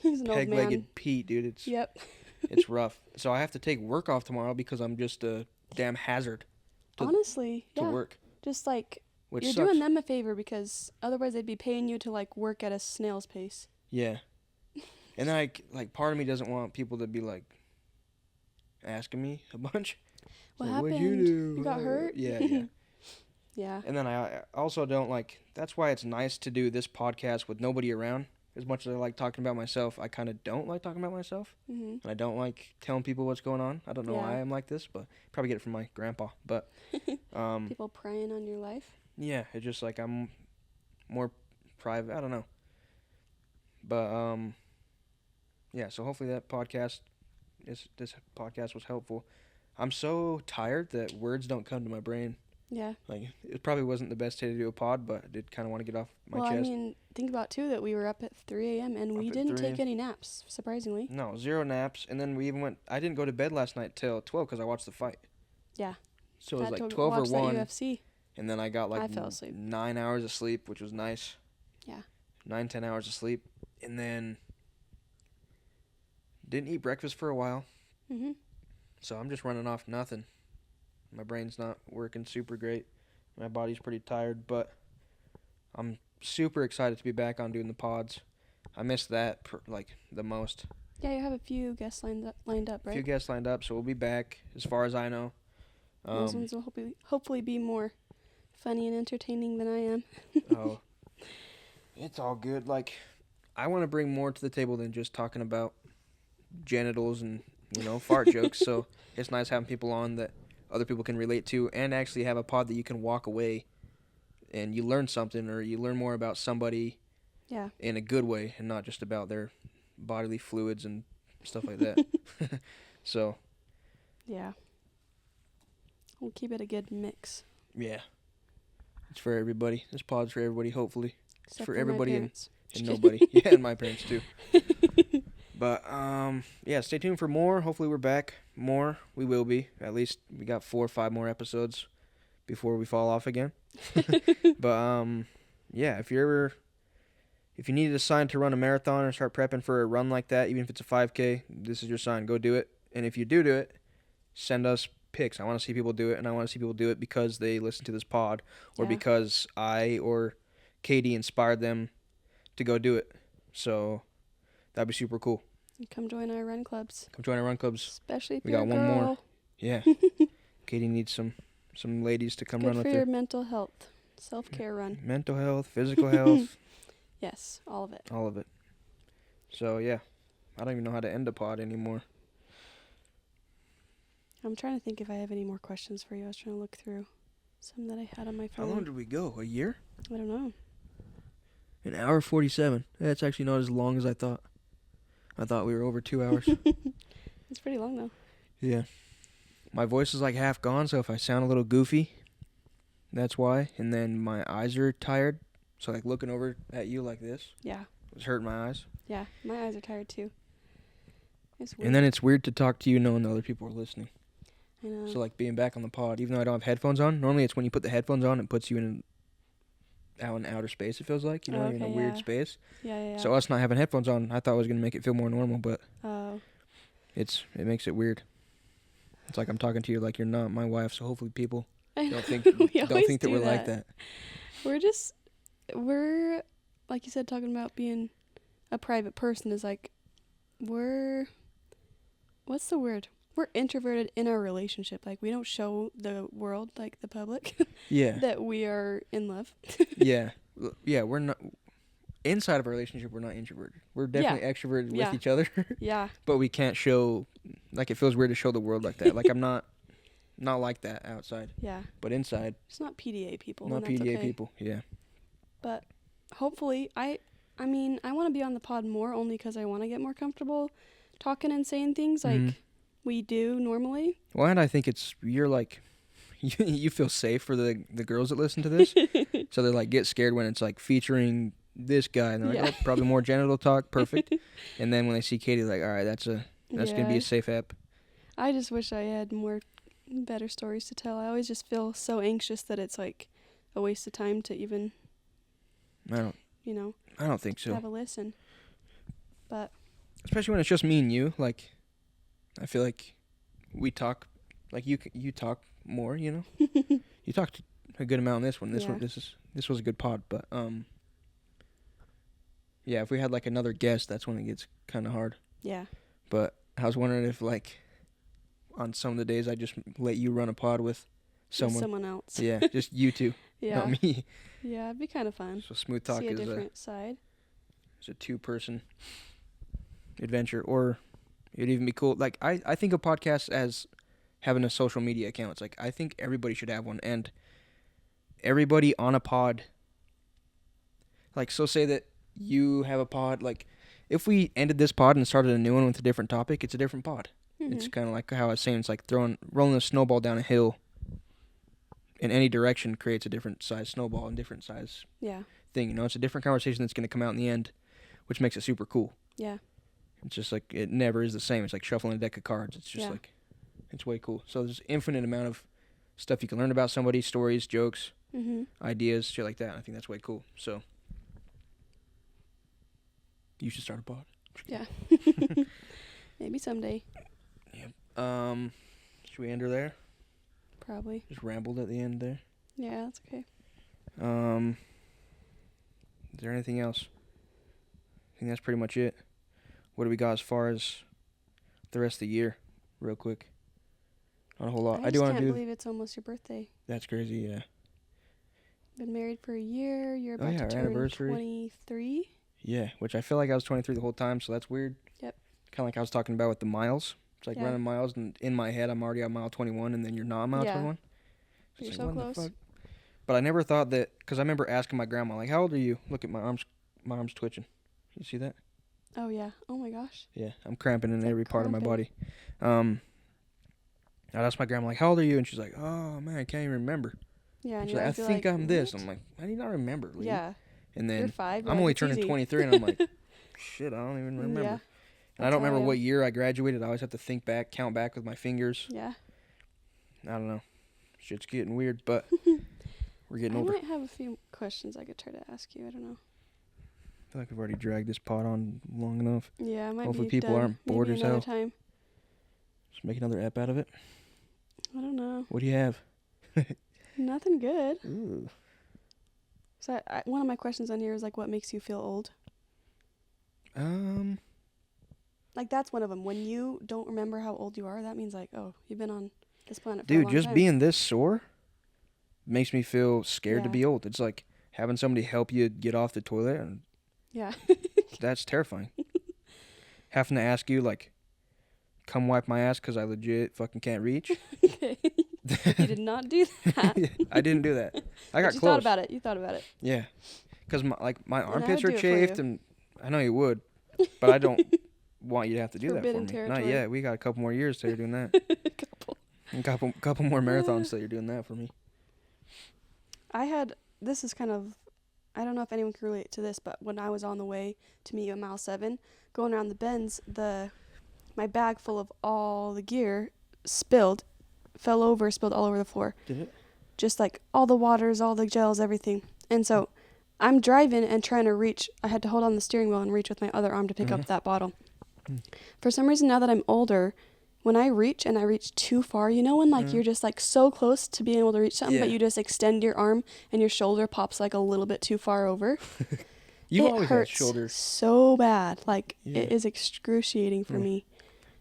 He's an old man. peg-legged Pete, dude. It's Yep. it's rough. So I have to take work off tomorrow because I'm just a damn hazard. to, honestly, to yeah. work, Just like which you're sucks. doing them a favor because otherwise they'd be paying you to like work at a snail's pace. Yeah. And then like part of me doesn't want people to be like asking me a bunch. What Like, happened? What'd you do? You got hurt? Yeah. Yeah. And then I also don't like. That's why it's nice to do this podcast with nobody around. As much as I like talking about myself, I kind of don't like talking about myself. Mhm. And I don't like telling people what's going on. I don't know why Yeah. I'm like this, but probably get it from my grandpa. But People prying on your life. yeah, it's just like I'm more private. I don't know. But yeah. So hopefully that podcast, this podcast was helpful. I'm so tired that words don't come to my brain. Yeah. Like it probably wasn't the best day to do a pod, but I did kind of want to get off my Well, chest. I mean, think about too that we were up at 3 a.m. and we Up at didn't 3 take any naps, surprisingly. No, 0 naps, and then we even went. I didn't go to bed last night till 12 because I watched the fight. Yeah. So it was Had like to 12 or watch 1, that UFC. and then I got like I fell asleep. 9 hours of sleep, which was nice. Yeah. 9-10 hours of sleep, and then didn't eat breakfast for a while. Mhm. So I'm just running off nothing. My brain's not working super great. My body's pretty tired, but I'm super excited to be back on doing the pods. I missed that like the most. Yeah, you have a few guests lined up, A few right? guests lined up, so we'll be back as far as I know. Those ones will hopefully be more funny and entertaining than I am. Oh, it's all good. Like, I want to bring more to the table than just talking about genitals and fart jokes. So it's nice having people on that other people can relate to, and actually have a pod that you can walk away and you learn something, or you learn more about somebody Yeah. in a good way, and not just about their bodily fluids and stuff like that. So Yeah. We'll keep it a good mix. yeah, it's for everybody. This pod's for everybody. Hopefully, Except for my everybody and parents. Just nobody. Yeah, and my parents too. But yeah, stay tuned for more. Hopefully we're back more. We will be. At least we got 4 or 5 more episodes before we fall off again. But yeah, if you needed a sign to run a marathon or start prepping for a run like that, even if it's a 5K, this is your sign. Go do it. And if you do it, send us pics. I want to see people do it, and I want to see people do it because they listen to this pod, or Yeah. because I or Katie inspired them to go do it. So that'd be super cool. Come join our run clubs, Come join our run clubs. especially if We you're got a one girl. more. Yeah. Katie needs some ladies to come Good run for with your her. mental health, self-care run. Mental health, physical health, Yes, all of it. all of it. So yeah, I don't even know how to end a pod anymore. I'm trying to think if I have any more questions for you. I was trying to look through some that I had on my How phone. long did we go? A year? I don't know. 1 hour 47. That's actually not as long as I thought. I thought we were over 2 hours. It's pretty long though. Yeah. My voice is like half gone, so if I sound a little goofy, that's why. And then my eyes are tired, so like looking over at you like this Yeah. was hurting my eyes. Yeah. My eyes are tired too. It's weird. And then it's weird to talk to you knowing that other people are listening. I know. So like being back on the pod, even though I don't have headphones on. Normally it's when you put the headphones on, it puts you out in outer space. It feels like you're in a Okay, weird yeah. space. Yeah. So us not having headphones on, I thought it was gonna make it feel more normal, but Oh. it makes it weird. It's like I'm talking to you like you're not my wife. So hopefully people I don't think We don't always think that do we're like that. We're like you said, talking about being a private person is like what's the word? We're introverted in our relationship. Like we don't show the world, like the public, Yeah. that we are in love. Yeah. Yeah. We're not inside of a relationship. We're not introverted. We're definitely extroverted Yeah. with each other, Yeah. but we can't show. Like it feels weird to show the world like that. Like I'm not like that outside, Yeah. but inside, It's not PDA people. not and that's PDA okay. people. Yeah. But hopefully, I mean, I want to be on the pod more only because I want to get more comfortable talking and saying things like Mhm. we do normally. Well, and I think you're like, you feel safe for the girls that listen to this, so they like get scared when it's like featuring this guy, and they're like, Yeah. oh, probably more genital talk, perfect. And then when they see Katie, like, all right, that's gonna be a safe app. I just wish I had better stories to tell. I always just feel so anxious that it's like a waste of time to even, I don't think so. have a listen. But Especially when it's just me and you. Like, I feel like we talk, like you talk more. You know, you talked a good amount in this one. Yeah. This was a good pod, but yeah, if we had like another guest, that's when it gets kind of hard. Yeah. But I was wondering if like on some of the days I just let you run a pod with someone. Someone else. Yeah, just you two, Yeah. not me. Yeah, it'd be kind of fun. So Smooth Talk See a is different side. a 2-person adventure, or it'd even be cool. Like I think of podcasts as having a social media account. It's like I think everybody should have one, and everybody on a pod. Like, so say that you have a pod. Like, if we ended this pod and started a new one with a different topic, it's a different pod. It's kind of like how I was saying. It's like rolling a snowball down a hill. In any direction creates a different size snowball and different size Yeah. thing. You know, it's a different conversation that's going to come out in the end, which makes it super cool. Yeah. It's just like it never is the same. It's like shuffling a deck of cards. It's just like it's way cool. So there's infinite amount of stuff you can learn about somebody, stories, jokes, ideas, shit like that. I think that's way cool. So you should start a pod. Yeah. Maybe someday. Should we end her there? Probably. Just rambled at the end there. Yeah, that's okay. Is there anything else? I think that's pretty much it. What do we got as far as the rest of the year? Real quick. Not a whole lot. I do want to can't do. believe it's almost your birthday. That's crazy. Yeah. Been married for a year. You're about yeah, to our turn anniversary. 23. Yeah, which I feel like I was 23 the whole time, so that's weird. Yep. Kind of like I was talking about with the miles. It's like Yeah. running miles, and in my head, I'm already on mile 21, and then you're not on mile Yeah. 21. You're It's so like, what the close. fuck? But I never thought that, because I remember asking my grandma, like, how old are you? Look at my arms twitching. You see that? Oh, yeah. Oh, my gosh. Yeah, I'm cramping in It's like every part of my body. cramping. I asked my grandma, like, how old are you? And she's like, oh, man, I can't even remember. Yeah, and She's you're like, I you're think I'm this. "What?" I'm like, how do you not remember, Lee? Yeah. And You're then 5. I'm only turning 23, and I'm like, shit, I don't even remember. Yeah. And I That's don't how remember I what am. year I graduated. I always have to think back, count back with my fingers. Yeah. I don't know. Shit's getting weird, but we're getting I older. might have a few questions I could try to ask you. I don't know. I feel like we've already dragged this pod on long enough. Yeah, I might Hopefully be people done. aren't bored Maybe as another hell. time. Just make another ep out of it. I don't know. What do you have? Nothing good. Ooh. So one of my questions on here is like, what makes you feel old? Like that's one of them. When you don't remember how old you are, that means like, oh, you've been on this planet for a Dude, long just time. being this sore makes me feel scared to Yeah. be old. It's like having somebody help you get off the toilet, and Yeah. that's terrifying. Having to ask you, like, come wipe my ass because I legit fucking can't reach. Okay. You did not do that. I didn't do that. I got But you close. thought about it. You thought about it. Yeah. Because my I armpits would are do it for you. chafed, and I know you would, but I don't want you to have to do that for Forbidden me. Not territory. yet. We got a couple more years till you're doing that. Couple. A couple more marathons till you're doing that for me. This is kind of, I don't know if anyone can relate to this, but when I was on the way to meet you at mile 7, going around the bends, my bag full of all the gear spilled all over the floor. Did it? Just like all the waters, all the gels, everything. And so I'm driving and trying to reach. I had to hold on the steering wheel and reach with my other arm to pick up that bottle. For some reason, now that I'm older, when I reach too far, you know when like you're just like so close to being able to reach something, but Yeah. you just extend your arm and your shoulder pops like a little bit too far over. You It always had hurts shoulders. so bad. Like Yeah. it is excruciating for me.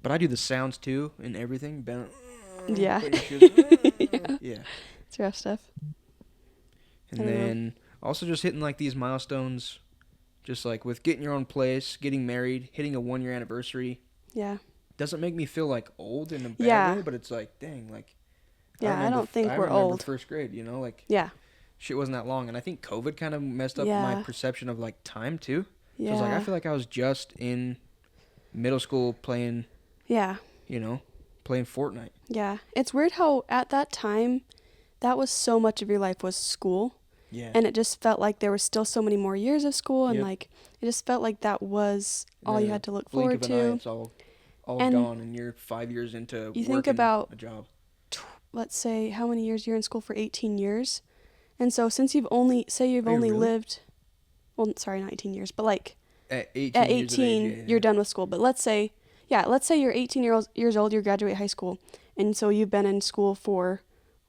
But I do the sounds too and everything. Bend, Yeah. put your shoes- yeah. It's rough stuff. And I don't know. then also just hitting like these milestones, just like with getting your own place, getting married, hitting a 1-year anniversary. Yeah. Doesn't make me feel like old in a bad Yeah. way, but it's like, dang, like. Yeah, I don't think I we're remember old. First grade, you know, like Yeah. shit wasn't that long, and I think COVID kind of messed up my Yeah. perception of like time too. Yeah. So it's like I feel like I was just in middle school playing, Yeah. you know, playing Fortnite. Yeah. It's weird how at that time, that was so much of your life was school. Yeah. And it just felt like there was still so many more years of school. And Yep. like, it just felt like that was all you had to look blink forward of an eye, to. it's all And gone, and you're 5 years into you think working about a job. Let's say how many years you're in school for 18 years. And so since you've only really? lived, well, sorry, not 18 years, but like At 18, at years of 18, age, yeah. you're done with school. But let's say you're 18 years old, you graduate high school. And so you've been in school for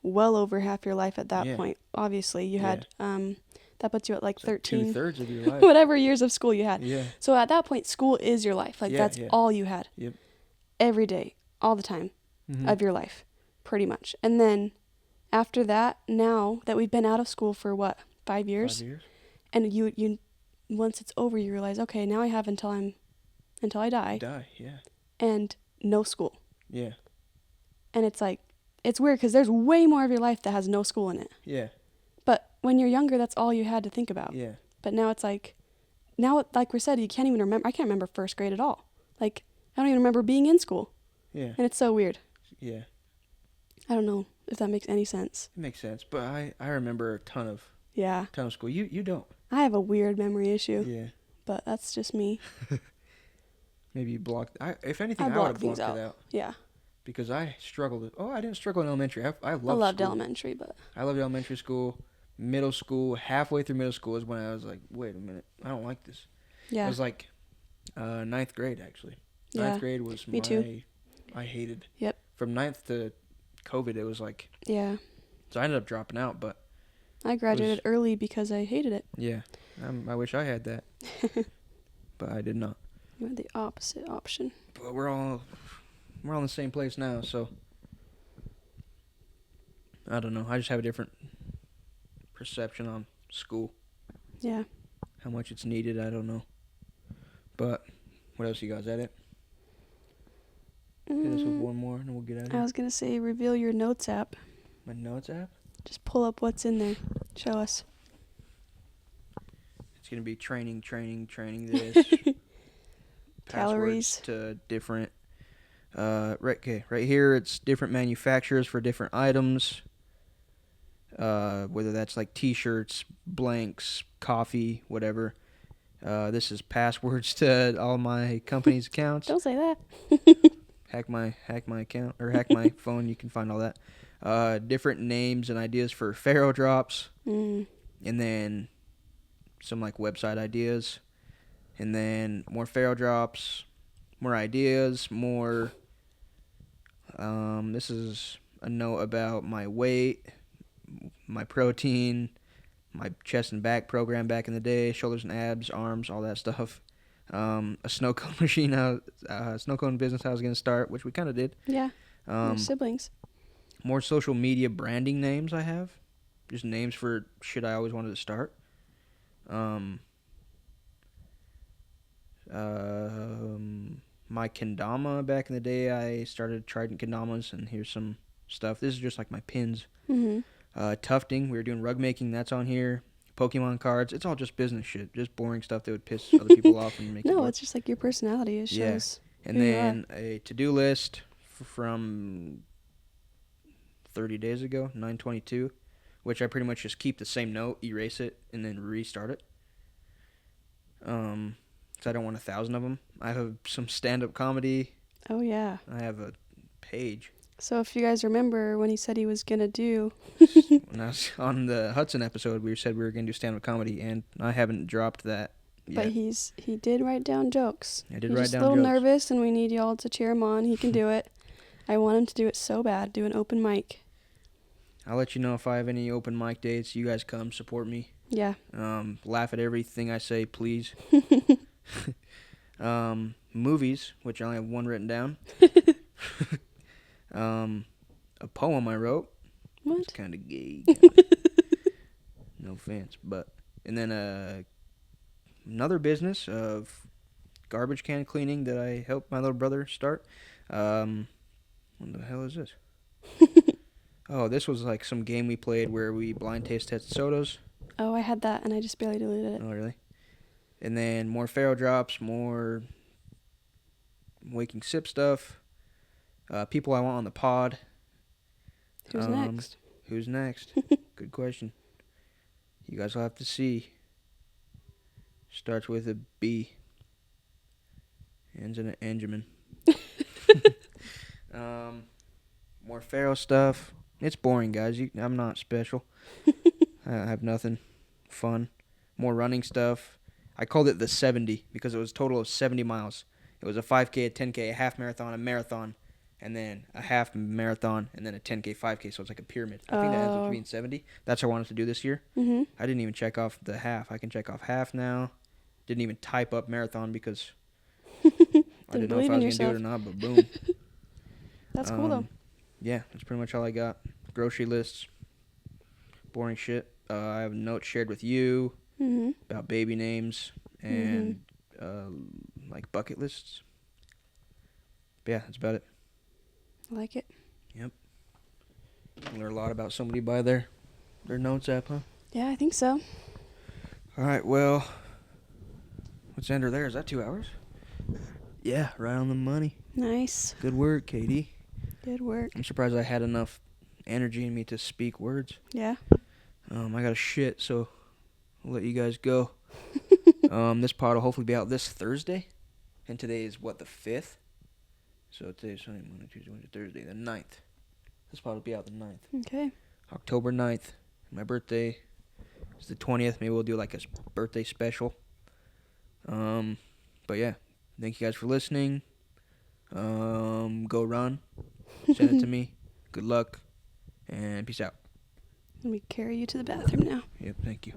well over half your life at that Yeah. point. Obviously, you Yeah. had that puts you at like It's like 13, 2/3 of your life. whatever years of school you had. Yeah. So at that point, school is your life. Like Yeah, that's yeah. all you had. Yep. Every day, all the time Mm-hmm. of your life, pretty much. And then after that, now that we've been out of school for what, 5 years? 5 years. And you once it's over, you realize, okay, now I have until I die, Yeah. and no school. Yeah. And it's like, it's weird because there's way more of your life that has no school in it. Yeah. But when you're younger, that's all you had to think about. Yeah. But now it's like, like we said, you can't even remember. I can't remember first grade at all. Like, I don't even remember being in school. Yeah. And it's so weird. Yeah. I don't know if that makes any sense. It makes sense, but I remember a ton of Yeah. school. You don't. I have a weird memory issue, Yeah. but that's just me. Maybe you blocked. If anything, I I would block have things blocked it out Yeah. because I struggled. I didn't struggle in elementary. I loved I loved school. elementary, but I loved elementary school. Middle school, halfway through middle school is when I was like, wait a minute, I don't like this. yeah. It was like ninth grade, actually. Yeah. Ninth grade was Me too. I hated. Yep. From ninth to COVID, it was like, Yeah. so I ended up dropping out, but I graduated early because I hated it. yeah, I wish I had that. But I did not. You had the opposite option. But we're all in the same place now, so I don't know. I just have a different perception on school. Yeah. How much it's needed, I don't know. But what else you guys at it? Hit us with one more and then we'll get out of I here. was going to say, reveal your notes app. My notes app? Just pull up what's in there. Show us. It's gonna be training this. Calories. Passwords to different right here it's different manufacturers for different items. Whether that's like t-shirts, blanks, coffee, whatever. This is passwords to all my company's accounts. Don't say that. Hack my account or hack my phone, you can find all that. Different names and ideas for Pharaoh drops. Mm. And then some like website ideas, and then more Pharaoh drops, more ideas, more. This is a note about my weight, my protein, my chest and back program back in the day, shoulders and abs, arms, all that stuff. A snow cone machine, snow cone business I was gonna start, which we kind of did. Yeah. Your siblings. More social media branding names I have. Just names for shit I always wanted to start. My kendama back in the day, I started Trident kendamas, and here's some stuff. This is just like my pins. Mm-hmm. Tufting, we were doing rug making, that's on here. Pokemon cards, it's all just business shit, just boring stuff that would piss other people off and make it No, work. it's just like your personality. It Yeah. shows. And who you then a to-do list from 30 days ago, 9/22, which I pretty much just keep the same note, erase it, and then restart it. So I don't want 1,000 of them. I have some stand-up comedy. Oh, yeah. I have a page. So if you guys remember when he said he was going to do... When I was on the Hudson episode, we said we were going to do stand-up comedy, and I haven't dropped that yet. But he did write down jokes. I did He's write just down a little jokes. nervous, and we need y'all to cheer him on. He can do it. I want him to do it so bad. Do an open mic. I'll let you know if I have any open mic dates. You guys come, support me. Yeah. Laugh at everything I say, please. Movies, which I only have one written down. A poem I wrote. What? It's kind of gay. No offense, but and then another business of garbage can cleaning that I helped my little brother start. What the hell is this? Oh, this was like some game we played where we blind taste tested sodas. Oh, I had that, and I just barely deleted it. Oh, really? And then more Pharaoh drops, more Waking Sip stuff. People I want on the pod. Who's next? Who's next? Good question. You guys will have to see. Starts with a B. Ends in an Anjamin. More Pharaoh stuff. It's boring, guys. I'm not special. I have nothing fun. More running stuff. I called it the 70 because it was a total of 70 miles. It was a 5K, a 10K, a half marathon, a marathon, and then a half marathon, and then a 10K, 5K. So it's like a pyramid. I think that ends up being 70. That's what I wanted to do this year. Mm-hmm. I didn't even check off the half. I can check off half now. Didn't even type up marathon because I didn't know if I was going to do it or not, but boom. That's cool, though. Yeah, that's pretty much all I got. Grocery lists. Boring shit. I have a note shared with you Mm-hmm. about baby names and like bucket lists. But yeah, that's about it. I like it. You learn a lot about somebody by their notes app, huh? Yeah, I think so. All right, well, let's end her there. Is that 2 hours? Yeah, right on the money. Nice. Good work, Katie. Good work. I'm surprised I had enough energy in me to speak words. Yeah. I got to shit, so I'll let you guys go. This pod will hopefully be out this Thursday. And today is, what, the 5th? So today's Sunday, Monday, Tuesday, Wednesday, Thursday, the 9th. This pod will be out the 9th. Okay. October 9th. My birthday is the 20th. Maybe we'll do like a birthday special. But yeah, thank you guys for listening. Go run. Send it to me. Good luck. And peace out. Let me carry you to the bathroom now. Yep, thank you.